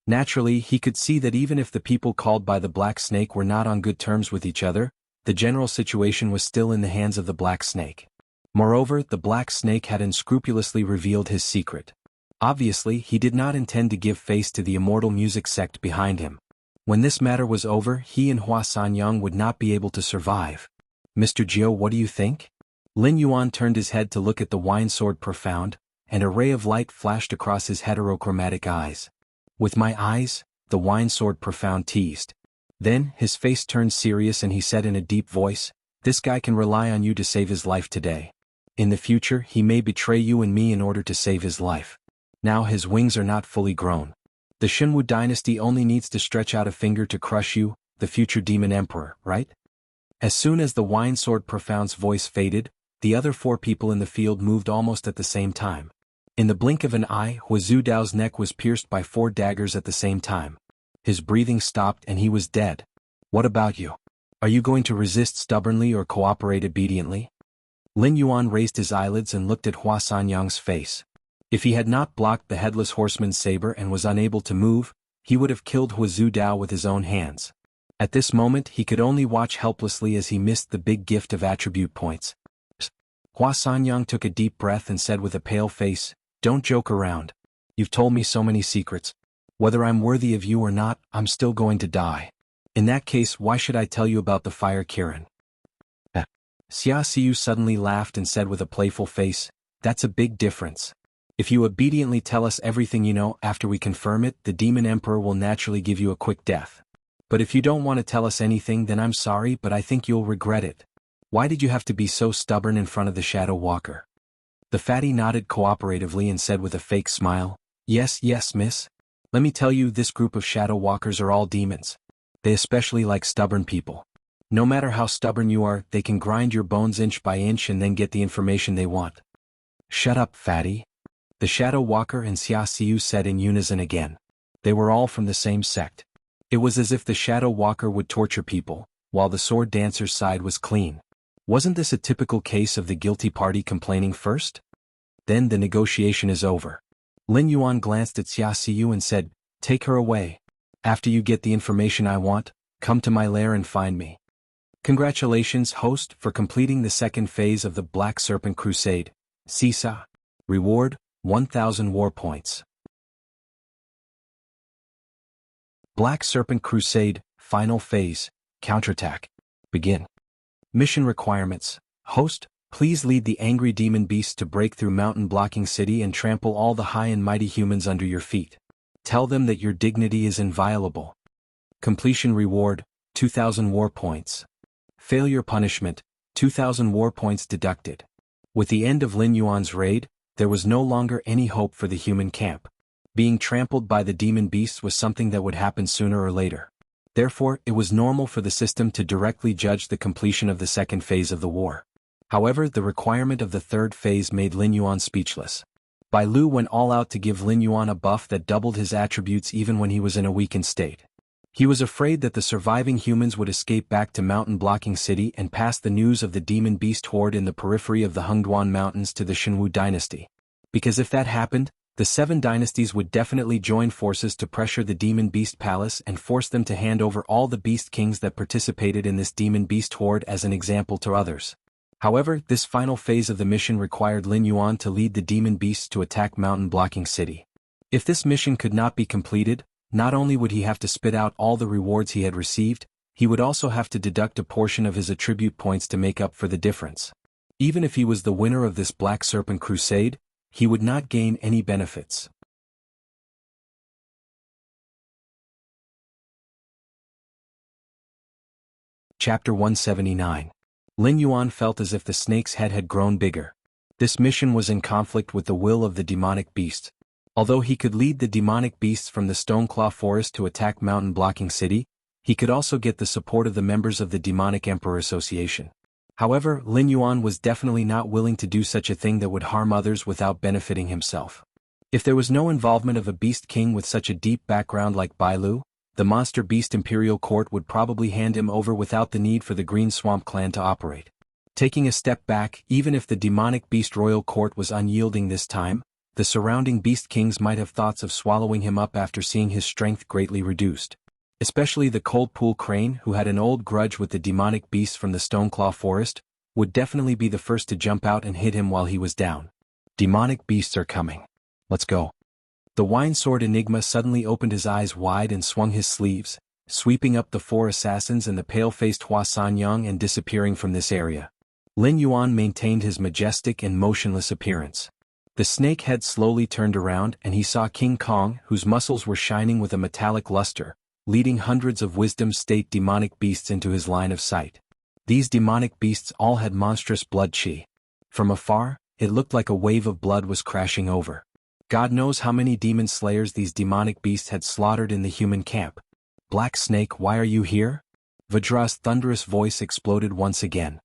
S1: Naturally, he could see that even if the people called by the Black Snake were not on good terms with each other, the general situation was still in the hands of the Black Snake. Moreover, the Black Snake had unscrupulously revealed his secret. Obviously, he did not intend to give face to the immortal music sect behind him. When this matter was over, he and Hua Sanyang would not be able to survive. Mr. Jiu, what do you think? Lin Yuan turned his head to look at the wine sword profound, and a ray of light flashed across his heterochromatic eyes. With my eyes, the wine sword profound teased. Then, his face turned serious and he said in a deep voice, this guy can rely on you to save his life today. In the future, he may betray you and me in order to save his life. Now his wings are not fully grown. The Shenwu dynasty only needs to stretch out a finger to crush you, the future demon emperor, right? As soon as the wine sword profound's voice faded, the other 4 people in the field moved almost at the same time. In the blink of an eye, Hu Dao's neck was pierced by 4 daggers at the same time. His breathing stopped and he was dead. What about you? Are you going to resist stubbornly or cooperate obediently? Lin Yuan raised his eyelids and looked at Hua Sanyang's face. If he had not blocked the headless horseman's saber and was unable to move, he would have killed Hu Dao with his own hands. At this moment he could only watch helplessly as he missed the big gift of attribute points. Hua Sanyang took a deep breath and said with a pale face, don't joke around. You've told me so many secrets. Whether I'm worthy of you or not, I'm still going to die. In that case, why should I tell you about the fire Kirin? Xia Xiu suddenly laughed and said with a playful face, that's a big difference. If you obediently tell us everything you know after we confirm it, the Demon Emperor will naturally give you a quick death. But if you don't want to tell us anything, then I'm sorry, but I think you'll regret it. Why did you have to be so stubborn in front of the Shadow Walker? The fatty nodded cooperatively and said with a fake smile, yes, miss. Let me tell you, this group of Shadow Walkers are all demons. They especially like stubborn people. No matter how stubborn you are, they can grind your bones inch by inch and then get the information they want. Shut up, fatty. The Shadow Walker and Xia Xiu said in unison again. They were all from the same sect. It was as if the Shadow Walker would torture people, while the Sword Dancer's side was clean. Wasn't this a typical case of the guilty party complaining first? Then the negotiation is over. Lin Yuan glanced at Xia Xiu and said, take her away. After you get the information I want, come to my lair and find me. Congratulations, host, for completing the 2nd phase of the Black Serpent Crusade. Sisa. Reward, 1,000 war points. Black Serpent Crusade, Final Phase, Counterattack. Begin. Mission requirements. Host, please lead the angry demon beasts to break through Mountain Blocking City and trample all the high and mighty humans under your feet. Tell them that your dignity is inviolable. Completion reward, 2,000 war points. Failure punishment, 2,000 war points deducted. With the end of Lin Yuan's raid, there was no longer any hope for the human camp. Being trampled by the demon beasts was something that would happen sooner or later. Therefore, it was normal for the system to directly judge the completion of the 2nd phase of the war. However, the requirement of the 3rd phase made Lin Yuan speechless. Bai Lu went all out to give Lin Yuan a buff that doubled his attributes even when he was in a weakened state. He was afraid that the surviving humans would escape back to Mountain Blocking City and pass the news of the demon beast horde in the periphery of the Hengduan Mountains to the Shenwu dynasty. Because if that happened, the 7 dynasties would definitely join forces to pressure the demon beast palace and force them to hand over all the beast kings that participated in this demon beast horde as an example to others. However, this final phase of the mission required Lin Yuan to lead the demon beasts to attack Mountain Blocking City. If this mission could not be completed, not only would he have to spit out all the rewards he had received, he would also have to deduct a portion of his attribute points to make up for the difference. Even if he was the winner of this Black Serpent Crusade, he would not gain any benefits. Chapter 179. Lin Yuan felt as if the snake's head had grown bigger. This mission was in conflict with the will of the demonic beasts. Although he could lead the demonic beasts from the Stoneclaw Forest to attack Mountain Blocking City, he could also get the support of the members of the Demonic Emperor Association. However, Lin Yuan was definitely not willing to do such a thing that would harm others without benefiting himself. If there was no involvement of a beast king with such a deep background like Bailu, the monster beast imperial court would probably hand him over without the need for the Green Swamp clan to operate. Taking a step back, even if the demonic beast royal court was unyielding this time, the surrounding beast kings might have thoughts of swallowing him up after seeing his strength greatly reduced. Especially the Cold Pool Crane, who had an old grudge with the demonic beasts from the Stoneclaw Forest, would definitely be the first to jump out and hit him while he was down. Demonic beasts are coming. Let's go. The Wine Sword Enigma suddenly opened his eyes wide and swung his sleeves, sweeping up the 4 assassins and the pale-faced Hua Sanyang and disappearing from this area. Lin Yuan maintained his majestic and motionless appearance. The snake head slowly turned around and he saw King Kong, whose muscles were shining with a metallic luster, leading hundreds of Wisdom State demonic beasts into his line of sight. These demonic beasts all had monstrous blood chi. From afar, it looked like a wave of blood was crashing over. God knows how many demon slayers these demonic beasts had slaughtered in the human camp. Black Snake, why are you here? Vajra's thunderous voice exploded once again.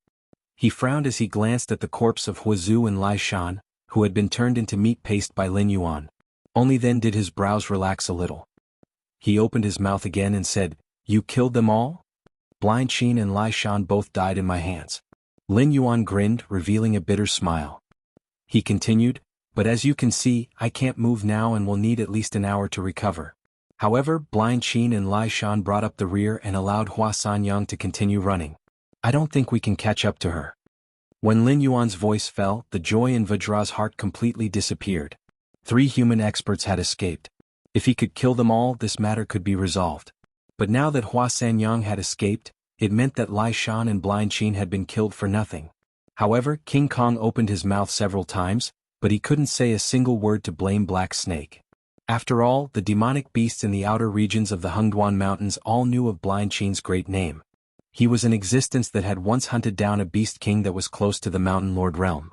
S1: He frowned as he glanced at the corpse of Huazhu and Lai Shan, who had been turned into meat paste by Lin Yuan. Only then did his brows relax a little. He opened his mouth again and said, "You killed them all? Blind Qin and Lai Shan both died in my hands." Lin Yuan grinned, revealing a bitter smile. He continued, "But as you can see, I can't move now and will need at least an hour to recover." However, Blind Qin and Lai Shan brought up the rear and allowed Hua Sanyang to continue running. "I don't think we can catch up to her." When Lin Yuan's voice fell, the joy in Vajra's heart completely disappeared. 3 human experts had escaped. If he could kill them all, this matter could be resolved. But now that Hua Sanyang had escaped, it meant that Lai Shan and Blind Qin had been killed for nothing. However, King Kong opened his mouth several times, but he couldn't say a single word to blame Black Snake. After all, the demonic beasts in the outer regions of the Hengduan Mountains all knew of Blind Qin's great name. He was an existence that had once hunted down a beast king that was close to the Mountain Lord realm.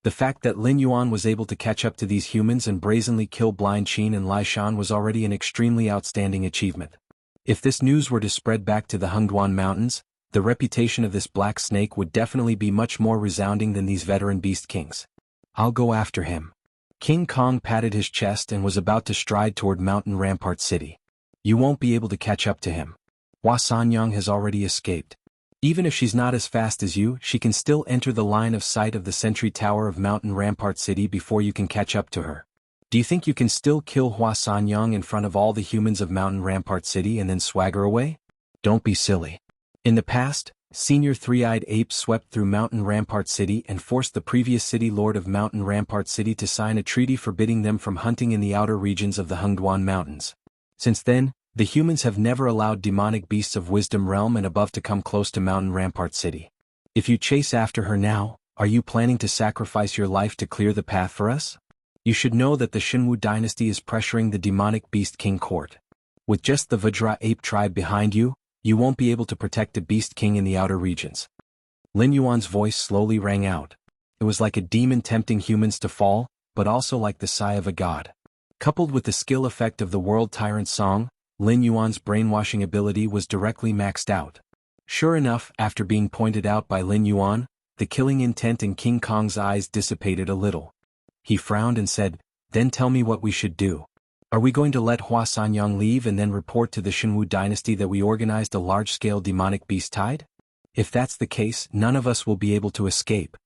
S1: The fact that Lin Yuan was able to catch up to these humans and brazenly kill Blind Qin and Lai Shan was already an extremely outstanding achievement. If this news were to spread back to the Hengduan Mountains, the reputation of this Black Snake would definitely be much more resounding than these veteran beast kings. "I'll go after him." King Kong patted his chest and was about to stride toward Mountain Rampart City. "You won't be able to catch up to him. Hua Sanyang has already escaped. Even if she's not as fast as you, she can still enter the line of sight of the sentry tower of Mountain Rampart City before you can catch up to her. Do you think you can still kill Hua Sanyang in front of all the humans of Mountain Rampart City and then swagger away? Don't be silly." In the past, Senior Three-Eyed Ape swept through Mountain Rampart City and forced the previous city lord of Mountain Rampart City to sign a treaty forbidding them from hunting in the outer regions of the Hengduan Mountains. Since then, the humans have never allowed demonic beasts of Wisdom Realm and above to come close to Mountain Rampart City. If you chase after her now, are you planning to sacrifice your life to clear the path for us? You should know that the Shenwu dynasty is pressuring the demonic beast king court. With just the Vajra ape tribe behind you, you won't be able to protect the beast king in the outer regions. Lin Yuan's voice slowly rang out. It was like a demon tempting humans to fall, but also like the sigh of a god. Coupled with the skill effect of the World Tyrant song, Lin Yuan's brainwashing ability was directly maxed out. Sure enough, after being pointed out by Lin Yuan, the killing intent in King Kong's eyes dissipated a little. He frowned and said, "Then tell me what we should do." Are we going to let Hua Sanyang leave and then report to the Shenwu dynasty that we organized a large-scale demonic beast tide? If that's the case, none of us will be able to escape.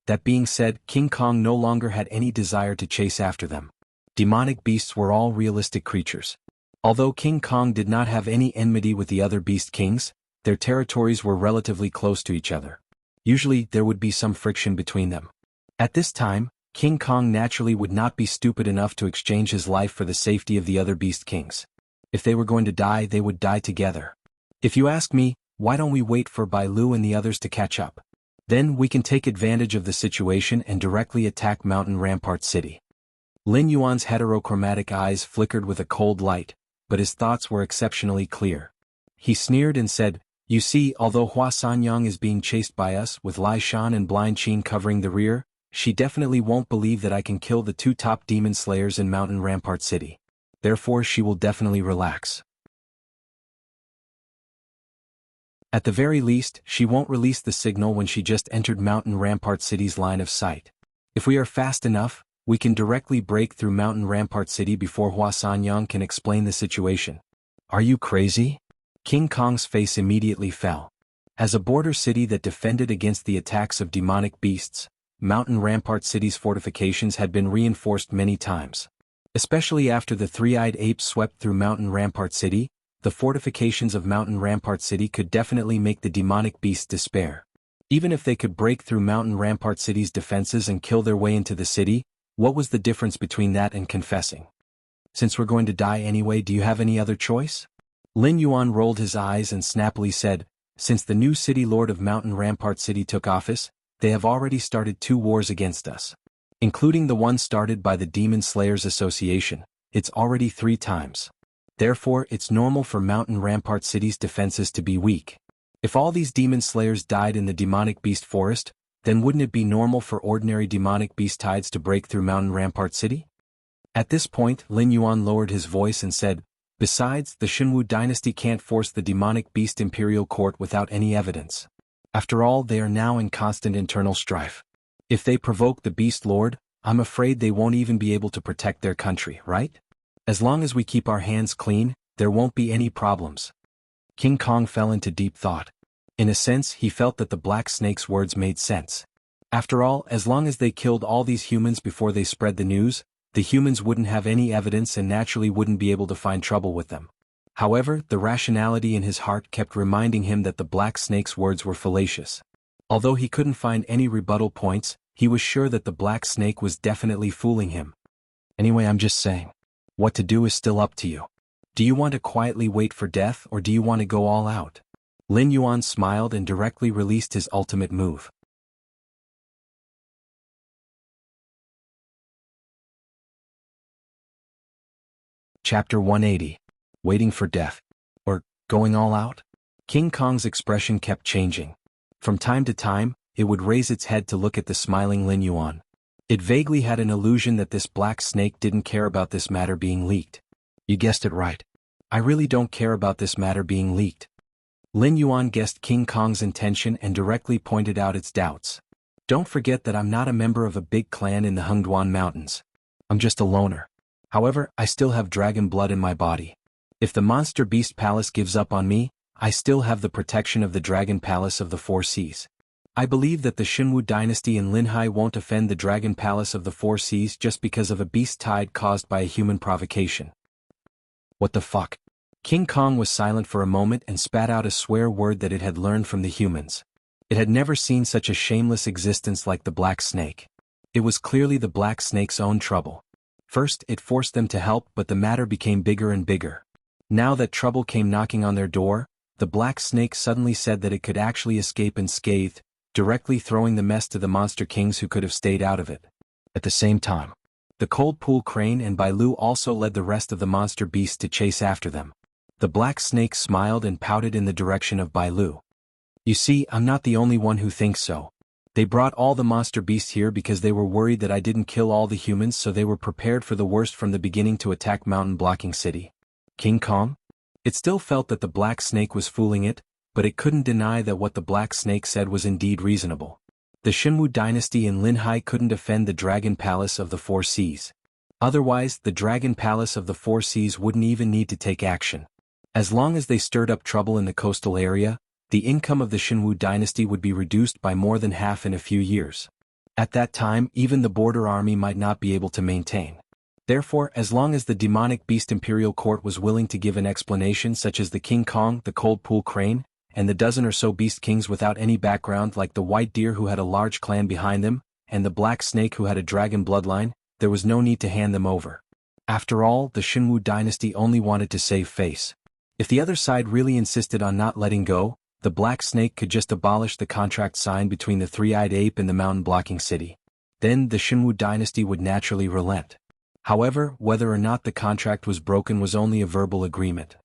S1: That being said, King Kong no longer had any desire to chase after them. Demonic beasts were all realistic creatures. Although King Kong did not have any enmity with the other beast kings, their territories were relatively close to each other. Usually, there would be some friction between them. At this time, King Kong naturally would not be stupid enough to exchange his life for the safety of the other beast kings. If they were going to die, they would die together. If you ask me, why don't we wait for Bai Lu and the others to catch up? Then we can take advantage of the situation and directly attack Mountain Rampart City. Lin Yuan's heterochromatic eyes flickered with a cold light, but his thoughts were exceptionally clear. He sneered and said, "You see, although Hua Sanyang is being chased by us with Lai Shan and Blind Qin covering the rear, she definitely won't believe that I can kill the 2 top demon slayers in Mountain Rampart City. Therefore she will definitely relax. At the very least, she won't release the signal when she just entered Mountain Rampart City's line of sight. If we are fast enough, we can directly break through Mountain Rampart City before Hua Sanyang can explain the situation." "Are you crazy?" King Kong's face immediately fell. As a border city that defended against the attacks of demonic beasts, Mountain Rampart City's fortifications had been reinforced many times. Especially after the three-eyed apes swept through Mountain Rampart City, the fortifications of Mountain Rampart City could definitely make the demonic beasts despair. Even if they could break through Mountain Rampart City's defenses and kill their way into the city, what was the difference between that and confessing? "Since we're going to die anyway, do you have any other choice?" Lin Yuan rolled his eyes and snappily said, "Since the new city lord of Mountain Rampart City took office, they have already started 2 wars against us. Including the one started by the Demon Slayers Association, it's already 3 times. Therefore, it's normal for Mountain Rampart City's defenses to be weak. If all these demon slayers died in the demonic beast forest, then wouldn't it be normal for ordinary demonic beast tides to break through Mountain Rampart City?" At this point, Lin Yuan lowered his voice and said, "Besides, the Shenwu dynasty can't force the demonic beast imperial court without any evidence. After all, they are now in constant internal strife. If they provoke the beast lord, I'm afraid they won't even be able to protect their country, right? As long as we keep our hands clean, there won't be any problems." King Kong fell into deep thought. In a sense, he felt that the Black Snake's words made sense. After all, as long as they killed all these humans before they spread the news, the humans wouldn't have any evidence and naturally wouldn't be able to find trouble with them. However, the rationality in his heart kept reminding him that the Black Snake's words were fallacious. Although he couldn't find any rebuttal points, he was sure that the Black Snake was definitely fooling him. "Anyway, I'm just saying. What to do is still up to you. Do you want to quietly wait for death or do you want to go all out?" Lin Yuan smiled and directly released his ultimate move. Chapter 180. Waiting for death. Or, going all out? King Kong's expression kept changing. From time to time, it would raise its head to look at the smiling Lin Yuan. It vaguely had an illusion that this Black Snake didn't care about this matter being leaked. "You guessed it right. I really don't care about this matter being leaked." Lin Yuan guessed King Kong's intention and directly pointed out its doubts. "Don't forget that I'm not a member of a big clan in the Hengduan Mountains. I'm just a loner. However, I still have dragon blood in my body. If the Monster Beast Palace gives up on me, I still have the protection of the Dragon Palace of the Four Seas. I believe that the Shenwu dynasty in Linhai won't offend the Dragon Palace of the Four Seas just because of a beast tide caused by a human provocation." "What the fuck?" King Kong was silent for a moment and spat out a swear word that it had learned from the humans. It had never seen such a shameless existence like the Black Snake. It was clearly the Black Snake's own trouble. First, it forced them to help, but the matter became bigger and bigger. Now that trouble came knocking on their door, the Black Snake suddenly said that it could actually escape unscathed, directly throwing the mess to the monster kings who could have stayed out of it. At the same time, the Cold Pool Crane and Bai Lu also led the rest of the monster beasts to chase after them. The Black Snake smiled and pouted in the direction of Bai Lu. "You see, I'm not the only one who thinks so. They brought all the monster beasts here because they were worried that I didn't kill all the humans, so they were prepared for the worst from the beginning to attack Mountain Blocking City." King Kong? It still felt that the Black Snake was fooling it, but it couldn't deny that what the Black Snake said was indeed reasonable. The Shenwu dynasty in Linhai couldn't defend the Dragon Palace of the Four Seas. Otherwise, the Dragon Palace of the Four Seas wouldn't even need to take action. As long as they stirred up trouble in the coastal area, the income of the Xinwu dynasty would be reduced by more than half in a few years. At that time, even the border army might not be able to maintain. Therefore, as long as the demonic beast imperial court was willing to give an explanation such as the King Kong, the Cold Pool Crane, and the dozen or so beast kings without any background like the White Deer who had a large clan behind them, and the Black Snake who had a dragon bloodline, there was no need to hand them over. After all, the Xinwu dynasty only wanted to save face. If the other side really insisted on not letting go, the Black Snake could just abolish the contract signed between the three-eyed ape and the mountain-blocking city. Then the Xinwu dynasty would naturally relent. However, whether or not the contract was broken was only a verbal agreement.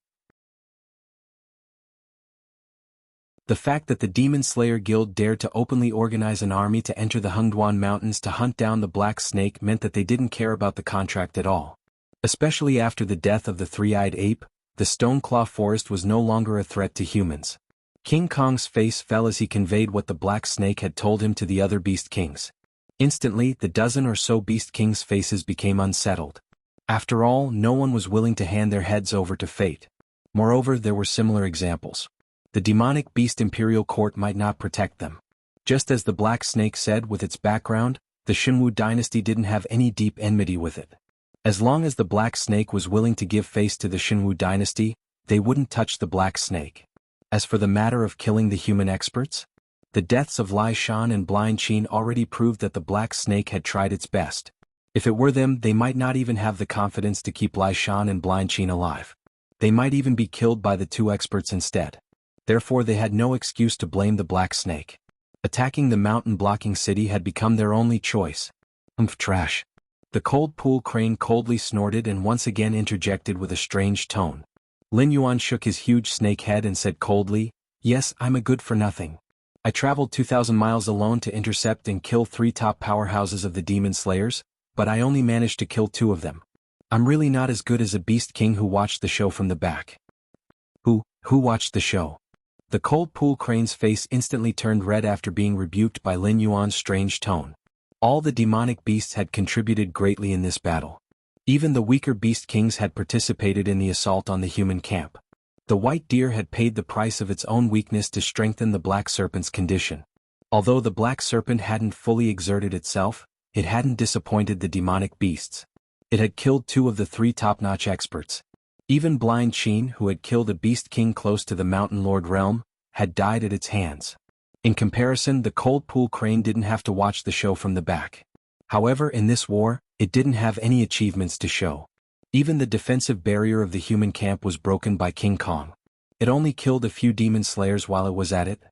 S1: The fact that the Demon Slayer Guild dared to openly organize an army to enter the Hengduan Mountains to hunt down the Black Snake meant that they didn't care about the contract at all. Especially after the death of the three-eyed ape, the Stoneclaw Forest was no longer a threat to humans. King Kong's face fell as he conveyed what the Black Snake had told him to the other Beast Kings. Instantly, the dozen or so Beast Kings' faces became unsettled. After all, no one was willing to hand their heads over to fate. Moreover, there were similar examples. The demonic beast imperial court might not protect them. Just as the Black Snake said with its background, the Xinwu dynasty didn't have any deep enmity with it. As long as the Black Snake was willing to give face to the Xinwu dynasty, they wouldn't touch the Black Snake. As for the matter of killing the human experts, the deaths of Lai Shan and Blind Qin already proved that the Black Snake had tried its best. If it were them, they might not even have the confidence to keep Lai Shan and Blind Qin alive. They might even be killed by the two experts instead. Therefore they had no excuse to blame the Black Snake. Attacking the mountain-blocking city had become their only choice. Trash. The Cold Pool Crane coldly snorted and once again interjected with a strange tone. Lin Yuan shook his huge snake head and said coldly, "Yes, I'm a good-for-nothing. I traveled 2,000 miles alone to intercept and kill 3 top powerhouses of the Demon Slayers, but I only managed to kill 2 of them. I'm really not as good as a Beast King who watched the show from the back." Who watched the show? The Cold Pool Crane's face instantly turned red after being rebuked by Lin Yuan's strange tone. All the demonic beasts had contributed greatly in this battle. Even the weaker Beast Kings had participated in the assault on the human camp. The White Deer had paid the price of its own weakness to strengthen the Black Serpent's condition. Although the Black Serpent hadn't fully exerted itself, it hadn't disappointed the demonic beasts. It had killed 2 of the 3 top-notch experts. Even Blind Qin, who had killed a Beast King close to the Mountain Lord realm, had died at its hands. In comparison, the Cold Pool Crane didn't have to watch the show from the back. However, in this war, it didn't have any achievements to show. Even the defensive barrier of the human camp was broken by King Kong. It only killed a few demon slayers while it was at it.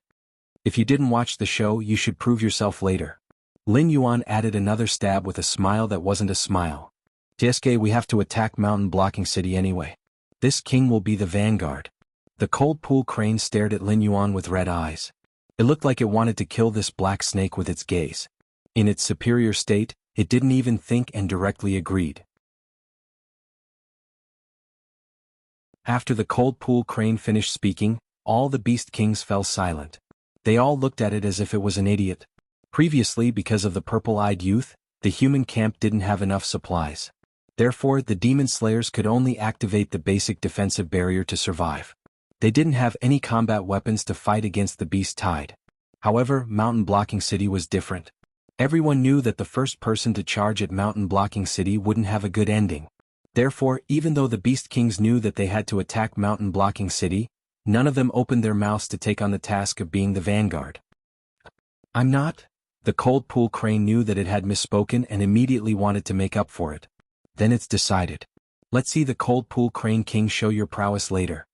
S1: If you didn't watch the show, you should prove yourself later. Lin Yuan added another stab with a smile that wasn't a smile. "Tsk, we have to attack Mountain Blocking City anyway. This king will be the vanguard." The Cold Pool Crane stared at Lin Yuan with red eyes. It looked like it wanted to kill this Black Snake with its gaze. In its superior state, it didn't even think and directly agreed. After the Cold Pool Crane finished speaking, all the Beast Kings fell silent. They all looked at it as if it was an idiot. Previously, because of the purple-eyed youth, the human camp didn't have enough supplies. Therefore, the Demon Slayers could only activate the basic defensive barrier to survive. They didn't have any combat weapons to fight against the beast tide. However, Mountain Blocking City was different. Everyone knew that the first person to charge at Mountain Blocking City wouldn't have a good ending. Therefore, even though the Beast Kings knew that they had to attack Mountain Blocking City, none of them opened their mouths to take on the task of being the vanguard. "I'm not?" The Cold Pool Crane knew that it had misspoken and immediately wanted to make up for it. "Then it's decided. Let's see the Cold Pool Crane King show your prowess later."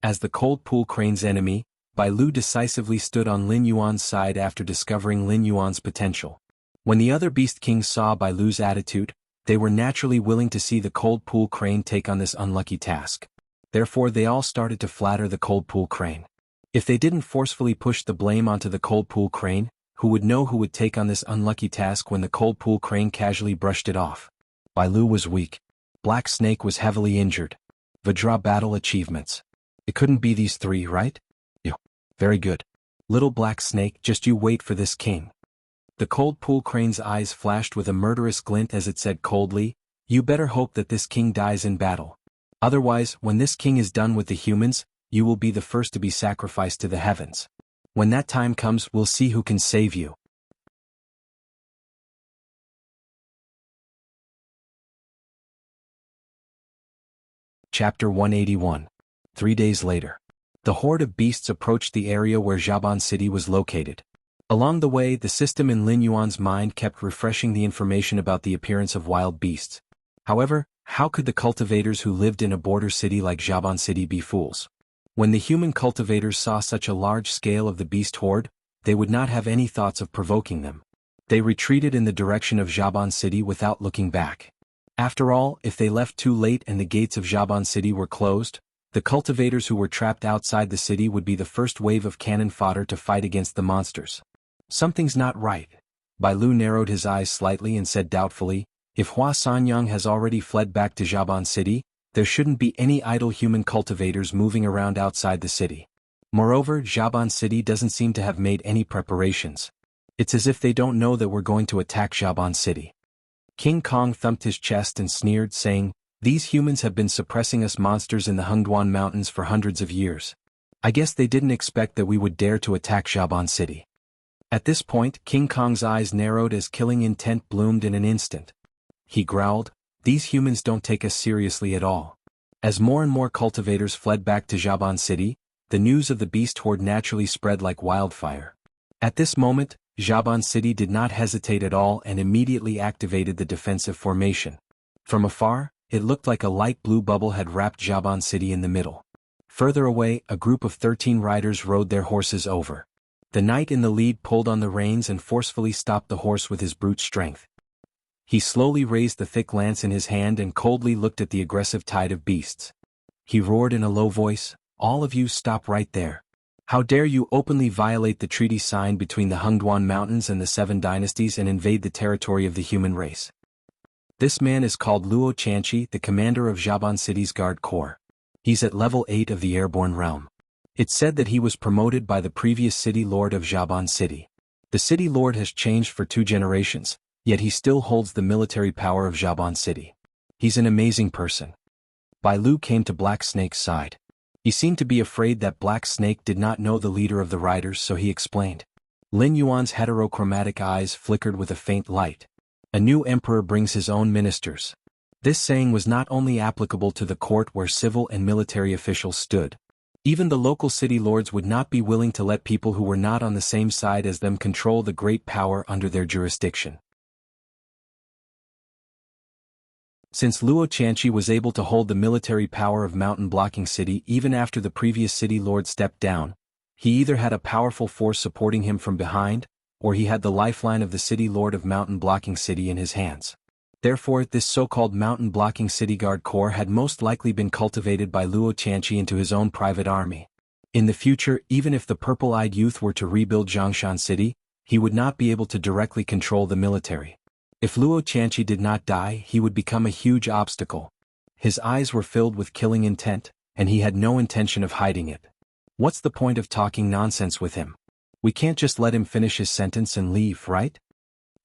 S1: As the Cold Pool Crane's enemy, Bai Lu decisively stood on Lin Yuan's side after discovering Lin Yuan's potential. When the other Beast Kings saw Bai Lu's attitude, they were naturally willing to see the Cold Pool Crane take on this unlucky task. Therefore they all started to flatter the Cold Pool Crane. If they didn't forcefully push the blame onto the Cold Pool Crane, who would know who would take on this unlucky task when the Cold Pool Crane casually brushed it off? Bai Lu was weak. Black Snake was heavily injured. Vajra battle achievements. It couldn't be these 3, right? Yeah. Very good. Little Black Snake, just you wait for this king. The Cold Pool Crane's eyes flashed with a murderous glint as it said coldly, You better hope that this king dies in battle. Otherwise, when this king is done with the humans, you will be the first to be sacrificed to the heavens. When that time comes, we'll see who can save you. Chapter 181. 3 days later. The horde of beasts approached the area where Zhaban City was located. Along the way, the system in Lin Yuan's mind kept refreshing the information about the appearance of wild beasts. However, how could the cultivators who lived in a border city like Zhaban City be fools? When the human cultivators saw such a large scale of the beast horde, they would not have any thoughts of provoking them. They retreated in the direction of Zhaban City without looking back. After all, if they left too late and the gates of Zhaban City were closed, the cultivators who were trapped outside the city would be the first wave of cannon fodder to fight against the monsters. Something's not right. Bai Lu narrowed his eyes slightly and said doubtfully, if Hua Sanyang has already fled back to Zhaban City, there shouldn't be any idle human cultivators moving around outside the city. Moreover, Zhaban City doesn't seem to have made any preparations. It's as if they don't know that we're going to attack Zhaban City. King Kong thumped his chest and sneered, saying, these humans have been suppressing us monsters in the Hengduan Mountains for hundreds of years. I guess they didn't expect that we would dare to attack Zhaban City. At this point, King Kong's eyes narrowed as killing intent bloomed in an instant. He growled, these humans don't take us seriously at all. As more and more cultivators fled back to Zhaban City, the news of the beast horde naturally spread like wildfire. At this moment, Zhaban City did not hesitate at all and immediately activated the defensive formation. From afar, it looked like a light blue bubble had wrapped Zhaban City in the middle. Further away, a group of 13 riders rode their horses over. The knight in the lead pulled on the reins and forcefully stopped the horse with his brute strength. He slowly raised the thick lance in his hand and coldly looked at the aggressive tide of beasts. He roared in a low voice, all of you stop right there. How dare you openly violate the treaty signed between the Hengduan Mountains and the 7 dynasties and invade the territory of the human race? This man is called Luo Chanchi, the commander of Zhaban City's Guard Corps. He's at level 8 of the airborne realm. It's said that he was promoted by the previous city lord of Zhaban City. The city lord has changed for 2 generations, yet he still holds the military power of Zhaban City. He's an amazing person. Bai Lu came to Black Snake's side. He seemed to be afraid that Black Snake did not know the leader of the riders, so he explained. Lin Yuan's heterochromatic eyes flickered with a faint light. A new emperor brings his own ministers. This saying was not only applicable to the court where civil and military officials stood. Even the local city lords would not be willing to let people who were not on the same side as them control the great power under their jurisdiction. Since Luo Chanchi was able to hold the military power of Mountain Blocking City even after the previous city lord stepped down, he either had a powerful force supporting him from behind, or he had the lifeline of the city lord of Mountain Blocking City in his hands. Therefore, this so-called Mountain Blocking City Guard Corps had most likely been cultivated by Luo Chanchi into his own private army. In the future, even if the purple-eyed youth were to rebuild Zhongshan City, he would not be able to directly control the military. If Luo Chanchi did not die, he would become a huge obstacle. His eyes were filled with killing intent, and he had no intention of hiding it. What's the point of talking nonsense with him? We can't just let him finish his sentence and leave, right?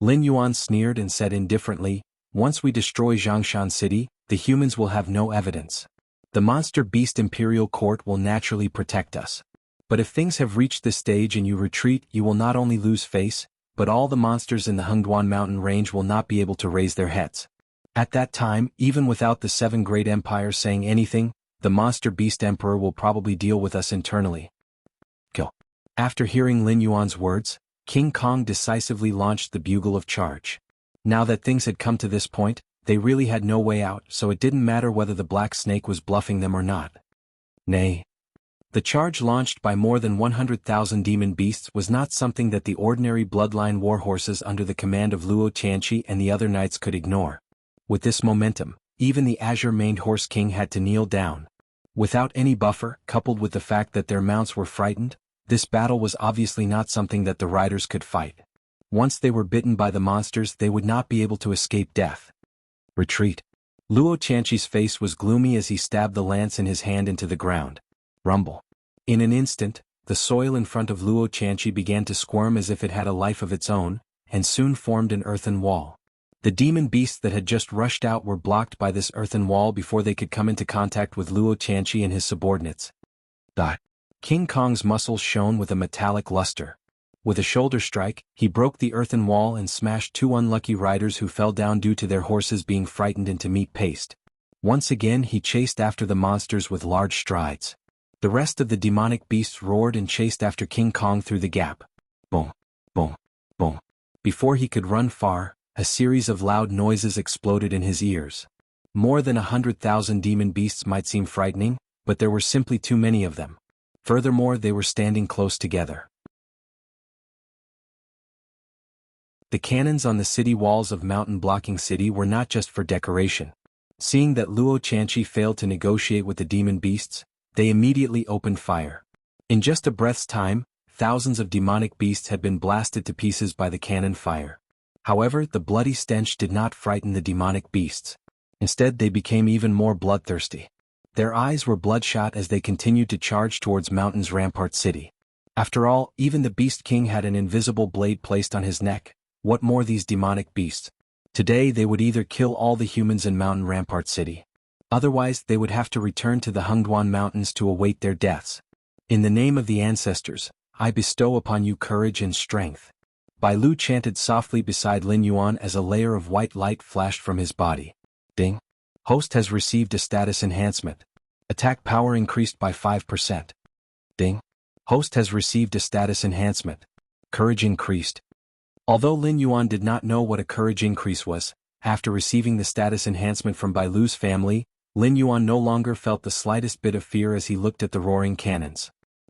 S1: Lin Yuan sneered and said indifferently, once we destroy Zhongshan City, the humans will have no evidence. The monster beast imperial court will naturally protect us. But if things have reached this stage and you retreat, you will not only lose face, but all the monsters in the Hengduan mountain range will not be able to raise their heads. At that time, even without the 7 great empires saying anything, the monster beast emperor will probably deal with us internally. Kill. After hearing Lin Yuan's words, King Kong decisively launched the bugle of charge. Now that things had come to this point, they really had no way out, so it didn't matter whether the Black Snake was bluffing them or not. Nay. The charge launched by more than 100,000 demon beasts was not something that the ordinary bloodline warhorses under the command of Luo Chanchi and the other knights could ignore. With this momentum, even the azure-maned horse king had to kneel down. Without any buffer, coupled with the fact that their mounts were frightened, this battle was obviously not something that the riders could fight. Once they were bitten by the monsters, they would not be able to escape death. Retreat. Luo Chanchi's face was gloomy as he stabbed the lance in his hand into the ground. Rumble. In an instant, the soil in front of Luo Chanchi began to squirm as if it had a life of its own, and soon formed an earthen wall. The demon beasts that had just rushed out were blocked by this earthen wall before they could come into contact with Luo Tianqi and his subordinates. King Kong's muscles shone with a metallic luster. With a shoulder strike, he broke the earthen wall and smashed two unlucky riders who fell down due to their horses being frightened into meat paste. Once again he chased after the monsters with large strides. The rest of the demonic beasts roared and chased after King Kong through the gap. Boom, boom, boom. Before he could run far, a series of loud noises exploded in his ears. More than 100,000 demon beasts might seem frightening, but there were simply too many of them. Furthermore, they were standing close together. The cannons on the city walls of Mountain Blocking City were not just for decoration. Seeing that Luo Tianqi failed to negotiate with the demon beasts, they immediately opened fire. In just a breath's time, thousands of demonic beasts had been blasted to pieces by the cannon fire. However, the bloody stench did not frighten the demonic beasts. Instead, they became even more bloodthirsty. Their eyes were bloodshot as they continued to charge towards Mountain's rampart city. After all, even the Beast King had an invisible blade placed on his neck. What more these demonic beasts? Today they would either kill all the humans in Mountain Rampart City. Otherwise, they would have to return to the Hengduan Mountains to await their deaths. In the name of the ancestors, I bestow upon you courage and strength. Bai Lu chanted softly beside Lin Yuan as a layer of white light flashed from his body. Ding. Host has received a status enhancement. Attack power increased by 5%. Ding. Host has received a status enhancement. Courage increased. Although Lin Yuan did not know what a courage increase was, after receiving the status enhancement from Bai Lu's family, Lin Yuan no longer felt the slightest bit of fear as he looked at the roaring cannons.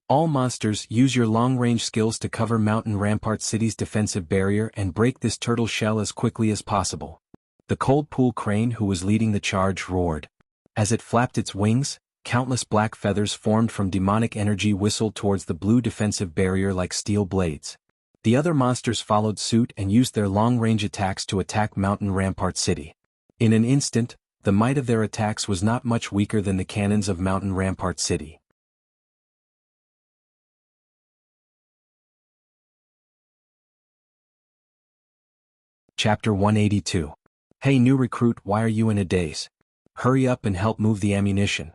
S1: All monsters, use your long-range skills to cover Mountain Rampart City's defensive barrier and break this turtle shell as quickly as possible. The cold pool crane who was leading the charge roared. As it flapped its wings, countless black feathers formed from demonic energy whistled towards the blue defensive barrier like steel blades. The other monsters followed suit and used their long-range attacks to attack Mountain Rampart City. In an instant, the might of their attacks was not much weaker than the cannons of Mountain Rampart City. Chapter 182. Hey new recruit, why are you in a daze? Hurry up and help move the ammunition.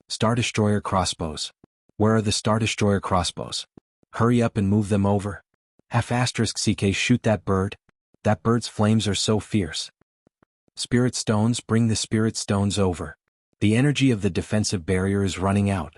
S1: Star Destroyer crossbows. Where are the Star Destroyer crossbows? Hurry up and move them over. *CK shoot that bird. That bird's flames are so fierce. Spirit stones, bring the spirit stones over. The energy of the defensive barrier is running out.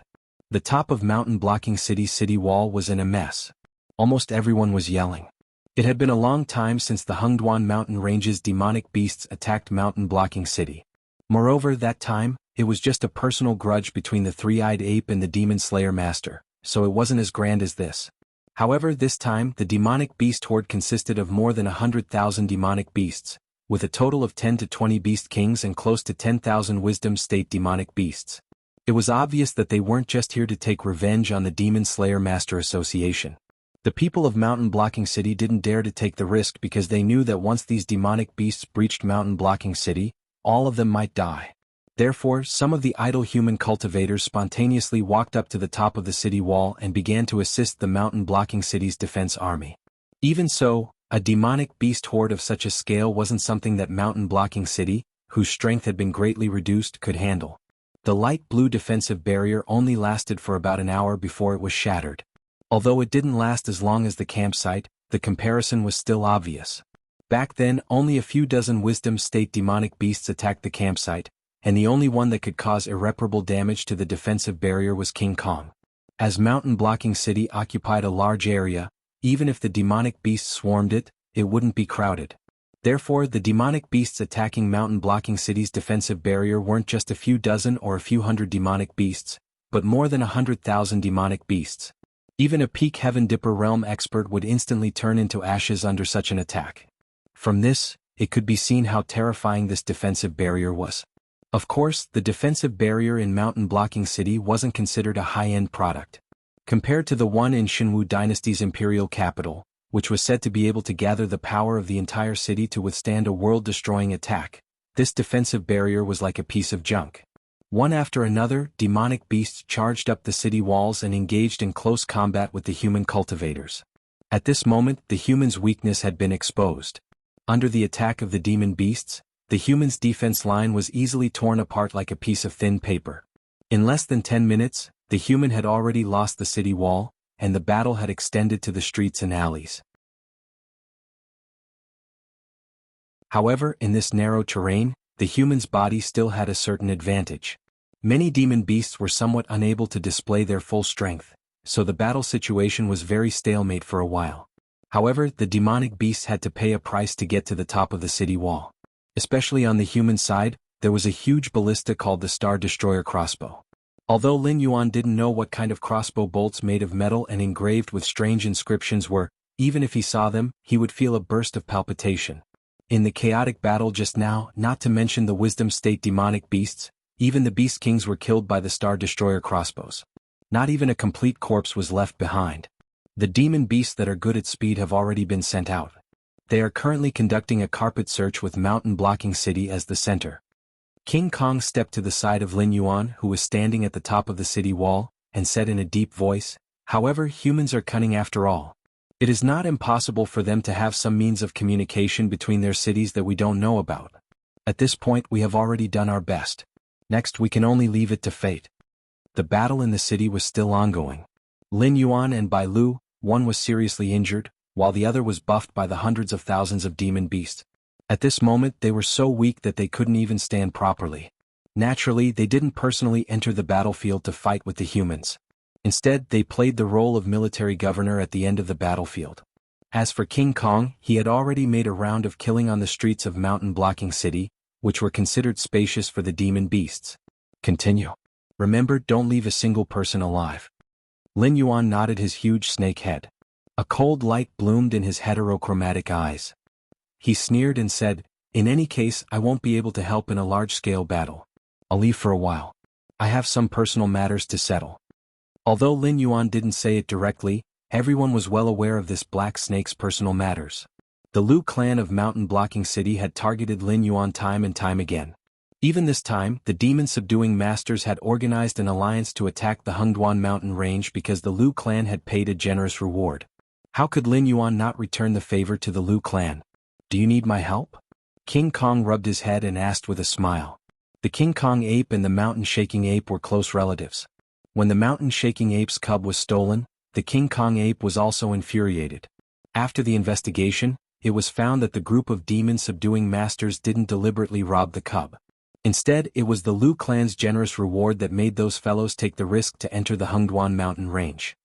S1: The top of Mountain Blocking City's city wall was in a mess. Almost everyone was yelling. It had been a long time since the Hengduan mountain range's demonic beasts attacked Mountain Blocking City. Moreover, that time, it was just a personal grudge between the three-eyed ape and the demon slayer master, so it wasn't as grand as this. However, this time, the demonic beast horde consisted of more than 100,000 demonic beasts, with a total of 10 to 20 beast kings and close to 10,000 wisdom state demonic beasts. It was obvious that they weren't just here to take revenge on the Demon Slayer Master Association. The people of Mountain Blocking City didn't dare to take the risk because they knew that once these demonic beasts breached Mountain Blocking City, all of them might die. Therefore, some of the idle human cultivators spontaneously walked up to the top of the city wall and began to assist the Mountain Blocking City's defense army. Even so, a demonic beast horde of such a scale wasn't something that Mountain Blocking City, whose strength had been greatly reduced, could handle. The light blue defensive barrier only lasted for about an hour before it was shattered. Although it didn't last as long as the campsite, the comparison was still obvious. Back then, only a few dozen wisdom state demonic beasts attacked the campsite, and the only one that could cause irreparable damage to the defensive barrier was King Kong. As Mountain Blocking City occupied a large area, even if the demonic beasts swarmed it, it wouldn't be crowded. Therefore, the demonic beasts attacking Mountain Blocking City's defensive barrier weren't just a few dozen or a few hundred demonic beasts, but more than 100,000 demonic beasts. Even a peak Heaven Dipper realm expert would instantly turn into ashes under such an attack. From this, it could be seen how terrifying this defensive barrier was. Of course, the defensive barrier in Mountain Blocking City wasn't considered a high-end product. Compared to the one in Shenwu Dynasty's imperial capital, which was said to be able to gather the power of the entire city to withstand a world-destroying attack, this defensive barrier was like a piece of junk. One after another, demonic beasts charged up the city walls and engaged in close combat with the human cultivators. At this moment, the humans' weakness had been exposed. Under the attack of the demon beasts, the humans' defense line was easily torn apart like a piece of thin paper. In less than 10 minutes, the human had already lost the city wall, and the battle had extended to the streets and alleys. However, in this narrow terrain, the human's body still had a certain advantage. Many demon beasts were somewhat unable to display their full strength, so the battle situation was very stalemate for a while. However, the demonic beasts had to pay a price to get to the top of the city wall. Especially on the human side, there was a huge ballista called the Star Destroyer crossbow. Although Lin Yuan didn't know what kind of crossbow bolts made of metal and engraved with strange inscriptions were, even if he saw them, he would feel a burst of palpitation. In the chaotic battle just now, not to mention the Wisdom State demonic beasts, even the Beast Kings were killed by the Star Destroyer crossbows. Not even a complete corpse was left behind. The demon beasts that are good at speed have already been sent out. They are currently conducting a carpet search with Mountain Blocking City as the center. King Kong stepped to the side of Lin Yuan, who was standing at the top of the city wall, and said in a deep voice, "However, humans are cunning after all. It is not impossible for them to have some means of communication between their cities that we don't know about. At this point we have already done our best. Next we can only leave it to fate." The battle in the city was still ongoing. Lin Yuan and Bai Lu, one was seriously injured, while the other was buffed by the hundreds of thousands of demon beasts. At this moment they were so weak that they couldn't even stand properly. Naturally, they didn't personally enter the battlefield to fight with the humans. Instead, they played the role of military governor at the end of the battlefield. As for King Kong, he had already made a round of killing on the streets of Mountain Blocking City, which were considered spacious for the demon beasts. Continue. Remember, don't leave a single person alive. Lin Yuan nodded his huge snake head. A cold light bloomed in his heterochromatic eyes. He sneered and said, "In any case, I won't be able to help in a large-scale battle. I'll leave for a while. I have some personal matters to settle." Although Lin Yuan didn't say it directly, everyone was well aware of this black snake's personal matters. The Lu clan of Mountain Blocking City had targeted Lin Yuan time and time again. Even this time, the demon-subduing masters had organized an alliance to attack the Hengduan mountain range because the Lu clan had paid a generous reward. How could Lin Yuan not return the favor to the Lu clan? "Do you need my help?" King Kong rubbed his head and asked with a smile. The King Kong ape and the mountain shaking ape were close relatives. When the mountain shaking ape's cub was stolen, the King Kong ape was also infuriated. After the investigation, it was found that the group of demon-subduing masters didn't deliberately rob the cub. Instead, it was the Lu clan's generous reward that made those fellows take the risk to enter the Hengduan mountain range.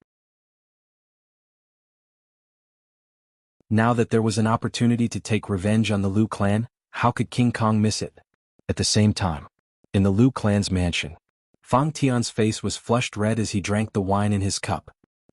S1: Now that there was an opportunity to take revenge on the Lu clan, how could King Kong miss it? At the same time, in the Lu clan's mansion, Fang Tian's face was flushed red as he drank the wine in his cup.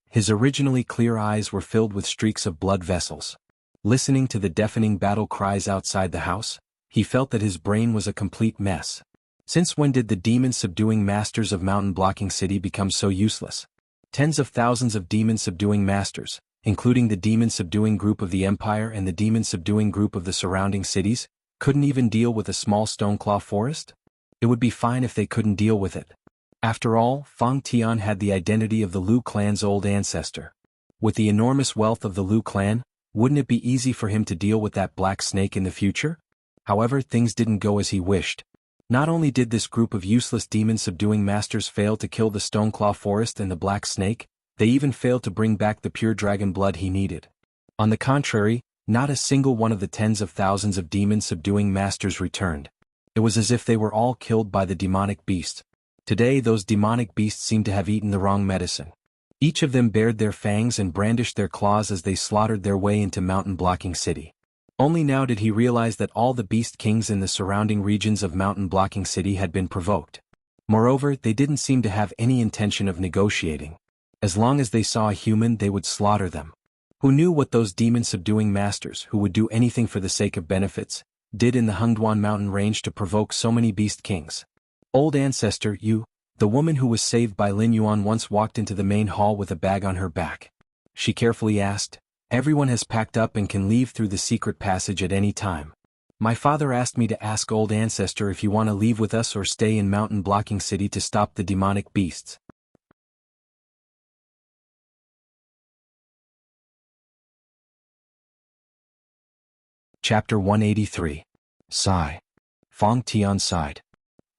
S1: His originally clear eyes were filled with streaks of blood vessels. Listening to the deafening battle cries outside the house, he felt that his brain was a complete mess. Since when did the demon-subduing masters of Mountain Blocking City become so useless? Tens of thousands of demon-subduing masters, including the demon-subduing group of the Empire and the demon-subduing group of the surrounding cities, couldn't even deal with a small Stoneclaw forest? It would be fine if they couldn't deal with it. After all, Fang Tian had the identity of the Lu clan's old ancestor. With the enormous wealth of the Lu clan, wouldn't it be easy for him to deal with that black snake in the future? However, things didn't go as he wished. Not only did this group of useless demon-subduing masters fail to kill the Stoneclaw forest and the black snake, they even failed to bring back the pure dragon blood he needed. On the contrary, not a single one of the tens of thousands of demon-subduing masters returned. It was as if they were all killed by the demonic beast. Today those demonic beasts seemed to have eaten the wrong medicine. Each of them bared their fangs and brandished their claws as they slaughtered their way into Mountain Blocking City. Only now did he realize that all the beast kings in the surrounding regions of Mountain Blocking City had been provoked. Moreover, they didn't seem to have any intention of negotiating. As long as they saw a human, they would slaughter them. Who knew what those demon-subduing masters, who would do anything for the sake of benefits, did in the Hengduan mountain range to provoke so many beast kings? "Old ancestor, you," the woman who was saved by Lin Yuan once walked into the main hall with a bag on her back. She carefully asked, "Everyone has packed up and can leave through the secret passage at any time. My father asked me to ask old ancestor if you want to leave with us or stay in Mountain Blocking City to stop the demonic beasts." Chapter 183. Sigh. Fong Tian sighed.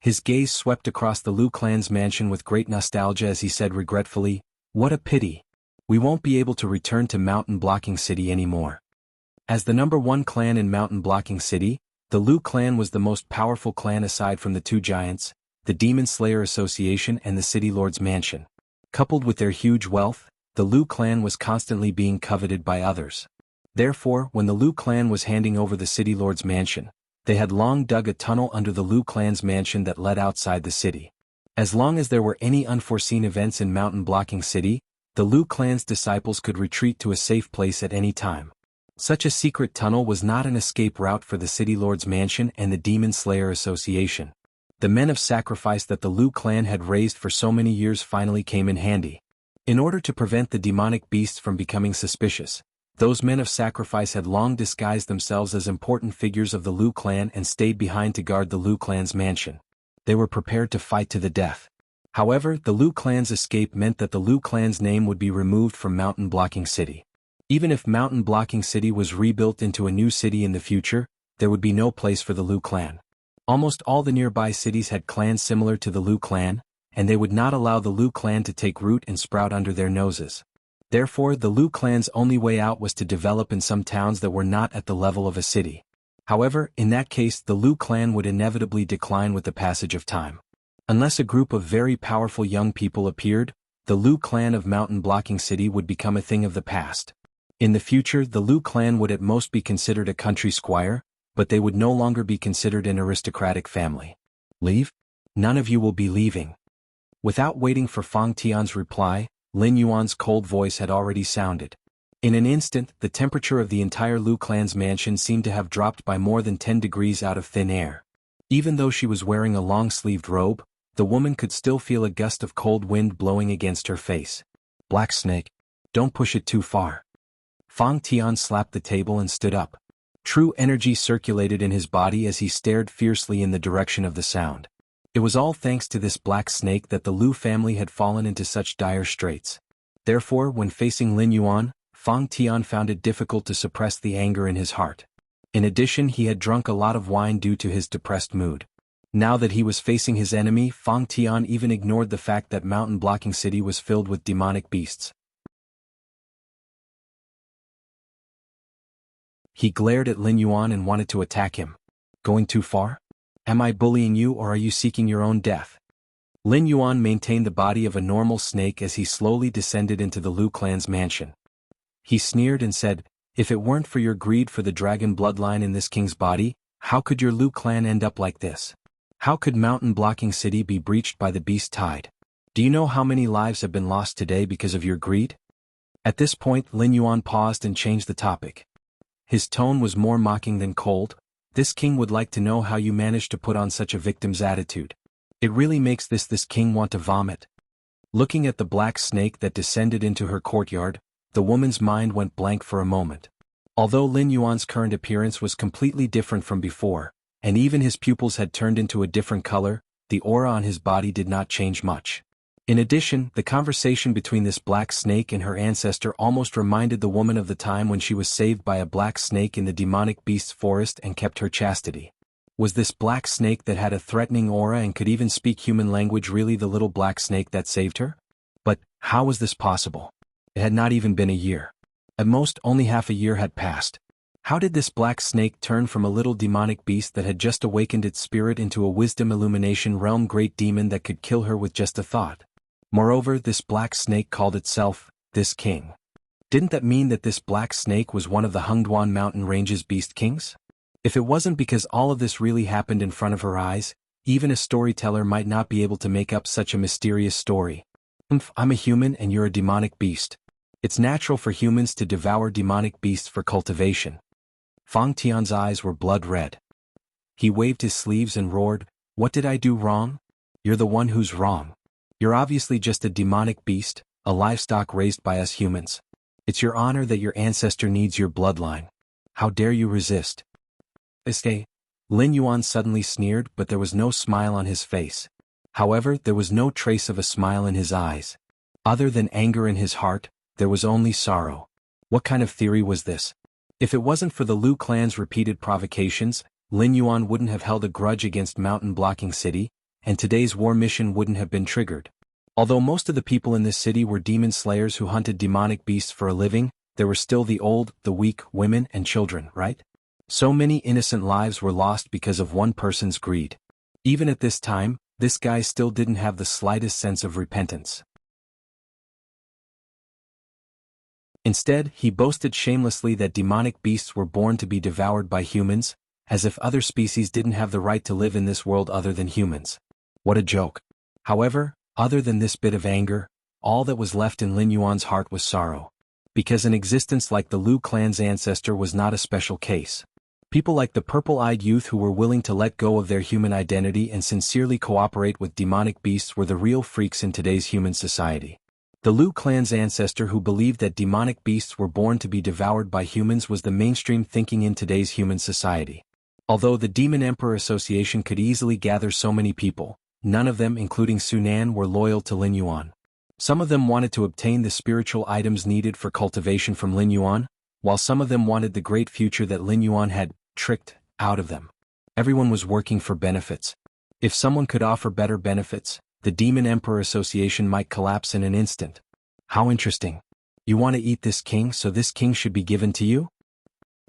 S1: His gaze swept across the Liu clan's mansion with great nostalgia as he said regretfully, "What a pity. We won't be able to return to Mountain Blocking City anymore." As the number one clan in Mountain Blocking City, the Liu clan was the most powerful clan aside from the two giants, the Demon Slayer Association and the City Lord's Mansion. Coupled with their huge wealth, the Liu clan was constantly being coveted by others. Therefore, when the Liu clan was handing over the City Lord's Mansion, they had long dug a tunnel under the Liu clan's mansion that led outside the city. As long as there were any unforeseen events in Mountain Blocking City, the Liu clan's disciples could retreat to a safe place at any time. Such a secret tunnel was not an escape route for the City Lord's Mansion and the Demon Slayer Association. The men of sacrifice that the Liu clan had raised for so many years finally came in handy. In order to prevent the demonic beasts from becoming suspicious, those men of sacrifice had long disguised themselves as important figures of the Liu clan and stayed behind to guard the Liu clan's mansion. They were prepared to fight to the death. However, the Liu clan's escape meant that the Liu clan's name would be removed from Mountain Blocking City. Even if Mountain Blocking City was rebuilt into a new city in the future, there would be no place for the Liu clan. Almost all the nearby cities had clans similar to the Liu clan, and they would not allow the Liu clan to take root and sprout under their noses. Therefore, the Liu clan's only way out was to develop in some towns that were not at the level of a city. However, in that case the Liu clan would inevitably decline with the passage of time. Unless a group of very powerful young people appeared, the Liu clan of Mountain Blocking City would become a thing of the past. In the future, the Liu clan would at most be considered a country squire, but they would no longer be considered an aristocratic family. Leave? None of you will be leaving. Without waiting for Fong Tian's reply, Lin Yuan's cold voice had already sounded. In an instant, the temperature of the entire Liu clan's mansion seemed to have dropped by more than 10 degrees out of thin air. Even though she was wearing a long-sleeved robe, the woman could still feel a gust of cold wind blowing against her face. Black Snake, don't push it too far. Fong Tian slapped the table and stood up. True energy circulated in his body as he stared fiercely in the direction of the sound. It was all thanks to this black snake that the Liu family had fallen into such dire straits. Therefore, when facing Lin Yuan, Fong Tian found it difficult to suppress the anger in his heart. In addition, he had drunk a lot of wine due to his depressed mood. Now that he was facing his enemy, Fong Tian even ignored the fact that Mountain Blocking City was filled with demonic beasts. He glared at Lin Yuan and wanted to attack him. Going too far? Am I bullying you or are you seeking your own death? Lin Yuan maintained the body of a normal snake as he slowly descended into the Liu clan's mansion. He sneered and said, "If it weren't for your greed for the dragon bloodline in this king's body, how could your Liu clan end up like this? How could Mountain Blocking City be breached by the beast tide? Do you know how many lives have been lost today because of your greed?" At this point, Lin Yuan paused and changed the topic. His tone was more mocking than cold. "This king would like to know how you managed to put on such a victim's attitude. It really makes this king want to vomit." Looking at the black snake that descended into her courtyard, the woman's mind went blank for a moment. Although Lin Yuan's current appearance was completely different from before, and even his pupils had turned into a different color, the aura on his body did not change much. In addition, the conversation between this black snake and her ancestor almost reminded the woman of the time when she was saved by a black snake in the demonic beast's forest and kept her chastity. Was this black snake that had a threatening aura and could even speak human language really the little black snake that saved her? But how was this possible? It had not even been a year. At most, only half a year had passed. How did this black snake turn from a little demonic beast that had just awakened its spirit into a wisdom illumination realm great demon that could kill her with just a thought? Moreover, this black snake called itself, this king. Didn't that mean that this black snake was one of the Hengduan Mountain Range's beast kings? If it wasn't because all of this really happened in front of her eyes, even a storyteller might not be able to make up such a mysterious story. I'm a human and you're a demonic beast. It's natural for humans to devour demonic beasts for cultivation. Fong Tian's eyes were blood red. He waved his sleeves and roared, "What did I do wrong? You're the one who's wrong. You're obviously just a demonic beast, a livestock raised by us humans. It's your honor that your ancestor needs your bloodline. How dare you resist?" "Escape." Lin Yuan suddenly sneered, but there was no smile on his face. However, there was no trace of a smile in his eyes. Other than anger in his heart, there was only sorrow. What kind of theory was this? If it wasn't for the Lu clan's repeated provocations, Lin Yuan wouldn't have held a grudge against Mountain Blocking City, and today's war mission wouldn't have been triggered. Although most of the people in this city were demon slayers who hunted demonic beasts for a living, there were still the old, the weak, women and children, right? So many innocent lives were lost because of one person's greed. Even at this time, this guy still didn't have the slightest sense of repentance. Instead, he boasted shamelessly that demonic beasts were born to be devoured by humans, as if other species didn't have the right to live in this world other than humans. What a joke. However, other than this bit of anger, all that was left in Lin Yuan's heart was sorrow. Because an existence like the Lu clan's ancestor was not a special case. People like the purple-eyed youth who were willing to let go of their human identity and sincerely cooperate with demonic beasts were the real freaks in today's human society. The Lu clan's ancestor who believed that demonic beasts were born to be devoured by humans was the mainstream thinking in today's human society. Although the Demon Emperor Association could easily gather so many people, none of them, including Sunan, were loyal to Lin Yuan. Some of them wanted to obtain the spiritual items needed for cultivation from Lin Yuan, while some of them wanted the great future that Lin Yuan had tricked out of them. Everyone was working for benefits. If someone could offer better benefits, the Demon Emperor Association might collapse in an instant. How interesting. You want to eat this king, so this king should be given to you?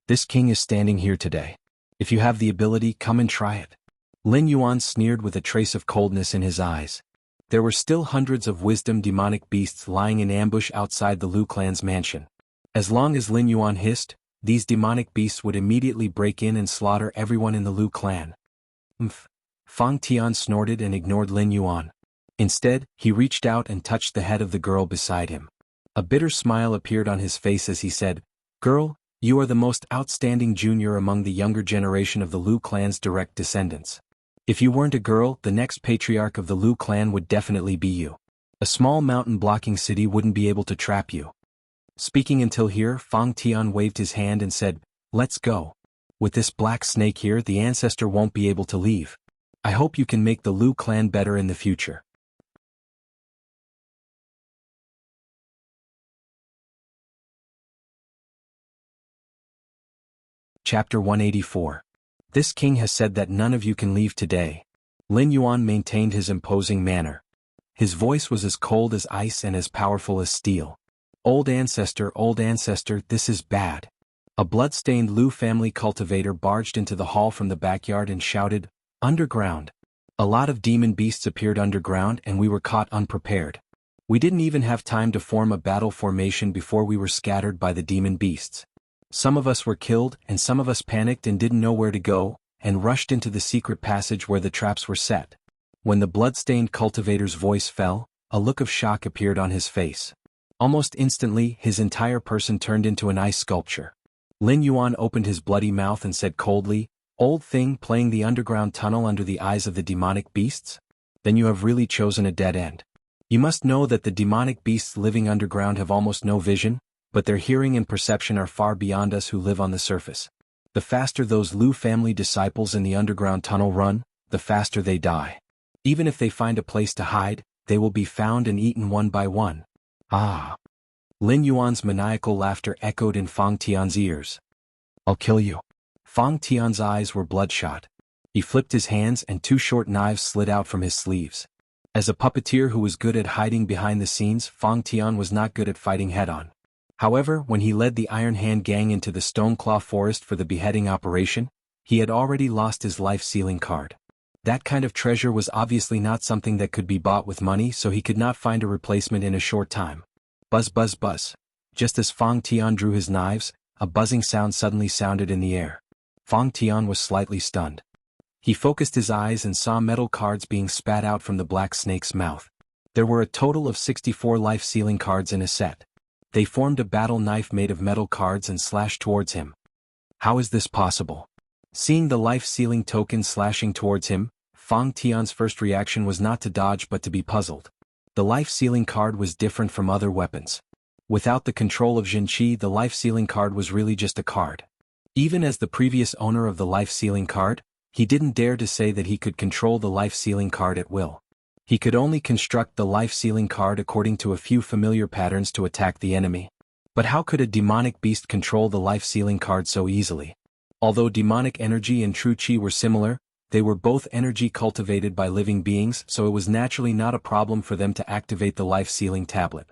S1: This king is standing here today. If you have the ability, come and try it. Lin Yuan sneered with a trace of coldness in his eyes. There were still hundreds of wisdom demonic beasts lying in ambush outside the Lu clan's mansion. As long as Lin Yuan hissed, these demonic beasts would immediately break in and slaughter everyone in the Lu clan. Fang Tian snorted and ignored Lin Yuan. Instead, he reached out and touched the head of the girl beside him. A bitter smile appeared on his face as he said, "Girl, you are the most outstanding junior among the younger generation of the Lu clan's direct descendants. If you weren't a girl, the next patriarch of the Lu clan would definitely be you. A small mountain blocking city wouldn't be able to trap you." Speaking until here, Fang Tian waved his hand and said, "Let's go. With this black snake here, the ancestor won't be able to leave. I hope you can make the Lu clan better in the future." Chapter 184. This king has said that none of you can leave today. Lin Yuan maintained his imposing manner. His voice was as cold as ice and as powerful as steel. Old ancestor, this is bad." A blood-stained Lu family cultivator barged into the hall from the backyard and shouted, "Underground." A lot of demon beasts appeared underground and we were caught unprepared. We didn't even have time to form a battle formation before we were scattered by the demon beasts. Some of us were killed and some of us panicked and didn't know where to go, and rushed into the secret passage where the traps were set. When the blood-stained cultivator's voice fell, a look of shock appeared on his face. Almost instantly, his entire person turned into an ice sculpture. Lin Yuan opened his bloody mouth and said coldly, "Old thing playing the underground tunnel under the eyes of the demonic beasts? Then you have really chosen a dead end. You must know that the demonic beasts living underground have almost no vision, but their hearing and perception are far beyond us who live on the surface. The faster those Lu family disciples in the underground tunnel run, the faster they die. Even if they find a place to hide, they will be found and eaten one by one." Ah! Lin Yuan's maniacal laughter echoed in Fang Tian's ears. "I'll kill you." Fang Tian's eyes were bloodshot. He flipped his hands and two short knives slid out from his sleeves. As a puppeteer who was good at hiding behind the scenes, Fang Tian was not good at fighting head-on. However, when he led the Iron Hand gang into the Stoneclaw Forest for the beheading operation, he had already lost his life-sealing card. That kind of treasure was obviously not something that could be bought with money, so he could not find a replacement in a short time. Buzz buzz buzz. Just as Fang Tian drew his knives, a buzzing sound suddenly sounded in the air. Fang Tian was slightly stunned. He focused his eyes and saw metal cards being spat out from the black snake's mouth. There were a total of 64 life-sealing cards in a set. They formed a battle knife made of metal cards and slashed towards him. How is this possible? Seeing the life-sealing token slashing towards him, Fang Tian's first reaction was not to dodge but to be puzzled. The life-sealing card was different from other weapons. Without the control of Jinqi, the life-sealing card was really just a card. Even as the previous owner of the life-sealing card, he didn't dare to say that he could control the life-sealing card at will. He could only construct the life-sealing card according to a few familiar patterns to attack the enemy. But how could a demonic beast control the life-sealing card so easily? Although demonic energy and true chi were similar, they were both energy cultivated by living beings, so it was naturally not a problem for them to activate the life-sealing tablet.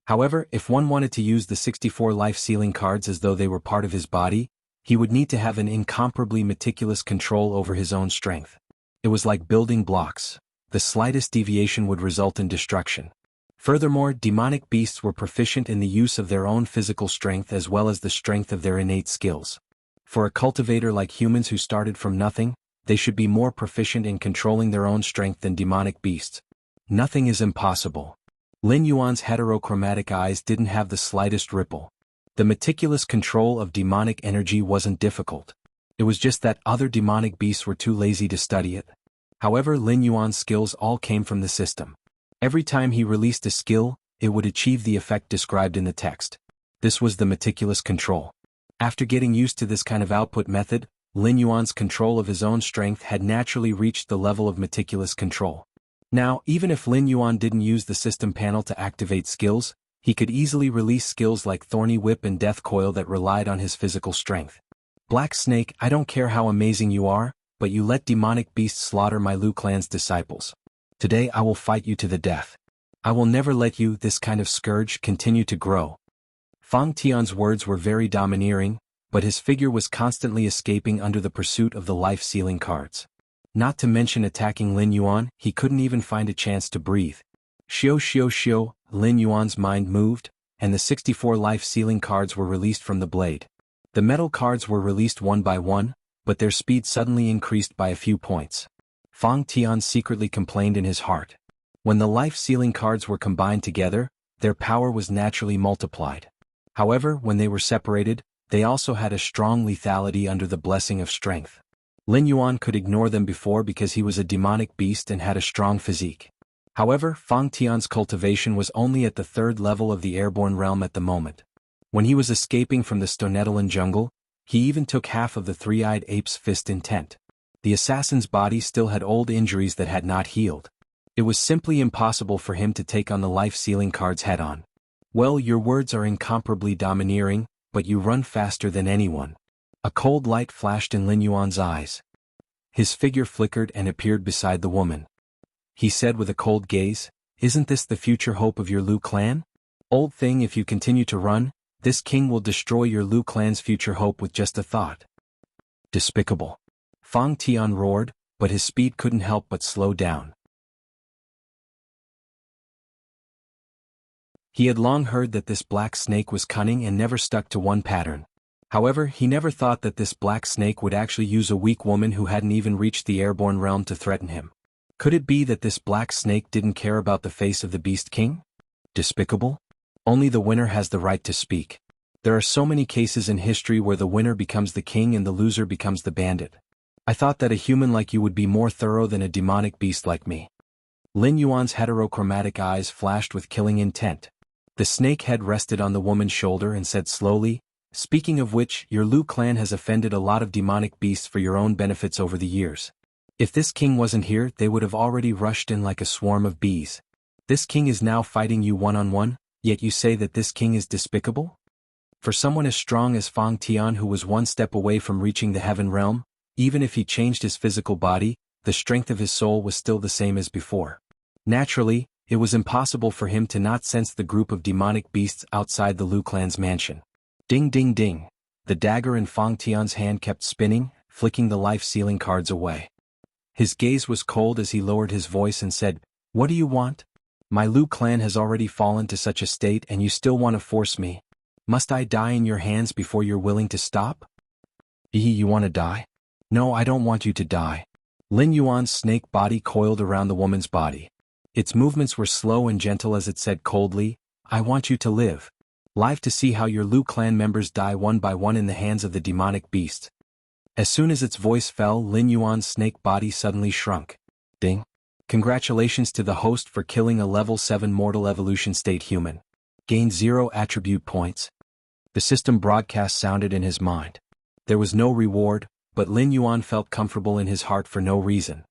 S1: However, if one wanted to use the 64 life-sealing cards as though they were part of his body, he would need to have an incomparably meticulous control over his own strength. It was like building blocks. The slightest deviation would result in destruction. Furthermore, demonic beasts were proficient in the use of their own physical strength as well as the strength of their innate skills. For a cultivator like humans who started from nothing, they should be more proficient in controlling their own strength than demonic beasts. Nothing is impossible. Lin Yuan's heterochromatic eyes didn't have the slightest ripple. The meticulous control of demonic energy wasn't difficult. It was just that other demonic beasts were too lazy to study it. However, Lin Yuan's skills all came from the system. Every time he released a skill, it would achieve the effect described in the text. This was the meticulous control. After getting used to this kind of output method, Lin Yuan's control of his own strength had naturally reached the level of meticulous control. Now, even if Lin Yuan didn't use the system panel to activate skills, he could easily release skills like Thorny Whip and Death Coil that relied on his physical strength. Black Snake, I don't care how amazing you are, but you let demonic beasts slaughter my Lu clan's disciples. Today I will fight you to the death. I will never let you, this kind of scourge, continue to grow. Fang Tian's words were very domineering, but his figure was constantly escaping under the pursuit of the life-sealing cards. Not to mention attacking Lin Yuan, he couldn't even find a chance to breathe. Xiao, Lin Yuan's mind moved, and the 64 life-sealing cards were released from the blade. The metal cards were released one by one, but their speed suddenly increased by a few points. Fang Tian secretly complained in his heart. When the life-sealing cards were combined together, their power was naturally multiplied. However, when they were separated, they also had a strong lethality under the blessing of strength. Lin Yuan could ignore them before because he was a demonic beast and had a strong physique. However, Fang Tian's cultivation was only at the 3rd level of the airborne realm at the moment. When he was escaping from the Stonetalan jungle, he even took half of the three-eyed ape's fist intent. The assassin's body still had old injuries that had not healed. It was simply impossible for him to take on the life-sealing cards head-on. Well, your words are incomparably domineering, but you run faster than anyone. A cold light flashed in Lin Yuan's eyes. His figure flickered and appeared beside the woman. He said with a cold gaze, "Isn't this the future hope of your Lu clan? Old thing, if you continue to run, this king will destroy your Lu clan's future hope with just a thought." Despicable. Fang Tian roared, but his speed couldn't help but slow down. He had long heard that this black snake was cunning and never stuck to one pattern. However, he never thought that this black snake would actually use a weak woman who hadn't even reached the airborne realm to threaten him. Could it be that this black snake didn't care about the face of the Beast King? Despicable? Only the winner has the right to speak. There are so many cases in history where the winner becomes the king and the loser becomes the bandit. I thought that a human like you would be more thorough than a demonic beast like me. Lin Yuan's heterochromatic eyes flashed with killing intent. The snake head rested on the woman's shoulder and said slowly, "Speaking of which, your Lu clan has offended a lot of demonic beasts for your own benefits over the years. If this king wasn't here, they would have already rushed in like a swarm of bees. This king is now fighting you one-on-one, yet you say that this king is despicable? For someone as strong as Fang Tian, who was one step away from reaching the heaven realm, even if he changed his physical body, the strength of his soul was still the same as before. Naturally, it was impossible for him to not sense the group of demonic beasts outside the Lu clan's mansion. Ding ding ding. The dagger in Fang Tian's hand kept spinning, flicking the life-sealing cards away. His gaze was cold as he lowered his voice and said, "What do you want? My Lu clan has already fallen to such a state and you still want to force me? Must I die in your hands before you're willing to stop?" You want to die? No, I don't want you to die." Lin Yuan's snake body coiled around the woman's body. Its movements were slow and gentle as it said coldly, "I want you to live. Live to see how your Lu clan members die one by one in the hands of the demonic beast." As soon as its voice fell, Lin Yuan's snake body suddenly shrunk. Ding. Congratulations to the host for killing a level 7 mortal evolution state human. Gained 0 attribute points. The system broadcast sounded in his mind. There was no reward, but Lin Yuan felt comfortable in his heart for no reason.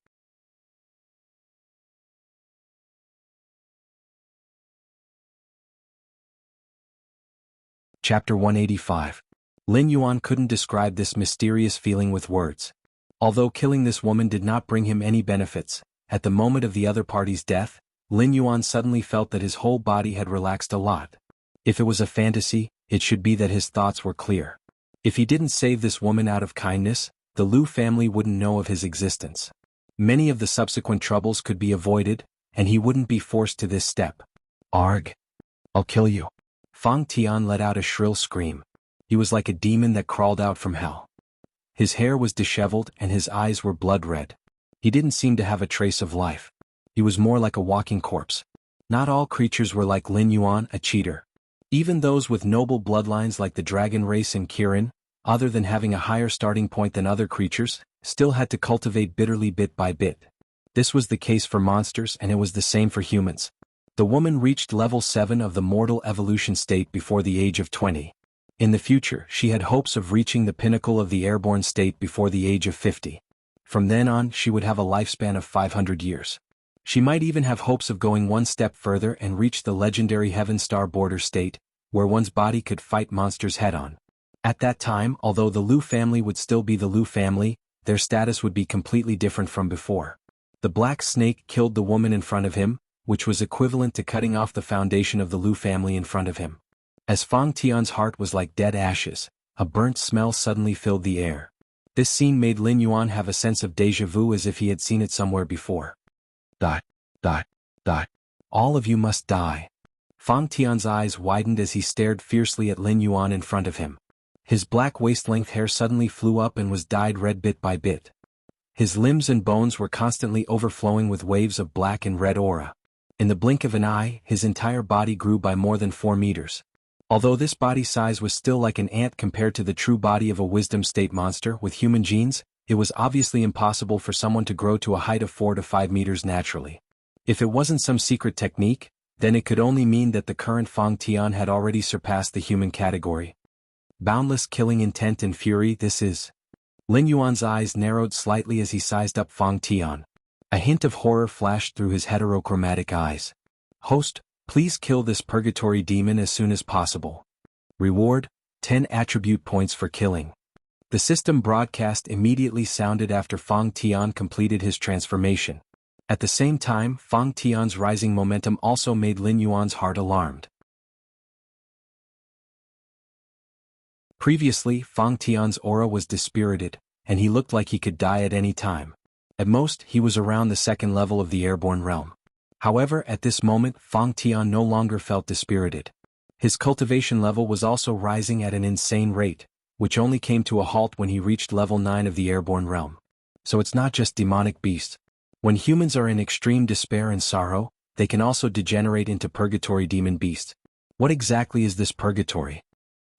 S1: Chapter 185. Lin Yuan couldn't describe this mysterious feeling with words. Although killing this woman did not bring him any benefits, at the moment of the other party's death, Lin Yuan suddenly felt that his whole body had relaxed a lot. If it was a fantasy, it should be that his thoughts were clear. If he didn't save this woman out of kindness, the Liu family wouldn't know of his existence. Many of the subsequent troubles could be avoided, and he wouldn't be forced to this step. Arg! I'll kill you. Fang Tian let out a shrill scream. He was like a demon that crawled out from hell. His hair was disheveled and his eyes were blood red. He didn't seem to have a trace of life. He was more like a walking corpse. Not all creatures were like Lin Yuan, a cheater. Even those with noble bloodlines like the dragon race and Kirin, other than having a higher starting point than other creatures, still had to cultivate bitterly bit by bit. This was the case for monsters and it was the same for humans. The woman reached level 7 of the mortal evolution state before the age of 20. In the future, she had hopes of reaching the pinnacle of the airborne state before the age of 50. From then on, she would have a lifespan of 500 years. She might even have hopes of going one step further and reach the legendary Heaven Star border state, where one's body could fight monsters head-on. At that time, although the Liu family would still be the Liu family, their status would be completely different from before. The black snake killed the woman in front of him, which was equivalent to cutting off the foundation of the Liu family in front of him. As Fang Tian's heart was like dead ashes, a burnt smell suddenly filled the air. This scene made Lin Yuan have a sense of déjà vu as if he had seen it somewhere before. Dot, dot, dot. All of you must die. Fang Tian's eyes widened as he stared fiercely at Lin Yuan in front of him. His black waist-length hair suddenly flew up and was dyed red bit by bit. His limbs and bones were constantly overflowing with waves of black and red aura. In the blink of an eye, his entire body grew by more than 4 meters. Although this body size was still like an ant compared to the true body of a wisdom state monster with human genes, it was obviously impossible for someone to grow to a height of 4 to 5 meters naturally. If it wasn't some secret technique, then it could only mean that the current Fang Tian had already surpassed the human category. Boundless killing intent and fury, this is. Lin Yuan's eyes narrowed slightly as he sized up Fang Tian. A hint of horror flashed through his heterochromatic eyes. Host, please kill this purgatory demon as soon as possible. Reward, 10 attribute points for killing. The system broadcast immediately sounded after Fang Tian completed his transformation. At the same time, Fang Tian's rising momentum also made Lin Yuan's heart alarmed. Previously, Fang Tian's aura was dispirited, and he looked like he could die at any time. At most, he was around the 2nd level of the airborne realm. However, at this moment, Fang Tian no longer felt dispirited. His cultivation level was also rising at an insane rate, which only came to a halt when he reached level 9 of the airborne realm. So it's not just demonic beasts. When humans are in extreme despair and sorrow, they can also degenerate into purgatory demon beasts. What exactly is this purgatory?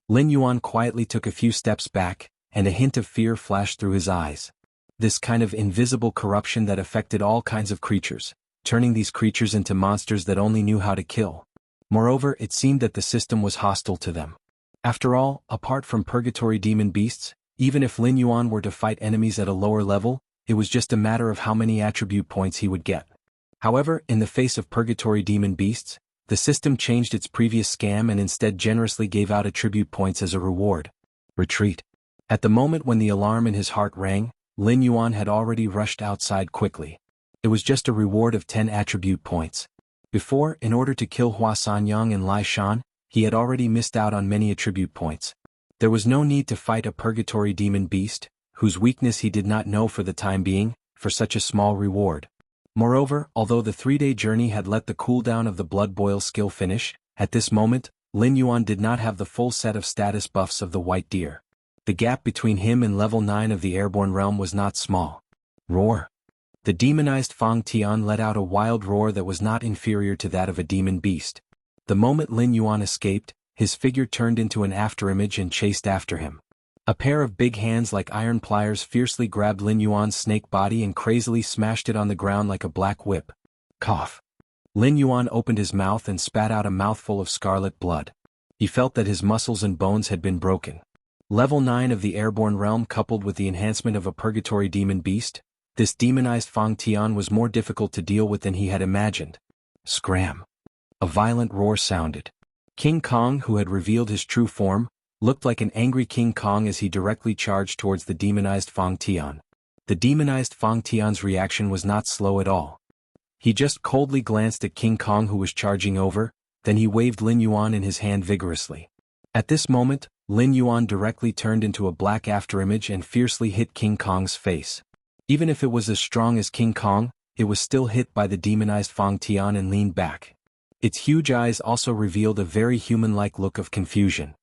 S1: Lin Yuan quietly took a few steps back, and a hint of fear flashed through his eyes. This kind of invisible corruption that affected all kinds of creatures, turning these creatures into monsters that only knew how to kill. Moreover, it seemed that the system was hostile to them. After all, apart from purgatory demon beasts, even if Lin Yuan were to fight enemies at a lower level, it was just a matter of how many attribute points he would get. However, in the face of purgatory demon beasts, the system changed its previous scam and instead generously gave out attribute points as a reward. Retreat. At the moment when the alarm in his heart rang, Lin Yuan had already rushed outside quickly. It was just a reward of 10 attribute points. Before, in order to kill Hua Sanyang and Lai Shan, he had already missed out on many attribute points. There was no need to fight a purgatory demon beast, whose weakness he did not know for the time being, for such a small reward. Moreover, although the 3-day journey had let the cooldown of the blood boil skill finish, at this moment, Lin Yuan did not have the full set of status buffs of the white deer. The gap between him and level 9 of the airborne realm was not small. Roar. The demonized Fang Tian let out a wild roar that was not inferior to that of a demon beast. The moment Lin Yuan escaped, his figure turned into an afterimage and chased after him. A pair of big hands like iron pliers fiercely grabbed Lin Yuan's snake body and crazily smashed it on the ground like a black whip. Cough. Lin Yuan opened his mouth and spat out a mouthful of scarlet blood. He felt that his muscles and bones had been broken. Level 9 of the airborne realm coupled with the enhancement of a purgatory demon beast, this demonized Fang Tian was more difficult to deal with than he had imagined. Scram. A violent roar sounded. King Kong, who had revealed his true form, looked like an angry King Kong as he directly charged towards the demonized Fang Tian. The demonized Fang Tian's reaction was not slow at all. He just coldly glanced at King Kong, who was charging over, then he waved Lin Yuan in his hand vigorously. At this moment, Lin Yuan directly turned into a black afterimage and fiercely hit King Kong's face. Even if it was as strong as King Kong, it was still hit by the demonized Fang Tian and leaned back. Its huge eyes also revealed a very human-like look of confusion.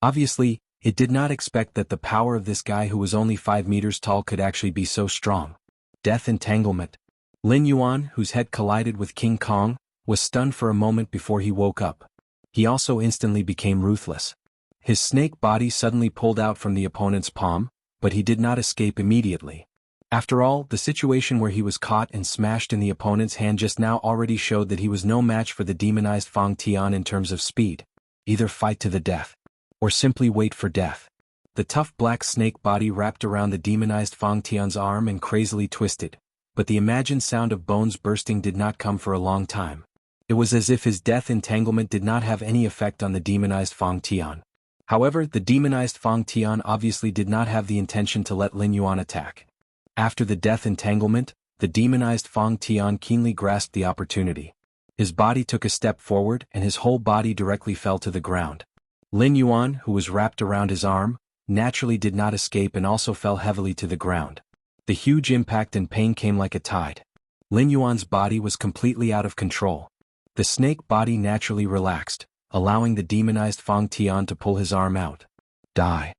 S1: Obviously, it did not expect that the power of this guy who was only 5 meters tall could actually be so strong. Death entanglement. Lin Yuan, whose head collided with King Kong, was stunned for a moment before he woke up. He also instantly became ruthless. His snake body suddenly pulled out from the opponent's palm, but he did not escape immediately. After all, the situation where he was caught and smashed in the opponent's hand just now already showed that he was no match for the demonized Fang Tian in terms of speed. Either fight to the death, or simply wait for death. The tough black snake body wrapped around the demonized Fang Tian's arm and crazily twisted, but the imagined sound of bones bursting did not come for a long time. It was as if his death entanglement did not have any effect on the demonized Fang Tian. However, the demonized Fang Tian obviously did not have the intention to let Lin Yuan attack. After the death entanglement, the demonized Fang Tian keenly grasped the opportunity. His body took a step forward and his whole body directly fell to the ground. Lin Yuan, who was wrapped around his arm, naturally did not escape and also fell heavily to the ground. The huge impact and pain came like a tide. Lin Yuan's body was completely out of control. The snake body naturally relaxed, allowing the demonized Fang Tian to pull his arm out. Die.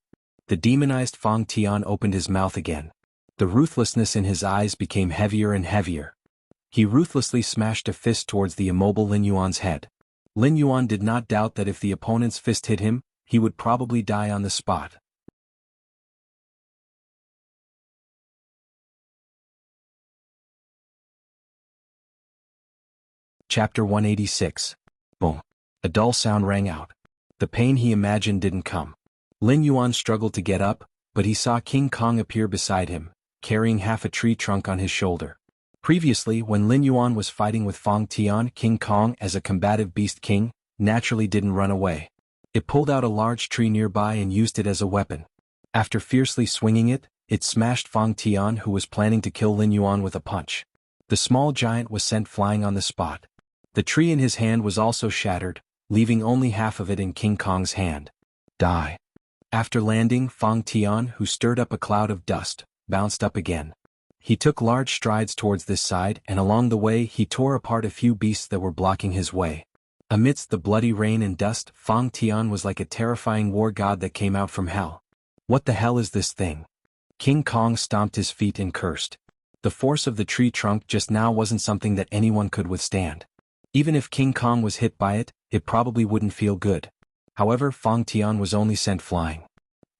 S1: The demonized Fang Tian opened his mouth again. The ruthlessness in his eyes became heavier and heavier. He ruthlessly smashed a fist towards the immobile Lin Yuan's head. Lin Yuan did not doubt that if the opponent's fist hit him, he would probably die on the spot. Chapter 186. Boom. A dull sound rang out. The pain he imagined didn't come. Lin Yuan struggled to get up, but he saw King Kong appear beside him, carrying half a tree trunk on his shoulder. Previously, when Lin Yuan was fighting with Fang Tian, King Kong, as a combative beast king, naturally didn't run away. It pulled out a large tree nearby and used it as a weapon. After fiercely swinging it, it smashed Fang Tian, who was planning to kill Lin Yuan with a punch. The small giant was sent flying on the spot. The tree in his hand was also shattered, leaving only half of it in King Kong's hand. Die. After landing, Fang Tian, who stirred up a cloud of dust, bounced up again. He took large strides towards this side and along the way he tore apart a few beasts that were blocking his way. Amidst the bloody rain and dust, Fang Tian was like a terrifying war god that came out from hell. What the hell is this thing? King Kong stomped his feet and cursed. The force of the tree trunk just now wasn't something that anyone could withstand. Even if King Kong was hit by it, it probably wouldn't feel good. However, Fang Tian was only sent flying.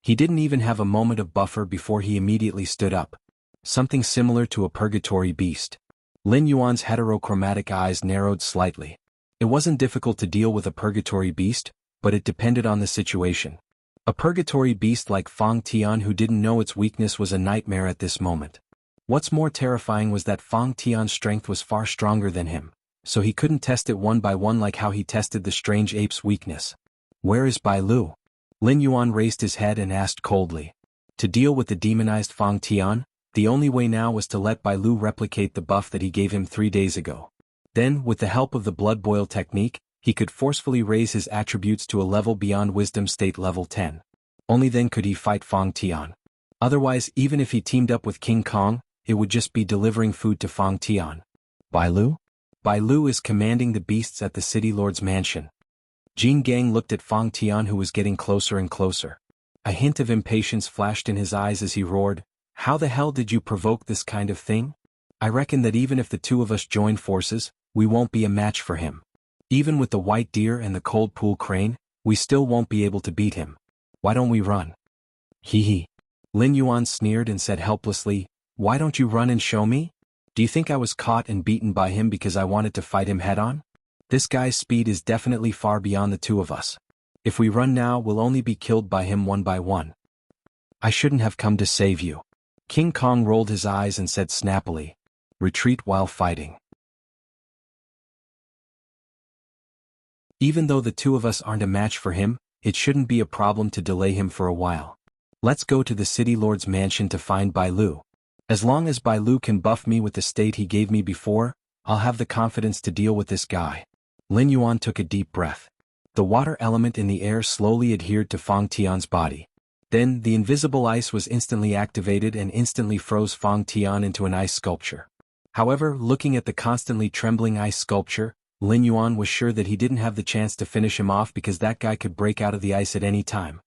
S1: He didn't even have a moment of buffer before he immediately stood up. Something similar to a purgatory beast. Lin Yuan's heterochromatic eyes narrowed slightly. It wasn't difficult to deal with a purgatory beast, but it depended on the situation. A purgatory beast like Fang Tian who didn't know its weakness was a nightmare at this moment. What's more terrifying was that Fang Tian's strength was far stronger than him, so he couldn't test it one by one like how he tested the strange ape's weakness. Where is Bai Lu? Lin Yuan raised his head and asked coldly. To deal with the demonized Fang Tian, the only way now was to let Bai Lu replicate the buff that he gave him 3 days ago. Then, with the help of the blood boil technique, he could forcefully raise his attributes to a level beyond wisdom state level 10. Only then could he fight Fang Tian. Otherwise, even if he teamed up with King Kong, it would just be delivering food to Fang Tian. Bai Lu? Bai Lu is commanding the beasts at the city lord's mansion. Jin Gang looked at Fang Tian who was getting closer and closer. A hint of impatience flashed in his eyes as he roared, "How the hell did you provoke this kind of thing? I reckon that even if the two of us join forces, we won't be a match for him. Even with the white deer and the cold pool crane, we still won't be able to beat him. Why don't we run?" Hee hee. Lin Yuan sneered and said helplessly, "Why don't you run and show me? Do you think I was caught and beaten by him because I wanted to fight him head-on? This guy's speed is definitely far beyond the two of us. If we run now, we'll only be killed by him one by one. I shouldn't have come to save you." King Kong rolled his eyes and said snappily, "Retreat while fighting." Even though the two of us aren't a match for him, it shouldn't be a problem to delay him for a while. Let's go to the City Lord's mansion to find Bai Lu. As long as Bai Lu can buff me with the state he gave me before, I'll have the confidence to deal with this guy. Lin Yuan took a deep breath. The water element in the air slowly adhered to Fang Tian's body. Then, the invisible ice was instantly activated and instantly froze Fang Tian into an ice sculpture. However, looking at the constantly trembling ice sculpture, Lin Yuan was sure that he didn't have the chance to finish him off because that guy could break out of the ice at any time.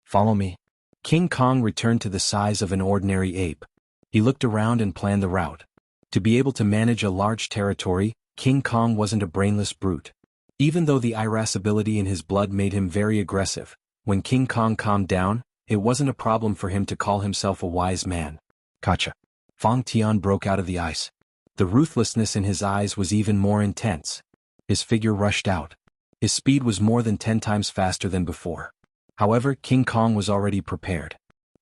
S1: Follow me. King Kong returned to the size of an ordinary ape. He looked around and planned the route. To be able to manage a large territory, King Kong wasn't a brainless brute. Even though the irascibility in his blood made him very aggressive, when King Kong calmed down, it wasn't a problem for him to call himself a wise man. Gotcha. Fang Tian broke out of the ice. The ruthlessness in his eyes was even more intense. His figure rushed out. His speed was more than 10 times faster than before. However, King Kong was already prepared.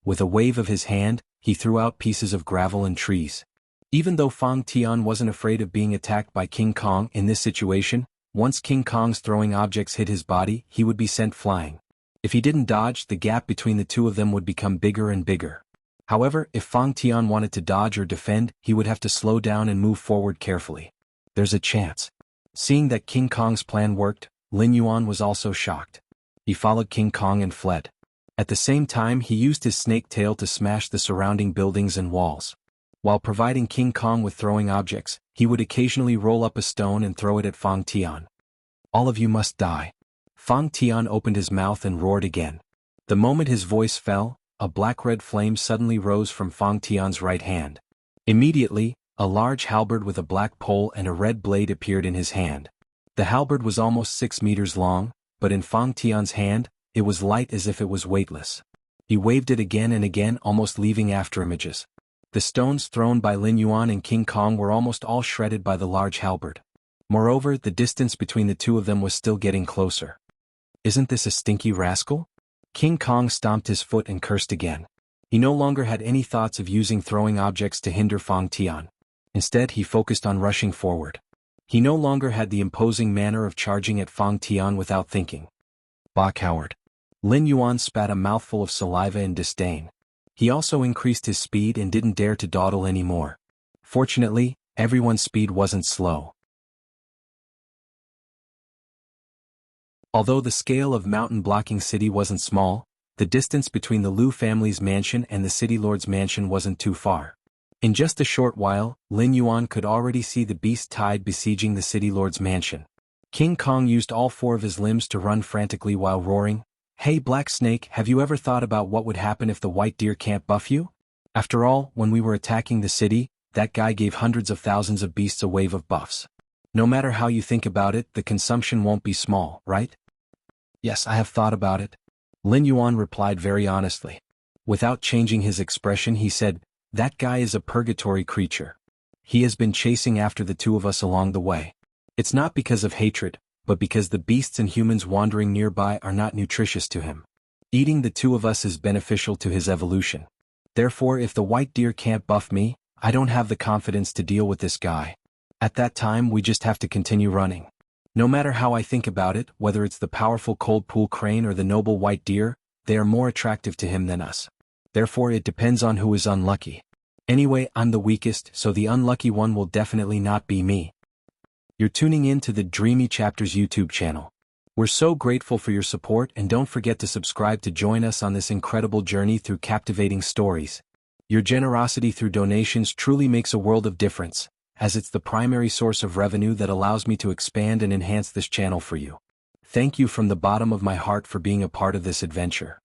S1: With a wave of his hand, he threw out pieces of gravel and trees. Even though Fang Tian wasn't afraid of being attacked by King Kong in this situation, once King Kong's throwing objects hit his body, he would be sent flying. If he didn't dodge, the gap between the two of them would become bigger and bigger. However, if Fang Tian wanted to dodge or defend, he would have to slow down and move forward carefully. There's a chance. Seeing that King Kong's plan worked, Lin Yuan was also shocked. He followed King Kong and fled. At the same time, he used his snake tail to smash the surrounding buildings and walls. While providing King Kong with throwing objects, he would occasionally roll up a stone and throw it at Fang Tian. All of you must die. Fang Tian opened his mouth and roared again. The moment his voice fell, a black-red flame suddenly rose from Fang Tian's right hand. Immediately, a large halberd with a black pole and a red blade appeared in his hand. The halberd was almost 6 meters long, but in Fang Tian's hand, it was light as if it was weightless. He waved it again and again, almost leaving afterimages. The stones thrown by Lin Yuan and King Kong were almost all shredded by the large halberd. Moreover, the distance between the two of them was still getting closer. Isn't this a stinky rascal? King Kong stomped his foot and cursed again. He no longer had any thoughts of using throwing objects to hinder Fang Tian. Instead, he focused on rushing forward. He no longer had the imposing manner of charging at Fang Tian without thinking. Bah, coward. Lin Yuan spat a mouthful of saliva in disdain. He also increased his speed and didn't dare to dawdle anymore. Fortunately, everyone's speed wasn't slow. Although the scale of mountain-blocking city wasn't small, the distance between the Lu family's mansion and the City Lord's mansion wasn't too far. In just a short while, Lin Yuan could already see the beast tide besieging the City Lord's mansion. King Kong used all 4 of his limbs to run frantically while roaring, "Hey Black Snake, have you ever thought about what would happen if the white deer can't buff you? After all, when we were attacking the city, that guy gave hundreds of thousands of beasts a wave of buffs. No matter how you think about it, the consumption won't be small, right?" "Yes, I have thought about it." Lin Yuan replied very honestly. Without changing his expression, he said, "That guy is a purgatory creature. He has been chasing after the two of us along the way. It's not because of hatred, but because the beasts and humans wandering nearby are not nutritious to him. Eating the two of us is beneficial to his evolution. Therefore, if the white deer can't buff me, I don't have the confidence to deal with this guy. At that time, we just have to continue running. No matter how I think about it, whether it's the powerful cold pool crane or the noble white deer, they are more attractive to him than us. Therefore, it depends on who is unlucky. Anyway, I'm the weakest, so the unlucky one will definitely not be me." You're tuning in to the Dreamy Chapters YouTube channel. We're so grateful for your support, and don't forget to subscribe to join us on this incredible journey through captivating stories. Your generosity through donations truly makes a world of difference, as it's the primary source of revenue that allows me to expand and enhance this channel for you. Thank you from the bottom of my heart for being a part of this adventure.